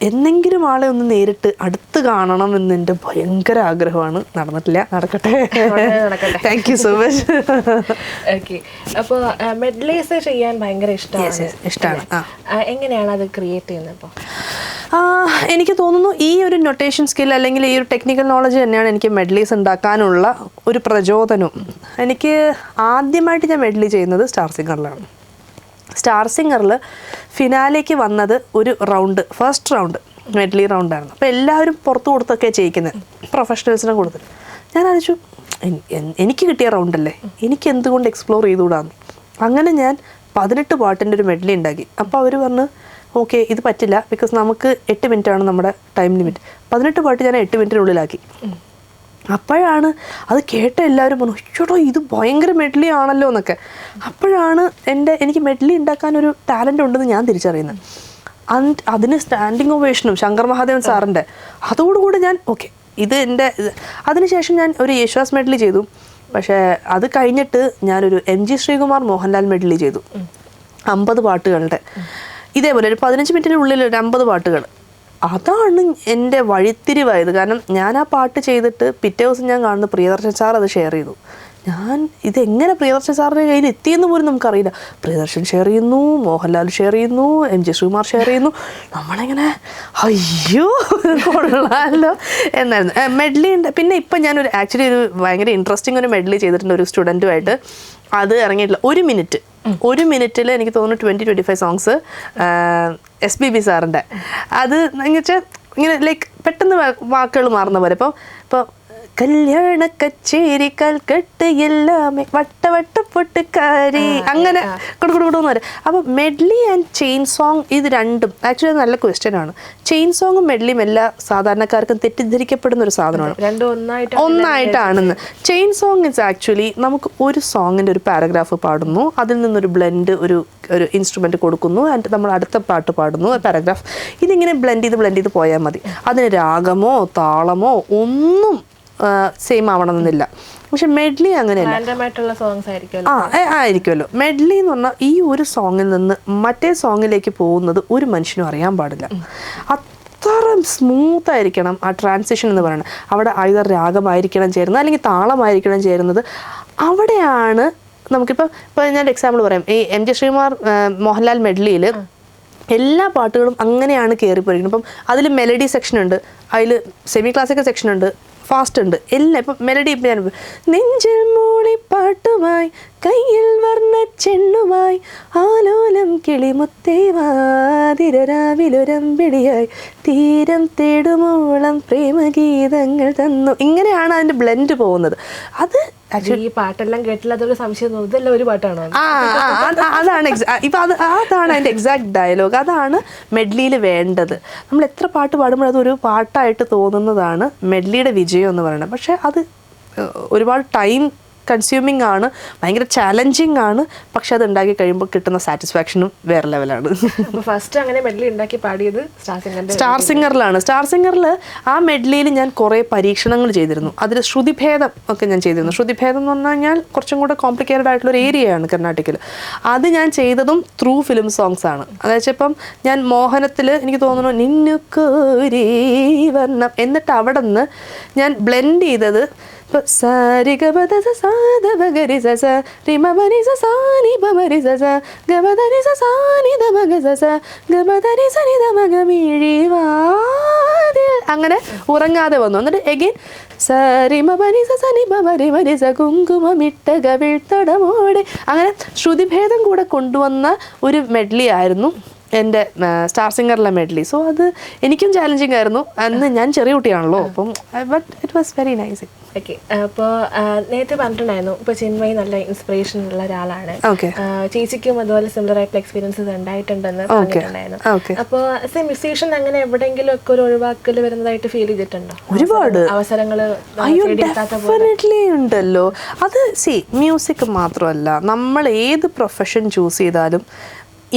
എന്നെങ്കിലും ആളെ ഒന്ന് നേരിട്ട് അടുത്ത് കാണണം എന്ന് എൻ്റെ ഭയങ്കര ആഗ്രഹമാണ്. നടന്നിട്ടില്ല, നടക്കട്ടെ. Thank you so much. Okay, അപ്പോൾ മെഡ്ലേസ് ചെയ്യാൻ ഭയങ്കര ഇഷ്ടമാണ്. എങ്ങനെയാണ് അത് ക്രിയേറ്റ് ചെയ്യുന്നത്? അപ്പോൾ എനിക്ക് തോന്നുന്നു ഈ ഒരു നൊട്ടേഷൻ സ്കിൽ അല്ലെങ്കിൽ ഈ ഒരു ടെക്നിക്കൽ നോളജ് തന്നെയാണ് എനിക്ക് മെഡ്ലീസ് ഉണ്ടാക്കാനുള്ള ഒരു പ്രചോദനവും. എനിക്ക് ആദ്യമായിട്ട് ഞാൻ മെഡ്ലി ചെയ്യുന്നത് സ്റ്റാർ സിംഗറിലാണ്. സ്റ്റാർ സിംഗറിൽ ഫിനാലേക്ക് വന്നത് ഒരു റൗണ്ട്, ഫസ്റ്റ് റൗണ്ട് മെഡ്ലി റൗണ്ടായിരുന്നു. അപ്പോൾ എല്ലാവരും പുറത്ത് കൊടുത്തൊക്കെ ചെയ്യിക്കുന്നത്, പ്രൊഫഷണൽസിനെ കൊടുത്തിട്ട്. ഞാൻ ആലോചിച്ചു എനിക്ക് കിട്ടിയ റൗണ്ടല്ലേ, എനിക്ക് എന്തുകൊണ്ട് എക്സ്പ്ലോർ ചെയ്തുകൂടാന്ന്. അങ്ങനെ ഞാൻ 18 പാട്ടിൻ്റെ ഒരു മെഡ്ലി ഉണ്ടാക്കി. അപ്പോൾ അവർ പറഞ്ഞു ഓക്കെ ഇത് പറ്റില്ല, ബിക്കോസ് നമുക്ക് 8 മിനിറ്റാണ് നമ്മുടെ ടൈം ലിമിറ്റ്. 18 പാട്ട് ഞാൻ 8 മിനിറ്റിനുള്ളിലാക്കി. അപ്പോഴാണ് അത് കേട്ട എല്ലാവരും പറഞ്ഞു ചേട്ടോ ഇത് ഭയങ്കര മെഡ്ലി ആണല്ലോ എന്നൊക്കെ. അപ്പോഴാണ് എനിക്ക് മെഡ്ലി ഉണ്ടാക്കാനൊരു ടാലൻ്റ് ഉണ്ടെന്ന് ഞാൻ തിരിച്ചറിയുന്നത്. അതിന് സ്റ്റാൻഡിങ് ഒവേഷനും ശങ്കർ മഹാദേവൻ സാറിൻ്റെ അതോടുകൂടി ഞാൻ ഓക്കെ ഇത് എൻ്റെ. അതിനുശേഷം ഞാൻ ഒരു യേശുദാസ് മെഡ്ലി ചെയ്തു. പക്ഷേ അത് കഴിഞ്ഞിട്ട് ഞാനൊരു MG ശ്രീകുമാർ മോഹൻലാൽ മെഡ്ലി ചെയ്തു 50 പാട്ടുകളുടെ. ഇതേപോലെ ഒരു 15 മിനിറ്റിനുള്ളിൽ ഒരു 50 പാട്ടുകൾ. അതാണ് എൻ്റെ വഴിത്തിരിവായത്. കാരണം ഞാൻ ആ പാട്ട് ചെയ്തിട്ട് പിറ്റേ ദിവസം ഞാൻ കാണുന്നു പ്രിയദർശൻ സാർ അത് ഷെയർ ചെയ്തു. ഞാൻ ഇതെങ്ങനെ പ്രിയദർശൻ സാറിൻ്റെ കയ്യിൽ എത്തിയെന്ന് പോലും നമുക്കറിയില്ല. പ്രിയദർശൻ ഷെയർ ചെയ്യുന്നു, മോഹൻലാൽ ഷെയർ ചെയ്യുന്നു, MG ശ്രീകുമാർ ഷെയർ ചെയ്യുന്നു. നമ്മളിങ്ങനെ അയ്യോ കൊള്ളാമല്ലോ എന്നായിരുന്നു. മെഡ്ലി ഉണ്ട്. പിന്നെ ഇപ്പം ഞാനൊരു ആക്ച്വലി ഒരു ഭയങ്കര ഇൻട്രസ്റ്റിംഗ് ഒരു മെഡ്ലി ചെയ്തിട്ടുണ്ട് ഒരു സ്റ്റുഡൻറ്റുമായിട്ട്. അത് ഇറങ്ങിയിട്ടില്ല. 1 മിനിറ്റിൽ എനിക്ക് തോന്നുന്നു 20-25 സോങ്സ് SPB സാറിൻ്റെ. അത് എന്നുവെച്ചാൽ ഇങ്ങനെ ലൈക്ക് പെട്ടെന്ന് വാക്കുകൾ മാറുന്ന പോലെ. ഇപ്പോൾ കല്യാണ കച്ചേരി കൽക്കട്ട് എല്ലാമേ വട്ട പൊട്ടുകാരി അങ്ങനെ കൊടുക്കുന്നു വരെ. അപ്പോൾ മെഡ്ലി ആൻഡ് ചെയിൻ സോങ് ഇത് രണ്ടും ആക്ച്വലി നല്ല ക്വസ്റ്റ്യനാണ്. ചെയിൻ സോങ്ങും മെഡ്ലിയും എല്ലാ സാധാരണക്കാർക്കും തെറ്റിദ്ധരിക്കപ്പെടുന്ന ഒരു സാധനമാണ്. ഒന്നായിട്ടാണെന്ന്. ചെയിൻ സോങ് ഇസ് ആക്ച്വലി നമുക്ക് ഒരു സോങ്ങിൻ്റെ ഒരു പാരഗ്രാഫ് പാടുന്നു, അതിൽ നിന്നൊരു ബ്ലെൻഡ് ഒരു ഇൻസ്ട്രുമെൻറ്റ് കൊടുക്കുന്നു, ആൻഡ് നമ്മൾ അടുത്ത പാട്ട് പാടുന്നു പാരഗ്രാഫ്. ഇതിങ്ങനെ ബ്ലെൻഡ് ചെയ്ത് പോയാൽ മതി. അതിന് രാഗമോ താളമോ ഒന്നും സെയിം ആവണമെന്നില്ല. പക്ഷെ മെഡ്ലി അങ്ങനെയല്ല, ആയിരിക്കുമല്ലോ. മെഡ്ലി എന്ന് പറഞ്ഞാൽ ഈ ഒരു സോങ്ങിൽ നിന്ന് മറ്റേ സോങ്ങിലേക്ക് പോകുന്നത് ഒരു മനുഷ്യനും അറിയാൻ പാടില്ല. അത്ര സ്മൂത്ത് ആയിരിക്കണം ആ ട്രാൻസിഷൻ എന്ന് പറയുന്നത്. അവിടെ ഐതർ രാഗമായിരിക്കണം ചേരുന്നത് അല്ലെങ്കിൽ താളമായിരിക്കണം ചേരുന്നത്. അവിടെയാണ് നമുക്കിപ്പോൾ ഞാൻ എക്സാമ്പിൾ പറയാം. ഈ MG ശ്രീകുമാർ മോഹൻലാൽ മെഡ്ലിയിൽ എല്ലാ പാട്ടുകളും അങ്ങനെയാണ് കയറിപ്പോയിരിക്കുന്നത്. ഇപ്പം അതിൽ മെലഡി സെക്ഷൻ ഉണ്ട്, അതിൽ സെമി ക്ലാസിക്കൽ സെക്ഷൻ ഉണ്ട്, ഫാസ്റ്റ് ഉണ്ട്, എല്ലാം. ഇപ്പം മെലഡി ഞാൻ നെഞ്ചിൽ മൂളിപ്പാട്ടുമായി കയ്യിൽ വർണ്ണ ചെണ്ണുമായി ആലോലം കിളിമുത്തേവാതിരരാവിലൊരമ്പിളിയായി തീരം തേടുമോളം പ്രേമഗീതങ്ങൾ തന്നു. ഇങ്ങനെയാണ് അതിൻ്റെ ബ്ലെൻഡ് പോകുന്നത്. അത് ഈ പാട്ടെല്ലാം കേട്ടില്ല അതൊരു സംശയം തോന്നുന്നു ഇതെല്ലാം ഒരു പാട്ടാണോ? അതാണ് ഇപ്പം അതാണ് അതിൻ്റെ എക്സാക്ട് ഡയലോഗ്. അതാണ് മെഡ്ലിയിൽ വേണ്ടത്. നമ്മൾ എത്ര പാട്ട് പാടുമ്പോഴും അതൊരു പാട്ടായിട്ട് തോന്നുന്നതാണ് മെഡ്ലിയുടെ വിജയം എന്ന് പറയുന്നത്. പക്ഷേ അത് ഒരുപാട് ടൈം കൺസ്യൂമിങ് ആണ്, ഭയങ്കര ചാലഞ്ചിങ് ആണ്. പക്ഷെ അത് ഉണ്ടാക്കി കഴിയുമ്പോൾ കിട്ടുന്ന സാറ്റിസ്ഫാക്ഷനും വേറെ ലെവലാണ്. ഫസ്റ്റ് അങ്ങനെ മെഡ്ലി ഉണ്ടാക്കി പാടിയത് സ്റ്റാർ സിംഗറിലാണ്. സ്റ്റാർ സിംഗറിൽ ആ മെഡ്ലിയിൽ ഞാൻ കുറേ പരീക്ഷണങ്ങൾ ചെയ്തിരുന്നു. അതിൽ ശ്രുതിഭേദം ഒക്കെ ഞാൻ ചെയ്തിരുന്നു. ശ്രുതിഭേദം എന്ന് പറഞ്ഞു കഴിഞ്ഞാൽ കുറച്ചും കൂടെ കോംപ്ലിക്കേറ്റഡ് ആയിട്ടുള്ളൊരു ഏരിയയാണ് കർണാടകയിൽ. അത് ഞാൻ ചെയ്തതും ത്രൂ ഫിലിം സോങ്സ് ആണ്. അതായത് ഇപ്പം ഞാൻ മോഹനത്തിൽ എനിക്ക് തോന്നുന്നു നിന്നു കോരി വർണ്ണം, എന്നിട്ട് അവിടെ നിന്ന് ഞാൻ ബ്ലെൻഡ് ചെയ്തത് അങ്ങനെ ഉറങ്ങാതെ വന്നു. എന്നിട്ട് എഗെയിൻ കുങ്കുമമിട്ട കവിൾത്തടമോടെ അങ്ങനെ ശ്രുതിഭേദം കൂടെ കൊണ്ടുവന്ന ഒരു മെഡ്ലി ആയിരുന്നു എൻ്റെ സ്റ്റാർ സിംഗറിലെ മെഡ്ലി. സോ അത് എനിക്കും ചാലഞ്ചിങ് ആയിരുന്നു. അന്ന് ഞാൻ ചെറിയ കുട്ടിയാണല്ലോ, അപ്പം but it was very nice. Okay, അപ്പോൾ നേരത്തെ പറഞ്ഞിട്ടുണ്ടായിരുന്നു ഇപ്പോൾ ചിന്മയി നല്ല ഇൻസ്പിറേഷൻ ഉള്ള ഒരാളാണ്. ചേച്ചിക്കും അതുപോലെ സിമിലർ ആയിട്ടുള്ള എക്സ്പീരിയൻസസ് ഉണ്ടായിട്ടുണ്ടെന്ന് പറഞ്ഞിട്ടുണ്ടായിരുന്നു. അപ്പോൾ ആസ് എ മ്യൂസീഷ്യൻ അങ്ങനെ എവിടെയെങ്കിലും ഒക്കെ ഒരു ഒഴിവാക്കൽ വരുന്നതായിട്ട് ഫീൽ ചെയ്തിട്ടുണ്ടോ? ഒരുപാട് അവസരങ്ങൾ ഉണ്ടല്ലോ. അത് മ്യൂസിക് മാത്രമല്ല, നമ്മൾ ഏത് പ്രൊഫഷൻ ചൂസ് ചെയ്താലും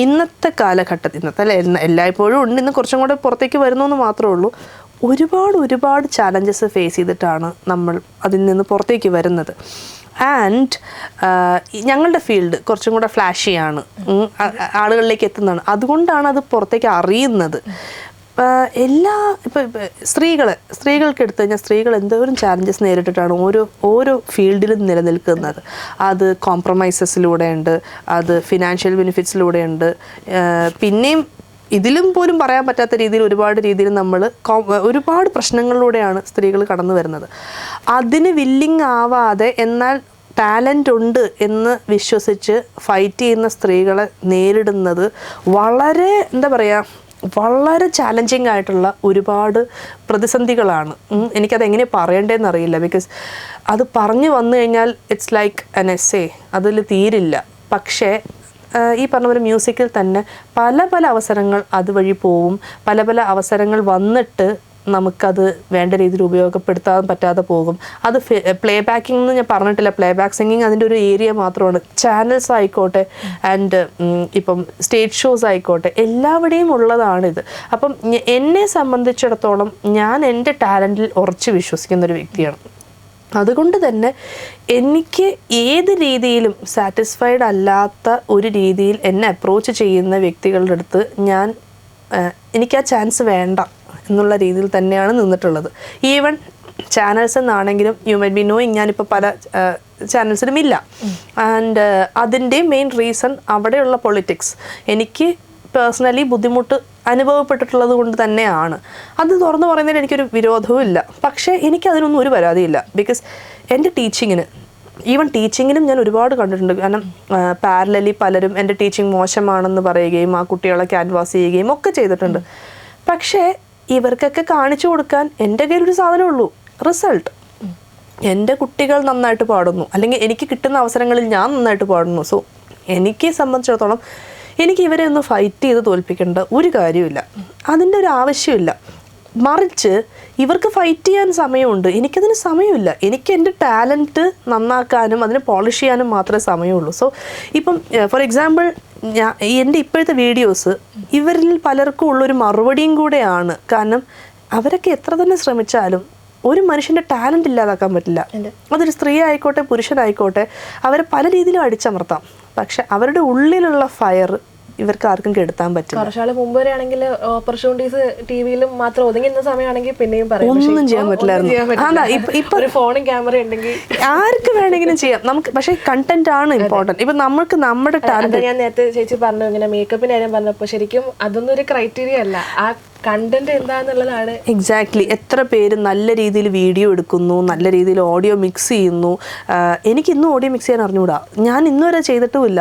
ഇന്നത്തെ കാലഘട്ടത്തിൽ, ഇന്നത്തെ എല്ലായ്പ്പോഴും ഉണ്ട്, ഇന്ന് കുറച്ചും കൂടെ പുറത്തേക്ക് വരുന്നു എന്ന് മാത്രമേ ഉള്ളൂ. ഒരുപാട് ചാലഞ്ചസ് ഫേസ് ചെയ്തിട്ടാണ് നമ്മൾ അതിൽ നിന്ന് പുറത്തേക്ക് വരുന്നത്. ആൻഡ് ഞങ്ങളുടെ ഫീൽഡ് കുറച്ചും കൂടെ ഫ്ലാഷിയാണ്, ആളുകളിലേക്ക് എത്തുന്നതാണ്. അതുകൊണ്ടാണ് അത് പുറത്തേക്ക് അറിയുന്നത്. ഇപ്പം സ്ത്രീകൾക്ക് എടുത്തു കഴിഞ്ഞാൽ സ്ത്രീകൾ എന്തോരം ചാലഞ്ചസ് നേരിട്ടിട്ടാണ് ഓരോ ഫീൽഡിലും നിലനിൽക്കുന്നത്. അത് കോംപ്രമൈസസിലൂടെ ഉണ്ട്, അത് ഫിനാൻഷ്യൽ ബെനിഫിറ്റ്സിലൂടെ ഉണ്ട്, പിന്നെയും ഇതിലും പോലും പറയാൻ പറ്റാത്ത രീതിയിൽ ഒരുപാട് രീതിയിൽ നമ്മൾ ഒരുപാട് പ്രശ്നങ്ങളിലൂടെയാണ് സ്ത്രീകൾ കടന്നു വരുന്നത്. അതിന് വില്ലിങ് ആവാതെ എന്നാൽ ടാലൻ്റ് ഉണ്ട് എന്ന് വിശ്വസിച്ച് ഫൈറ്റ് ചെയ്യുന്ന സ്ത്രീകളെ നേരിടുന്നത് വളരെ വളരെ ചാലഞ്ചിങ് ആയിട്ടുള്ള ഒരുപാട് പ്രതിസന്ധികളാണ്. എനിക്കത് എങ്ങനെ പറയേണ്ടതെന്ന് അറിയില്ല. ബിക്കോസ് അത് പറഞ്ഞു വന്നു കഴിഞ്ഞാൽ ഇറ്റ്സ് ലൈക്ക് എൻ എസ്സേ, അതിൽ തീരില്ല. പക്ഷേ ഈ പറഞ്ഞ പോലെ മ്യൂസിക്കിൽ തന്നെ പല അവസരങ്ങൾ അതുവഴി പോവും. പല അവസരങ്ങൾ വന്നിട്ട് നമുക്കത് വേണ്ട രീതിയിൽ ഉപയോഗപ്പെടുത്താൻ പറ്റാതെ പോകും. അത് പ്ലേ ബാക്കിംഗ് എന്ന് ഞാൻ പറഞ്ഞിട്ടില്ല. പ്ലേ ബാക്ക് സിംഗിങ് അതിൻ്റെ ഒരു ഏരിയ മാത്രമാണ്. ചാനൽസ് ആയിക്കോട്ടെ ആൻഡ് ഇപ്പം സ്റ്റേജ് ഷോസ് ആയിക്കോട്ടെ, എല്ലാവിടെയും ഉള്ളതാണിത്. അപ്പം എന്നെ സംബന്ധിച്ചിടത്തോളം ഞാൻ എൻ്റെ ടാലൻറ്റിൽ ഉറച്ച് വിശ്വസിക്കുന്നൊരു വ്യക്തിയാണ്. അതുകൊണ്ട് തന്നെ എനിക്ക് ഏത് രീതിയിലും സാറ്റിസ്ഫൈഡ് അല്ലാത്ത ഒരു രീതിയിൽ എന്നെ അപ്രോച്ച് ചെയ്യുന്ന വ്യക്തികളുടെ അടുത്ത് എനിക്ക് ആ ചാൻസ് വേണ്ട എന്നുള്ള രീതിയിൽ തന്നെയാണ് നിന്നിട്ടുള്ളത്. ഈവൻ ചാനൽസ് എന്നാണെങ്കിലും യു മൈറ്റ് ബി നോയിങ്, ഞാനിപ്പോൾ പല ചാനൽസിലും ഇല്ല. ആൻഡ് അതിൻ്റെ മെയിൻ റീസൺ അവിടെയുള്ള പൊളിറ്റിക്സ് എനിക്ക് പേഴ്സണലി ബുദ്ധിമുട്ട് അനുഭവപ്പെട്ടിട്ടുള്ളത് കൊണ്ട് തന്നെയാണ്. അത് തുറന്നു പറയുന്നതിൽ എനിക്കൊരു വിരോധവും ഇല്ല. പക്ഷേ എനിക്കതിനൊന്നും ഒരു പരാതിയില്ല. ബിക്കോസ് എൻ്റെ ടീച്ചിങ്ങിനും ഞാൻ ഒരുപാട് കണ്ടിട്ടുണ്ട്. കാരണം പാരലലി പലരും എൻ്റെ ടീച്ചിങ് മോശമാണെന്ന് പറയുകയും ആ കുട്ടികളെ ക്യാൻവാസ് ചെയ്യുകയും ഒക്കെ ചെയ്തിട്ടുണ്ട്. പക്ഷേ ഇവർക്കൊക്കെ കാണിച്ചു കൊടുക്കാൻ എൻ്റെ കയ്യിലൊരു സാധനമുള്ളൂ, റിസൾട്ട്. എൻ്റെ കുട്ടികൾ നന്നായിട്ട് പാടുന്നു, അല്ലെങ്കിൽ എനിക്ക് കിട്ടുന്ന അവസരങ്ങളിൽ ഞാൻ നന്നായിട്ട് പാടുന്നു. സോ എനിക്ക് സംബന്ധിച്ചിടത്തോളം എനിക്ക് ഇവരെ ഒന്ന് ഫൈറ്റ് ചെയ്ത് തോൽപ്പിക്കേണ്ട ഒരു കാര്യമില്ല, അതിൻ്റെ ഒരു ആവശ്യമില്ല. മറിച്ച് ഇവർക്ക് ഫൈറ്റ് ചെയ്യാൻ സമയമുണ്ട്, എനിക്കതിന് സമയമില്ല. എനിക്ക് എൻ്റെ ടാലൻറ്റ് നന്നാക്കാനും അതിനെ പോളിഷ് ചെയ്യാനും മാത്രമേ സമയമുള്ളൂ. സോ ഇപ്പം ഫോർ എക്സാമ്പിൾ എൻ്റെ ഇപ്പോഴത്തെ വീഡിയോസ് ഇവരിൽ പലർക്കും ഉള്ളൊരു മറുപടിയും കൂടെയാണ്. കാരണം അവരൊക്കെ എത്ര തന്നെ ശ്രമിച്ചാലും ഒരു മനുഷ്യൻ്റെ ടാലൻ്റ് ഇല്ലാതാക്കാൻ പറ്റില്ല. അതൊരു സ്ത്രീ ആയിക്കോട്ടെ പുരുഷനായിക്കോട്ടെ, അവരെ പല രീതിയിലും അടിച്ചമർത്താം. പക്ഷെ അവരുടെ ഉള്ളിലുള്ള ഫയർ ഇവർക്ക് ആർക്കും കെടുത്താൻ പറ്റും. കുറച്ചാൾ മുമ്പ് വരെയാണെങ്കിൽ ഓപ്പർച്യൂണിറ്റീസ് ടിവിയിലും മാത്രം ഒതുങ്ങുന്ന സമയമാണെങ്കിൽ പിന്നെയും ഒന്നും ചെയ്യാൻ പറ്റില്ലായിരുന്നു. ഇപ്പൊ ഒരു ഫോണും ക്യാമറ ഉണ്ടെങ്കിൽ ആർക്ക് വേണമെങ്കിലും ചെയ്യാം നമുക്ക്. പക്ഷേ കണ്ടന്റ് ആണ് ഇമ്പോർട്ടന്റ്. ഇപ്പൊ നമുക്ക് നമ്മുടെ ടാലന്റ്, ഞാൻ നേരത്തെ ചേച്ചി പറഞ്ഞു ഇങ്ങനെ മേക്കപ്പിന്റെ കാര്യം പറഞ്ഞപ്പോ ശരിക്കും അതൊന്നും ഒരു ക്രൈറ്റീരിയ അല്ല, ആ കണ്ടന്റ് എന്താന്നുള്ളതാണ്. എക്സാക്ട്ലി. എത്ര പേര് നല്ല രീതിയിൽ വീഡിയോ എടുക്കുന്നു, നല്ല രീതിയിൽ ഓഡിയോ മിക്സ് ചെയ്യുന്നു. എനിക്ക് ഇന്നും ഓഡിയോ മിക്സ് ചെയ്യാൻ അറിഞ്ഞുകൂടാ, ഞാൻ ഇന്നുവരെ ചെയ്തിട്ടുമില്ല.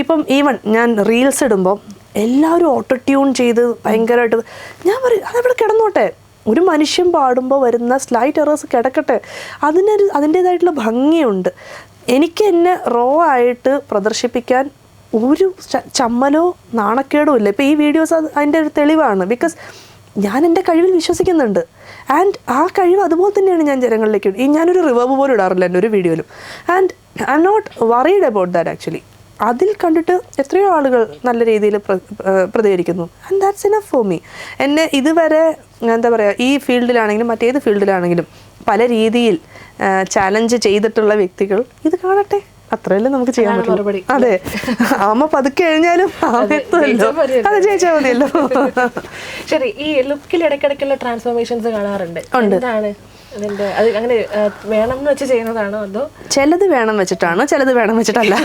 ഇപ്പം ഈവൻ ഞാൻ റീൽസ് ഇടുമ്പോൾ എല്ലാവരും ഓട്ടോ ട്യൂൺ ചെയ്ത് ഭയങ്കരമായിട്ട്, ഞാൻ പറയും അതവിടെ കിടന്നോട്ടെ. ഒരു മനുഷ്യൻ പാടുമ്പോൾ വരുന്ന സ്ലൈറ്റ് എറേഴ്സ് കിടക്കട്ടെ, അതിൻ്റേതായിട്ടുള്ള ഭംഗിയുണ്ട്. എനിക്ക് എന്നെ റോ ആയിട്ട് പ്രദർശിപ്പിക്കാൻ ഒരു ചമ്മലോ നാണക്കേടോ ഇല്ല. ഇപ്പോൾ ഈ വീഡിയോസ് അതിൻ്റെ ഒരു തെളിവാണ്. ബിക്കോസ് ഞാൻ എൻ്റെ കഴിവിൽ വിശ്വസിക്കുന്നുണ്ട്. ആൻഡ് ആ കഴിവ് അതുപോലെ തന്നെയാണ് ഞാൻ ജനങ്ങളിലേക്ക് ഞാനൊരു റിവേർബ് പോലും ഇടാറില്ല എൻ്റെ ഒരു വീഡിയോയിലും. And I am not worried about that actually. അതിൽ കണ്ടിട്ട് എത്രയോ ആളുകൾ നല്ല രീതിയിൽ പ്രതികരിക്കുന്നു. And that's enough for me. എന്നെ ഇതുവരെ എന്താ പറയുക, ഈ ഫീൽഡിലാണെങ്കിലും മറ്റേത് ഫീൽഡിലാണെങ്കിലും പല രീതിയിൽ ചാലഞ്ച് ചെയ്തിട്ടുള്ള വ്യക്തികൾ ഇത് കാണട്ടെ, അത്രയല്ലേ നമുക്ക് ചെയ്യാൻ പറ്റുള്ളൂ. അതെ, അമ്മ പതുക്കെ കഴിഞ്ഞാലും അത് ജയിച്ചാൽ മതിയല്ലോ. ശരി, ഈ ലുക്കിൽ ഇടയ്ക്കിടയ്ക്കുള്ള ട്രാൻസ്ഫോർമേഷൻസ് കാണാറുണ്ട്, എന്താണ് അതിന്റെ? അത് അങ്ങനെ വേണം എന്ന് വെച്ച് ചെയ്യുന്നതാണോ അതോ? ചിലത് വേണം വെച്ചിട്ടാണ്, ചിലത് വേണം വെച്ചിട്ടല്ല.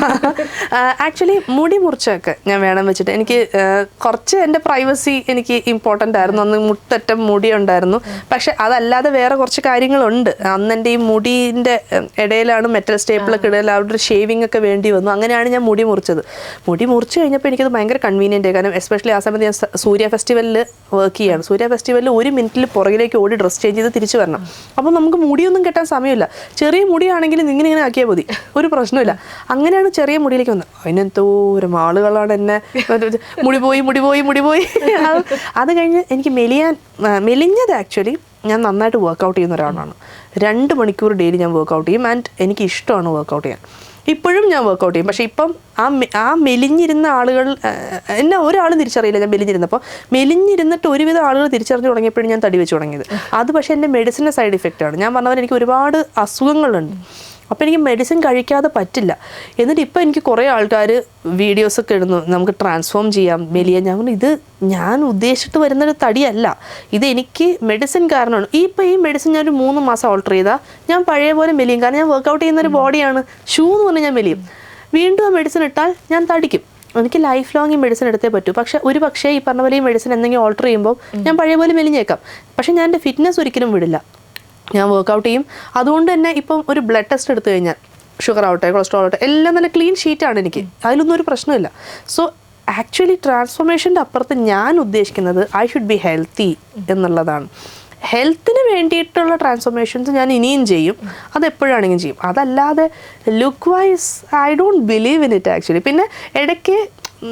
ആക്ച്വലി മുടി മുറിച്ചൊക്കെ ഞാൻ വേണം വെച്ചിട്ട്, എനിക്ക് കുറച്ച് എൻ്റെ പ്രൈവസി എനിക്ക് ഇമ്പോർട്ടൻ്റ് ആയിരുന്നു. അന്ന് മുട്ടറ്റം മുടി ഉണ്ടായിരുന്നു. പക്ഷെ അതല്ലാതെ വേറെ കുറച്ച് കാര്യങ്ങളുണ്ട്. അന്ന് എൻ്റെ ഈ മുടീൻ്റെ ഇടയിലാണ് മെറ്റൽ സ്റ്റേപ്പിളൊക്കെ ഇടയിൽ അവിടെ ഒരു ഷേവിംഗ് ഒക്കെ വേണ്ടി വന്നു. അങ്ങനെയാണ് ഞാൻ മുടി മുറിച്ചത്. മുടി മുറിച്ച് കഴിഞ്ഞപ്പോൾ എനിക്കത് ഭയങ്കര കൺവീനിയൻ്റ് ആയി. കാരണം എസ്പെഷ്യലി ആ സമയത്ത് ഞാൻ സൂര്യ ഫെസ്റ്റിവലിൽ വർക്ക് ചെയ്യുകയാണ്. സൂര്യ ഫെസ്റ്റിവലിൽ 1 മിനിറ്റിൽ പുറകിലേക്ക് ഓടി ഡ്രസ് ചേഞ്ച് ചെയ്ത് തിരിച്ചു വരണം. അപ്പം നമുക്ക് മുടിയൊന്നും കെട്ടാൻ സമയമില്ല. ചെറിയ മുടിയാണെങ്കിലും ഇങ്ങനെ ആക്കിയാൽ മതി, ഒരു പ്രശ്നമില്ല. അങ്ങനെയാണ് ചെറിയ മുടിയിലേക്ക് വന്നത്. അതിനെന്തോരം ആളുകളാണ് എന്നെ മുടി പോയി അത് കഴിഞ്ഞ് എനിക്ക് മെലിഞ്ഞത് ആക്ച്വലി ഞാൻ നന്നായിട്ട് വർക്കൗട്ട് ചെയ്യുന്ന ഒരാളാണ്. 2 മണിക്കൂർ ഡെയിലി ഞാൻ വർക്കൗട്ട് ചെയ്യും. ആൻഡ് എനിക്ക് ഇഷ്ടമാണ് വർക്കൗട്ട് ചെയ്യാൻ. ഇപ്പോഴും ഞാൻ വർക്കൗട്ട് ചെയ്യും. പക്ഷേ ഇപ്പം ആ മെലിഞ്ഞിരുന്ന ആളുകൾ എന്നെ ഒരാളും തിരിച്ചറിയില്ല. ഞാൻ മെലിഞ്ഞിരുന്നപ്പോൾ മെലിഞ്ഞിരുന്നിട്ട് ഒരുവിധം ആളുകൾ തിരിച്ചറിഞ്ഞ് തുടങ്ങിയപ്പോഴും ഞാൻ തടി വെച്ച് തുടങ്ങിയത്. അത് പക്ഷേ എൻ്റെ മെഡിസിൻ്റെ സൈഡ് ഇഫക്റ്റാണ്. ഞാൻ പറഞ്ഞ എനിക്ക് ഒരുപാട് അസുഖങ്ങളുണ്ട്. അപ്പോൾ എനിക്ക് മെഡിസിൻ കഴിക്കാതെ പറ്റില്ല. എന്നിട്ട് ഇപ്പോൾ എനിക്ക് കുറേ ആൾക്കാർ വീഡിയോസൊക്കെ ഇടുന്നു, നമുക്ക് ട്രാൻസ്ഫോം ചെയ്യാം മെലിയാൻ. ഞാൻ ഉദ്ദേശിച്ചിട്ട് വരുന്നൊരു തടിയല്ല, ഇത് എനിക്ക് മെഡിസിൻ കാരണമാണ്. ഇപ്പോൾ ഈ മെഡിസിൻ ഞാനൊരു 3 മാസം ഓൾട്ടർ ചെയ്താൽ ഞാൻ പഴയ പോലെ മെലിയും. കാരണം ഞാൻ വർക്കൗട്ട് ചെയ്യുന്നൊരു ബോഡിയാണ്. ഷൂ എന്ന് പറഞ്ഞാൽ ഞാൻ മെലിയും. വീണ്ടും ആ മെഡിസിൻ ഇട്ടാൽ ഞാൻ തടിക്കും. എനിക്ക് ലൈഫ് ലോങ് ഈ മെഡിസിൻ എടുത്തേ പറ്റൂ. പക്ഷേ ഈ പറഞ്ഞ പോലെ ഈ മെഡിസിൻ എന്തെങ്കിലും ഓൾട്ടർ ചെയ്യുമ്പോൾ ഞാൻ പഴയ പോലെ മെലിഞ്ഞേക്കാം. പക്ഷേ ഞാൻ എൻ്റെ ഫിറ്റ്നസ് ഒരിക്കലും വിടില്ല. ഞാൻ വർക്കൗട്ട് ചെയ്യും. അതുകൊണ്ട് തന്നെ ഇപ്പം ഒരു ബ്ലഡ് ടെസ്റ്റ് എടുത്തു കഴിഞ്ഞാൽ ഷുഗർ ആവട്ടെ, കൊളസ്ട്രോൾ ആവട്ടെ, എല്ലാം നല്ല ക്ലീൻ ഷീറ്റാണ് എനിക്ക്. അതിലൊന്നും ഒരു പ്രശ്നമില്ല. സോ ആക്ച്വലി ട്രാൻസ്ഫോർമേഷൻ്റെ അപ്പുറത്ത് ഞാൻ ഉദ്ദേശിക്കുന്നത് ഐ ഷുഡ് ബി ഹെൽത്തി എന്നുള്ളതാണ്. ഹെൽത്തിന് വേണ്ടിയിട്ടുള്ള ട്രാൻസ്ഫോർമേഷൻസ് ഞാൻ ഇനിയും ചെയ്യും, അത് എപ്പോഴാണെങ്കിലും ചെയ്യും. അതല്ലാതെ look wise I don't believe in it actually. പിന്നെ ഇടയ്ക്ക്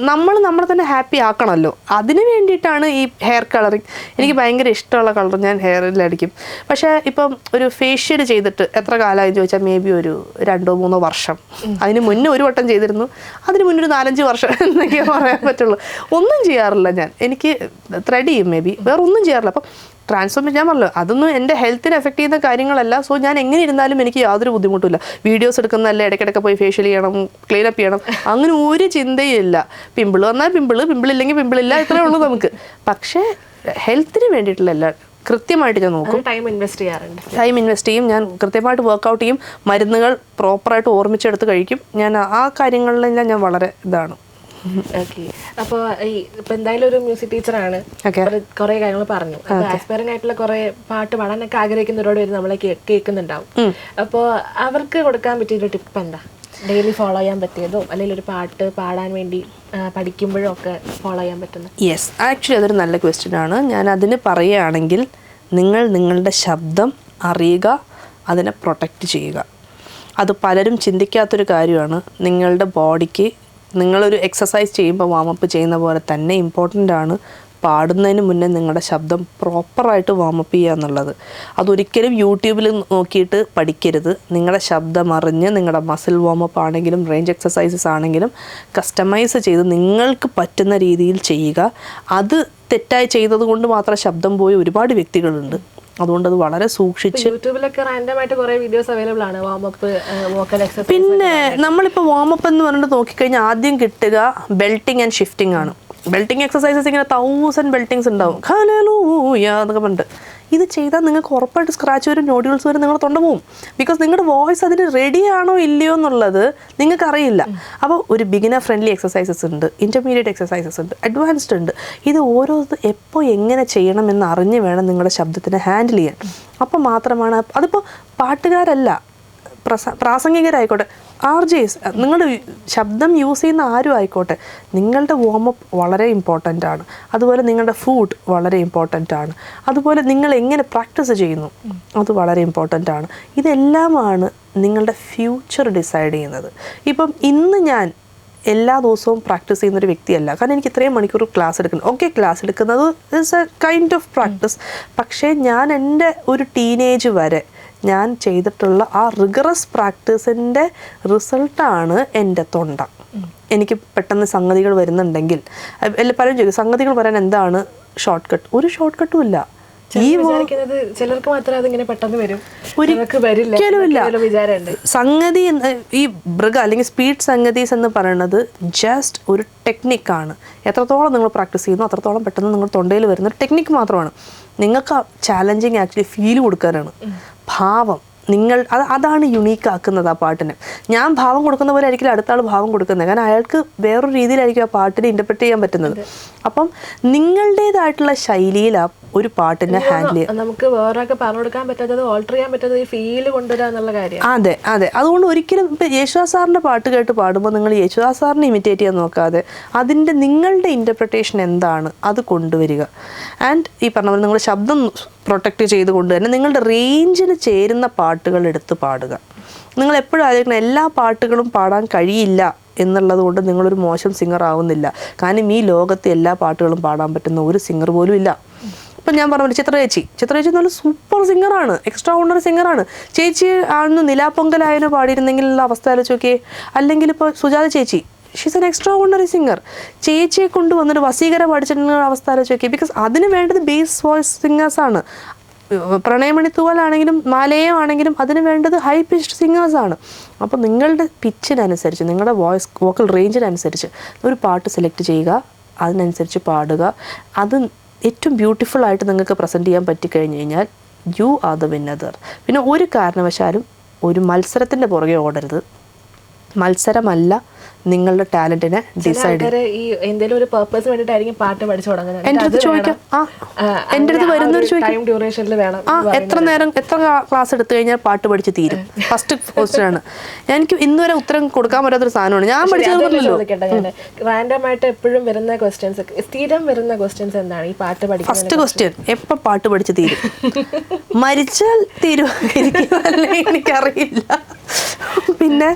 നമ്മളെ തന്നെ ഹാപ്പി ആക്കണമല്ലോ, അതിന് വേണ്ടിയിട്ടാണ് ഈ ഹെയർ കളറിങ്. എനിക്ക് ഭയങ്കര ഇഷ്ടമുള്ള കളർ ഞാൻ ഹെയറിലടിക്കും. പക്ഷേ ഇപ്പം ഒരു ഫേഷ്യൽ ചെയ്തിട്ട് എത്ര കാലമായി ചോദിച്ചാൽ മേ ബി ഒരു 2-3 വർഷം. അതിന് മുന്നേ ഒരു വട്ടം ചെയ്തിരുന്നു, അതിന് മുന്നേ ഒരു 4-5 വർഷം എന്നൊക്കെ പറയാൻ പറ്റുള്ളൂ. ഒന്നും ചെയ്യാറില്ല ഞാൻ. എനിക്ക് ത്രെഡ് ചെയ്യും, മേ ബി വേറെ ഒന്നും ചെയ്യാറില്ല. അപ്പം ട്രാൻസ്ഫോർമേഷൻ ഞാൻ പറഞ്ഞല്ലോ, അതൊന്നും എൻ്റെ ഹെൽത്തിനെ എഫക്റ്റ് ചെയ്യുന്ന കാര്യങ്ങളല്ല. സോ ഞാൻ എങ്ങനെ ഇരുന്നാലും എനിക്ക് യാതൊരു ബുദ്ധിമുട്ടില്ല. വീഡിയോസ് എടുക്കുന്നതല്ല, ഇടയ്ക്കിടയ്ക്ക് പോയി ഫേഷ്യൽ ചെയ്യണം, ക്ലീനപ്പ് ചെയ്യണം, അങ്ങനെ ഒരു ചിന്തയില്ല. പിമ്പിൾ വന്നാൽ പിമ്പിൾ ഇല്ലെങ്കിൽ പിമ്പിളില്ല, ഇത്രയേ ഉള്ളൂ നമുക്ക്. പക്ഷേ ഹെൽത്തിന് വേണ്ടിയിട്ടുള്ള എല്ലാം കൃത്യമായിട്ട് ഞാൻ നോക്കും. ടൈം ഇൻവെസ്റ്റ് ചെയ്യും. ഞാൻ കൃത്യമായിട്ട് വർക്കൗട്ട് ചെയ്യും. മരുന്നുകൾ പ്രോപ്പറായിട്ട് ഓർമ്മിച്ചെടുത്ത് കഴിക്കും. ഞാൻ ആ കാര്യങ്ങളിലെല്ലാം ഞാൻ വളരെ ഇതാണ്. ഓക്കെ. അപ്പോൾ ഇപ്പൊ എന്തായാലും ഒരു മ്യൂസിക് ടീച്ചറാണ്, കുറെ കാര്യങ്ങൾ പറഞ്ഞു. അപ്പൊ ആസ്പയറിംഗ് ആയിട്ടുള്ള കുറെ പാട്ട് പാടാനൊക്കെ ആഗ്രഹിക്കുന്നവരോട് വരും നമ്മളെ കേൾക്കുന്നുണ്ടാവും. അപ്പോൾ അവർക്ക് കൊടുക്കാൻ പറ്റിയൊരു ടിപ്പ് എന്താ? ഡെയിലി ഫോളോ ചെയ്യാൻ പറ്റിയതോ അല്ലെങ്കിൽ ഒരു പാട്ട് പാടാൻ വേണ്ടി പഠിക്കുമ്പോഴും ഒക്കെ ഫോളോ ചെയ്യാൻ പറ്റുന്നത്? യെസ്, ആക്ച്വലി അതൊരു നല്ല ക്വസ്റ്റ്യൻ ആണ്. ഞാൻ അതിന് പറയുകയാണെങ്കിൽ നിങ്ങളുടെ ശബ്ദം അറിയുക, അതിനെ പ്രൊട്ടക്റ്റ് ചെയ്യുക. അത് പലരും ചിന്തിക്കാത്തൊരു കാര്യമാണ്. നിങ്ങളുടെ ബോഡിക്ക് നിങ്ങളൊരു എക്സസൈസ് ചെയ്യുമ്പോൾ വാമപ്പ് ചെയ്യുന്ന പോലെ തന്നെ ഇമ്പോർട്ടൻ്റ് ആണ് പാടുന്നതിന് മുന്നേ നിങ്ങളുടെ ശബ്ദം പ്രോപ്പറായിട്ട് വാമപ്പ് ചെയ്യുക എന്നുള്ളത്. അതൊരിക്കലും യൂട്യൂബിൽ നോക്കിയിട്ട് പഠിക്കരുത്. നിങ്ങളുടെ ശബ്ദം അറിഞ്ഞ് നിങ്ങളുടെ മസിൽ വാമപ്പ് ആണെങ്കിലും റേഞ്ച് എക്സസൈസസ് ആണെങ്കിലും കസ്റ്റമൈസ് ചെയ്ത് നിങ്ങൾക്ക് പറ്റുന്ന രീതിയിൽ ചെയ്യുക. അത് തെറ്റായി ചെയ്തത് കൊണ്ട് മാത്രം ശബ്ദം പോയ ഒരുപാട് വ്യക്തികളുണ്ട്. അതുകൊണ്ട് അത് വളരെ സൂക്ഷിച്ച്. യൂട്യൂബിലൊക്കെ റാൻഡമായിട്ട് കുറേ വീഡിയോസ് അവൈലബിൾ ആണ്, വാമപ്പ്, വോക്കൽ എക്സസൈസ്. പിന്നെ നമ്മളിപ്പോൾ വാമപ്പ് എന്ന് പറഞ്ഞിട്ട് നോക്കിക്കഴിഞ്ഞാൽ ആദ്യം കിട്ടുക ബെൽറ്റിംഗ് ആൻഡ് ഷിഫ്റ്റിംഗ് ആണ്. ബെൽറ്റിംഗ് എക്സസൈസസ് ഇങ്ങനെ 1000 ബെൽറ്റിങ്സ് ഉണ്ടാവും, ഹല്ലേലൂയ എന്നൊക്കെ പറഞ്ഞിട്ട്. ഇത് ചെയ്താൽ നിങ്ങൾക്ക് ഉറപ്പായിട്ട് സ്ക്രാച്ച് വരും, നോഡ്യൂൾസ് വരും, നിങ്ങളുടെ തൊണ്ട പോവും. ബിക്കോസ് നിങ്ങളുടെ വോയിസ് അതിന് റെഡി ആണോ ഇല്ലയോ എന്നുള്ളത് നിങ്ങൾക്കറിയില്ല. അപ്പോൾ ഒരു ബിഗിനർ ഫ്രണ്ട്ലി എക്സസൈസസ് ഉണ്ട്, ഇൻ്റർമീഡിയറ്റ് എക്സസൈസസ് ഉണ്ട്, അഡ്വാൻസ്ഡ് ഉണ്ട്. ഇത് ഓരോന്ന് എപ്പോൾ എങ്ങനെ ചെയ്യണമെന്ന് അറിഞ്ഞ് വേണം നിങ്ങളുടെ ശബ്ദത്തിനെ ഹാൻഡിൽ ചെയ്യാൻ. അപ്പോൾ മാത്രമാണ് അതിപ്പോൾ പാട്ടുകാരല്ല, പ്രാസംഗികരായിക്കോട്ടെ, RJs, നിങ്ങളുടെ ശബ്ദം യൂസ് ചെയ്യുന്ന ആരും ആയിക്കോട്ടെ, നിങ്ങളുടെ വാമപ്പ് വളരെ ഇമ്പോർട്ടൻ്റ് ആണ്. അതുപോലെ നിങ്ങളുടെ ഫുഡ് വളരെ ഇമ്പോർട്ടൻ്റ് ആണ്. അതുപോലെ നിങ്ങൾ എങ്ങനെ പ്രാക്ടീസ് ചെയ്യുന്നു അത് വളരെ ഇമ്പോർട്ടൻ്റ് ആണ്. ഇതെല്ലാമാണ് നിങ്ങളുടെ ഫ്യൂച്ചർ ഡിസൈഡ് ചെയ്യുന്നത്. ഇപ്പം ഇന്ന് ഞാൻ എല്ലാ ദിവസവും പ്രാക്ടീസ് ചെയ്യുന്നൊരു വ്യക്തിയല്ല. കാരണം എനിക്ക് ഇത്രയും മണിക്കൂർ ക്ലാസ് എടുക്കണം. ഓക്കെ, ക്ലാസ് എടുക്കുന്നത് is A kind of practice. പക്ഷേ ഞാൻ എൻ്റെ ഒരു ടീനേജ് വരെ ഞാൻ ചെയ്തിട്ടുള്ള ആ റിഗറസ് പ്രാക്ടീസിൻ്റെ റിസൾട്ടാണ് എൻ്റെ തൊണ്ട. എനിക്ക് പെട്ടെന്ന് സംഗതികൾ വരുന്നുണ്ടെങ്കിൽ പലരും ചോദിക്കും സംഗതികൾ വരാൻ എന്താണ് ഷോർട്ട് കട്ട്? ഒരു ഷോർട്ട് കട്ടും ഇല്ല. ചിലർക്ക് മാത്രമേ അതിങ്ങനെ പെട്ടെന്ന് വരും, ഒരിക്കലുമില്ല. സംഗതി ഈ അല്ലെങ്കിൽ സ്പീഡ് സംഗതീസ് എന്ന് പറയുന്നത് ജസ്റ്റ് ഒരു ടെക്നിക്കാണ്. എത്രത്തോളം നിങ്ങൾ പ്രാക്ടീസ് ചെയ്യുന്നു അത്രത്തോളം പെട്ടെന്ന് നിങ്ങൾ തൊണ്ടയിൽ വരുന്ന ഒരു ടെക്നിക്ക് മാത്രമാണ്. നിങ്ങൾക്ക് ചാലഞ്ചിങ് ആക്ച്വലി ഫീൽ കൊടുക്കാനാണ്. ഭാവം അതാണ് യുണീക്ക് ആക്കുന്നത് ആ പാട്ടിന്. ഞാൻ ഭാവം കൊടുക്കുന്ന പോലെ ആയിരിക്കില്ല അടുത്ത ആൾ ഭാവം കൊടുക്കുന്നത്. കാരണം അയാൾക്ക് വേറൊരു രീതിയിലായിരിക്കും ആ പാട്ടിനെ ഇൻ്റർപ്രറ്റ് ചെയ്യാൻ പറ്റുന്നത്. അപ്പം നിങ്ങളുടേതായിട്ടുള്ള ശൈലിയിൽ ഒരു പാട്ടിനെ ഹാൻഡിൽ ചെയ്യുക. നമുക്ക് വേറൊക്കെ പറഞ്ഞു കൊടുക്കാൻ പറ്റാത്തത് ഓൾട്ടർ ചെയ്യാൻ പറ്റാത്തത് ഈ ഫീല് കൊണ്ടുവരിക എന്നുള്ള കാര്യം. അതെ അതെ, അതുകൊണ്ട് ഒരിക്കലും ഇപ്പം യേശുദാസ് സാറിൻ്റെ പാട്ട് കേട്ട് പാടുമ്പോൾ നിങ്ങൾ യേശുദാസ് സാറിനെ ഇമിറ്റേറ്റ് ചെയ്യാൻ നോക്കാതെ അതിൻ്റെ നിങ്ങളുടെ ഇൻ്റർപ്രിട്ടേഷൻ എന്താണ് അത് കൊണ്ടുവരിക. ആൻഡ് ഈ പറഞ്ഞ പോലെ നിങ്ങൾ ശബ്ദം പ്രൊട്ടക്റ്റ് ചെയ്തുകൊണ്ട് തന്നെ നിങ്ങളുടെ റേഞ്ചിന് ചേരുന്ന പാട്ടുകൾ എടുത്ത് പാടുക. നിങ്ങൾ എപ്പോഴും ആലോചിക്കണം എല്ലാ പാട്ടുകളും പാടാൻ കഴിയില്ല എന്നുള്ളത് കൊണ്ട് നിങ്ങളൊരു മോശം സിംഗർ ആവുന്നില്ല. കാരണം ഈ ലോകത്തെ എല്ലാ പാട്ടുകളും പാടാൻ പറ്റുന്ന ഒരു സിംഗർ പോലും ഇല്ല. ഇപ്പം ഞാൻ പറഞ്ഞ ചിത്ര ചേച്ചി നല്ല സൂപ്പർ സിംഗറാണ്, എക്സ്ട്രാ ഓർഡിനറി സിംഗറാണ്. ചേച്ചി ആണെന്ന് നിലാപ്പൊങ്കലായതിന് പാടിയിരുന്നെങ്കിലുള്ള അവസ്ഥ ആലോചിച്ച് നോക്കിയേ. അല്ലെങ്കിൽ ഇപ്പോൾ സുജാത ചേച്ചി, she's an extra ordinary singer. ചേച്ചിയെ കൊണ്ട് വന്നിട്ട് വസീകര പഠിച്ചിട്ടുള്ള അവസ്ഥ ആലോചിച്ച് നോക്കിയേ. ബിക്കോസ് അതിന് വേണ്ടത് ബേസ് വോയിസ് സിംഗേഴ്സാണ്. പ്രണയമണി തൂവലാണെങ്കിലും മാലയം ആണെങ്കിലും അതിന് വേണ്ടത് ഹൈ പിച്ച്ഡ് സിംഗേഴ്സാണ്. അപ്പോൾ നിങ്ങളുടെ പിച്ചിനനുസരിച്ച് നിങ്ങളുടെ വോക്കൽ റേഞ്ചിനനുസരിച്ച് ഒരു പാട്ട് സെലക്ട് ചെയ്യുക, അതിനനുസരിച്ച് പാടുക. അത് ഏറ്റവും ബ്യൂട്ടിഫുൾ ആയിട്ട് നിങ്ങൾക്ക് പ്രസൻറ്റ് ചെയ്യാൻ പറ്റിക്കഴിഞ്ഞ് കഴിഞ്ഞാൽ യു ആർ ദ വിന്നർ. പിന്നെ ഒരു കാരണവശാലും ഒരു മത്സരത്തിൻ്റെ പുറകെ ഓടരുത്. മത്സരമല്ല നിങ്ങളുടെ ടാലന്റിനെ ഡിസൈഡ്. ഈ എന്തെങ്കിലും ഒരു പർപ്പസ് വേണ്ടിയിട്ടായിരിക്കും പാട്ട് പഠിച്ചു തുടങ്ങുന്നത്. എൻ്റെ അടുത്ത് ചോദിക്കാം, എൻ്റെ അടുത്ത് വരുന്നൊരു ടൈം ഡ്യൂറേഷനിൽ വേണം. എത്ര ക്ലാസ് എടുത്തു കഴിഞ്ഞാൽ പാട്ട് പഠിച്ച് തീരും? ഫസ്റ്റ് ക്വസ്റ്റ്യൻ ആണ്. എനിക്ക് ഇന്ന് വരെ ഉത്തരം കൊടുക്കാൻ പറ്റാത്തൊരു സാധനമാണ്. ഞാൻ പഠിച്ചത് റാൻഡം ആയിട്ട് എപ്പോഴും വരുന്ന ക്വസ്റ്റ്യൻസ്, സ്ഥിരം വരുന്ന ക്വസ്റ്റ്യൻസ് എന്താണ് ഈ പാട്ട് പഠിക്കുന്നത്? ഫസ്റ്റ് ക്വസ്റ്റ്യൻ, എപ്പോ പാട്ട് പഠിച്ച് തീരും? മരിച്ചാൽ തീരുമാനിക്കുമല്ലേ എനിക്കറിയില്ല. പിന്നെ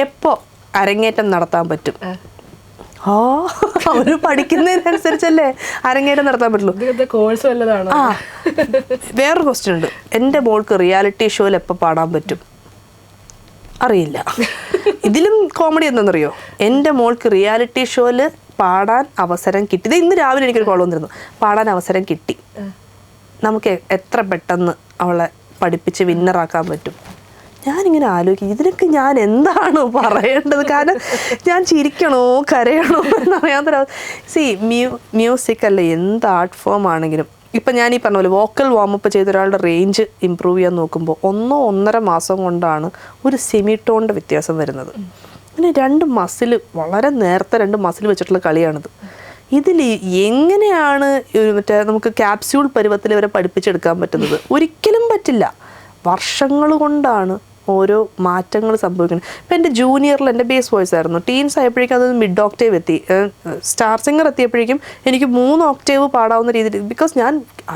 എപ്പോ അരങ്ങേറ്റം നടത്താൻ പറ്റും? അവര് പഠിക്കുന്നതിനനുസരിച്ചല്ലേ അരങ്ങേറ്റം നടത്താൻ പറ്റുള്ളൂ. കോഴ്സ് വല്ലതാണോ? വേറൊരു ക്വസ്റ്റ്യൻ ഉണ്ട്, എൻ്റെ മോൾക്ക് റിയാലിറ്റി ഷോയിൽ എപ്പോൾ പാടാൻ പറ്റും? അറിയില്ല. ഇതിലും കോമഡി എന്താണെന്നറിയോ? എൻ്റെ മോൾക്ക് റിയാലിറ്റി ഷോയിൽ പാടാൻ അവസരം കിട്ടി. ഇത് ഇന്ന് രാവിലെ എനിക്കൊരു കോൾ വന്നിരുന്നു. പാടാൻ അവസരം കിട്ടി, നമുക്ക് എത്ര പെട്ടെന്ന് അവളെ പഠിപ്പിച്ച് വിന്നറാക്കാൻ പറ്റും? ഞാനിങ്ങനെ ആലോചിക്കും, ഇതിനൊക്കെ ഞാൻ എന്താണ് പറയേണ്ടത്? കാരണം ഞാൻ ചിരിക്കണോ കരയണോ എന്നറിയാത്തൊരു മ്യൂസിക് അല്ലേ എന്ത് ആർട്ട് ഫോം ആണെങ്കിലും. ഇപ്പം ഞാൻ ഈ പറഞ്ഞ പോലെ വോക്കൽ വാമപ്പ് ചെയ്ത ഒരാളുടെ റേഞ്ച് ഇമ്പ്രൂവ് ചെയ്യാൻ നോക്കുമ്പോൾ 1-1.5 മാസം കൊണ്ടാണ് ഒരു സെമിടോണിൻ്റെ വ്യത്യാസം വരുന്നത്. പിന്നെ 2 മസിൽ വളരെ നേരത്തെ 2 മസിൽ വെച്ചിട്ടുള്ള കളിയാണിത്. ഇതിൽ എങ്ങനെയാണ് മറ്റേ നമുക്ക് ക്യാപ്സ്യൂൾ പരുവത്തിൽ ഇവരെ പഠിപ്പിച്ചെടുക്കാൻ പറ്റുന്നത്? ഒരിക്കലും പറ്റില്ല. വർഷങ്ങൾ കൊണ്ടാണ് ഓരോ മാറ്റങ്ങൾ സംഭവിക്കുന്നത്. ഇപ്പം എൻ്റെ ജൂനിയറിൽ എൻ്റെ ബേസ് വോയിസ് ആയിരുന്നു. ടീൻസ് ആയപ്പോഴേക്കും അത് മിഡ് ഓക്ടേവ് എത്തി. സ്റ്റാർ സിംഗർ എത്തിയപ്പോഴേക്കും എനിക്ക് 3 ഓക്ടേവ് പാടാവുന്ന രീതിയിൽ, because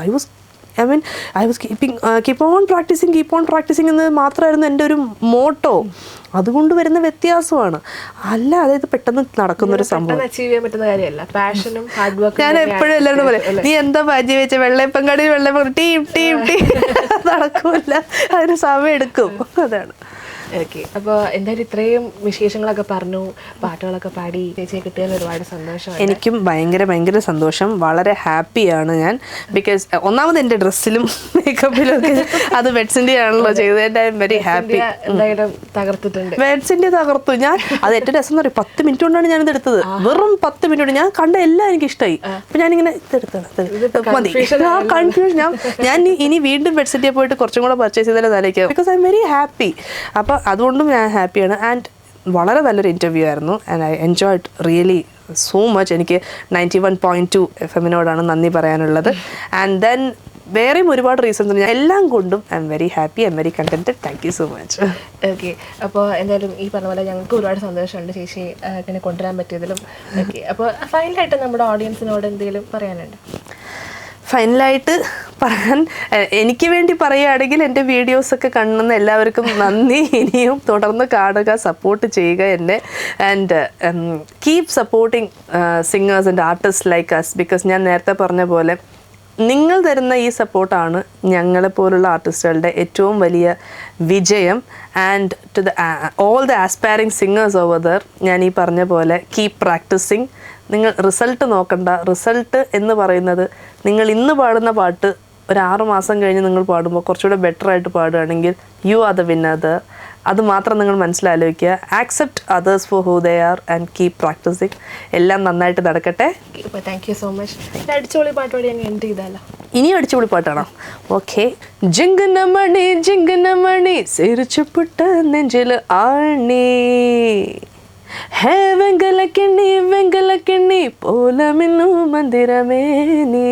I was keep on practising എന്ന് മാത്രമായിരുന്നു എൻ്റെ ഒരു മോട്ടോ. അതുകൊണ്ട് വരുന്ന വ്യത്യാസമാണ്. അല്ല അതായത് പെട്ടെന്ന് നടക്കുന്നൊരു സംഭവം. ഞാൻ എപ്പോഴും എല്ലാവരോടും പറയും, നീ എന്താ ഭാഗ്യം വെച്ച വെള്ളയപ്പങ്കാടി ടീം നടക്കൂല, അതിന് സമയം എടുക്കും. അതാണ്. ഓക്കെ, അപ്പോൾ എന്തായാലും ഇത്രയും വിശേഷങ്ങളൊക്കെ പറഞ്ഞു, പാട്ടുകളൊക്കെ പാടി ചേച്ചിയെ കിട്ടിയാൽ ഒരുപാട് സന്തോഷം. എനിക്കും ഭയങ്കര സന്തോഷം. വളരെ ഹാപ്പിയാണ് ഞാൻ. ബിക്കോസ് ഒന്നാമത് എൻ്റെ ഡ്രസ്സിലും മേക്കപ്പിലും ഒക്കെ അത് വെഡ്സ് ഇന്ത്യ ആണല്ലോ ചെയ്തത്. I am very happy. എന്തായാലും തകർത്തിട്ടുണ്ട്. വെഡ്സ് ഇന്ത്യ തകർത്തു. ഞാൻ അത് ഏറ്റവും രസം എന്ന് പറയും, 10 മിനിറ്റ് കൊണ്ടാണ് ഞാനിത് എടുത്തത്. വെറും 10 മിനിറ്റ് കൊണ്ട് ഞാൻ കണ്ട എല്ലാം എനിക്ക് ഇഷ്ടമായി. അപ്പം ഞാനിങ്ങനെ ഇതെടുത്തത് മതി. ആ കൺഫ്യൂഷൻ ഞാൻ ഇനി വീണ്ടും വെഡ്സ് ഇന്ത്യ പോയിട്ട് കുറച്ചും കൂടെ പർച്ചേസ് ചെയ്താലേ തലയ്ക്ക്. Because I am very happy. അപ്പോൾ അതുകൊണ്ടും ഞാൻ ഹാപ്പിയാണ്. ആൻഡ് വളരെ നല്ലൊരു ഇൻ്റർവ്യൂ ആയിരുന്നു. And I enjoyed really so much. എനിക്ക് 91.2 FM നന്ദി പറയാനുള്ളത്. ആൻഡ് ദെൻ വേറെയും ഒരുപാട് റീസൺസ് ഉണ്ട്. എല്ലാം കൊണ്ടും I am very happy, I am very contented. Thank you so much. Okay, അപ്പോൾ എന്തായാലും ഈ പറഞ്ഞ പോലെ ഞങ്ങൾക്ക് ഒരുപാട് സന്തോഷമുണ്ട് ചേച്ചി ഇങ്ങനെ കൊണ്ടുവരാൻ പറ്റിയതിലും. ഓക്കെ, അപ്പോൾ ഫൈനലായിട്ട് നമ്മുടെ ഓഡിയൻസിനോട് എന്തെങ്കിലും പറയാനുണ്ട്? ഫൈനലായിട്ട് പറയാൻ എനിക്ക് വേണ്ടി പറയുകയാണെങ്കിൽ എൻ്റെ വീഡിയോസൊക്കെ കാണുന്ന എല്ലാവർക്കും നന്ദി. ഇനിയും തുടർന്ന് കാണുക, സപ്പോർട്ട് ചെയ്യുക എന്നെ. And keep supporting singers and artist like us. Because ഞാൻ നേരത്തെ പറഞ്ഞ പോലെ നിങ്ങൾ തരുന്ന ഈ സപ്പോർട്ടാണ് ഞങ്ങളെപ്പോലുള്ള ആർട്ടിസ്റ്റുകളുടെ ഏറ്റവും വലിയ വിജയം. And to the all the aspiring singers over there, ഞാൻ ഈ പറഞ്ഞ പോലെ കീപ് പ്രാക്ടീസിങ്. നിങ്ങൾ റിസൾട്ട് നോക്കണ്ട. റിസൾട്ട് എന്ന് പറയുന്നത് നിങ്ങൾ ഇന്ന് പാടുന്ന പാട്ട് ഒരു 6 മാസം കഴിഞ്ഞ് നിങ്ങൾ പാടുമ്പോൾ കുറച്ചുകൂടെ ബെറ്ററായിട്ട് പാടുകയാണെങ്കിൽ യു ആർ ദ വിന്നർ. അത് മാത്രം നിങ്ങൾ മനസ്സിലാലോചിക്കുക. Accept others for who they are and keep practising. എല്ലാം നന്നായിട്ട് നടക്കട്ടെ. Thank you so much. അടിച്ചുപൊളി പാട്ട് പാടി എൻഡ് ചെയ്താലോ? ഇനിയും അടിച്ചുപൊളി പാട്ടാണോ? ഓക്കെ. ജിങ്കനമണി സിരിച്ചുപുട്ട നെഞ്ചിൽ ആണി, ഹേ വെങ്കല കിണ്ണി പോലെ മിന്നു മന്ദിരമേ നീ,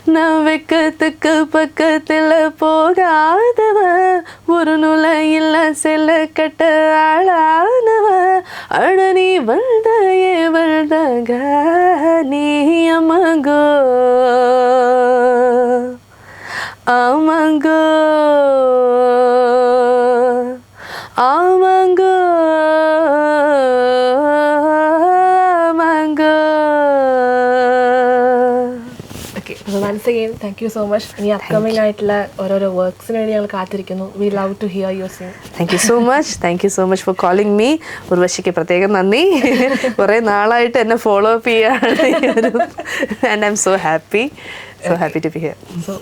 நான் வெக்கத்துக்கு பக்கத்தில் போகாதவ, ஒரு நுழையில செல்ல கட்ட ஆளானவ, அட நீ வந்தாயே வந்தாங்க நீ அமங்கோ ஆமாங்கோ ஆமாங்கோ ആമാങ്കോ. Okay, once again thank you so much. ഇനി അപ്കമിങ് ആയിട്ടുള്ള ഓരോരോ വർക്ക്സിന് വേണ്ടി ഞങ്ങൾ കാത്തിരിക്കുന്നു. We love to hear you sing. Thank you so much for calling me. ഉർവശിക്ക് പ്രത്യേകം നന്ദി. കുറേ നാളായിട്ട് എന്നെ ഫോളോ അപ്പ് ചെയ്യാണ് and I am so happy to be here. So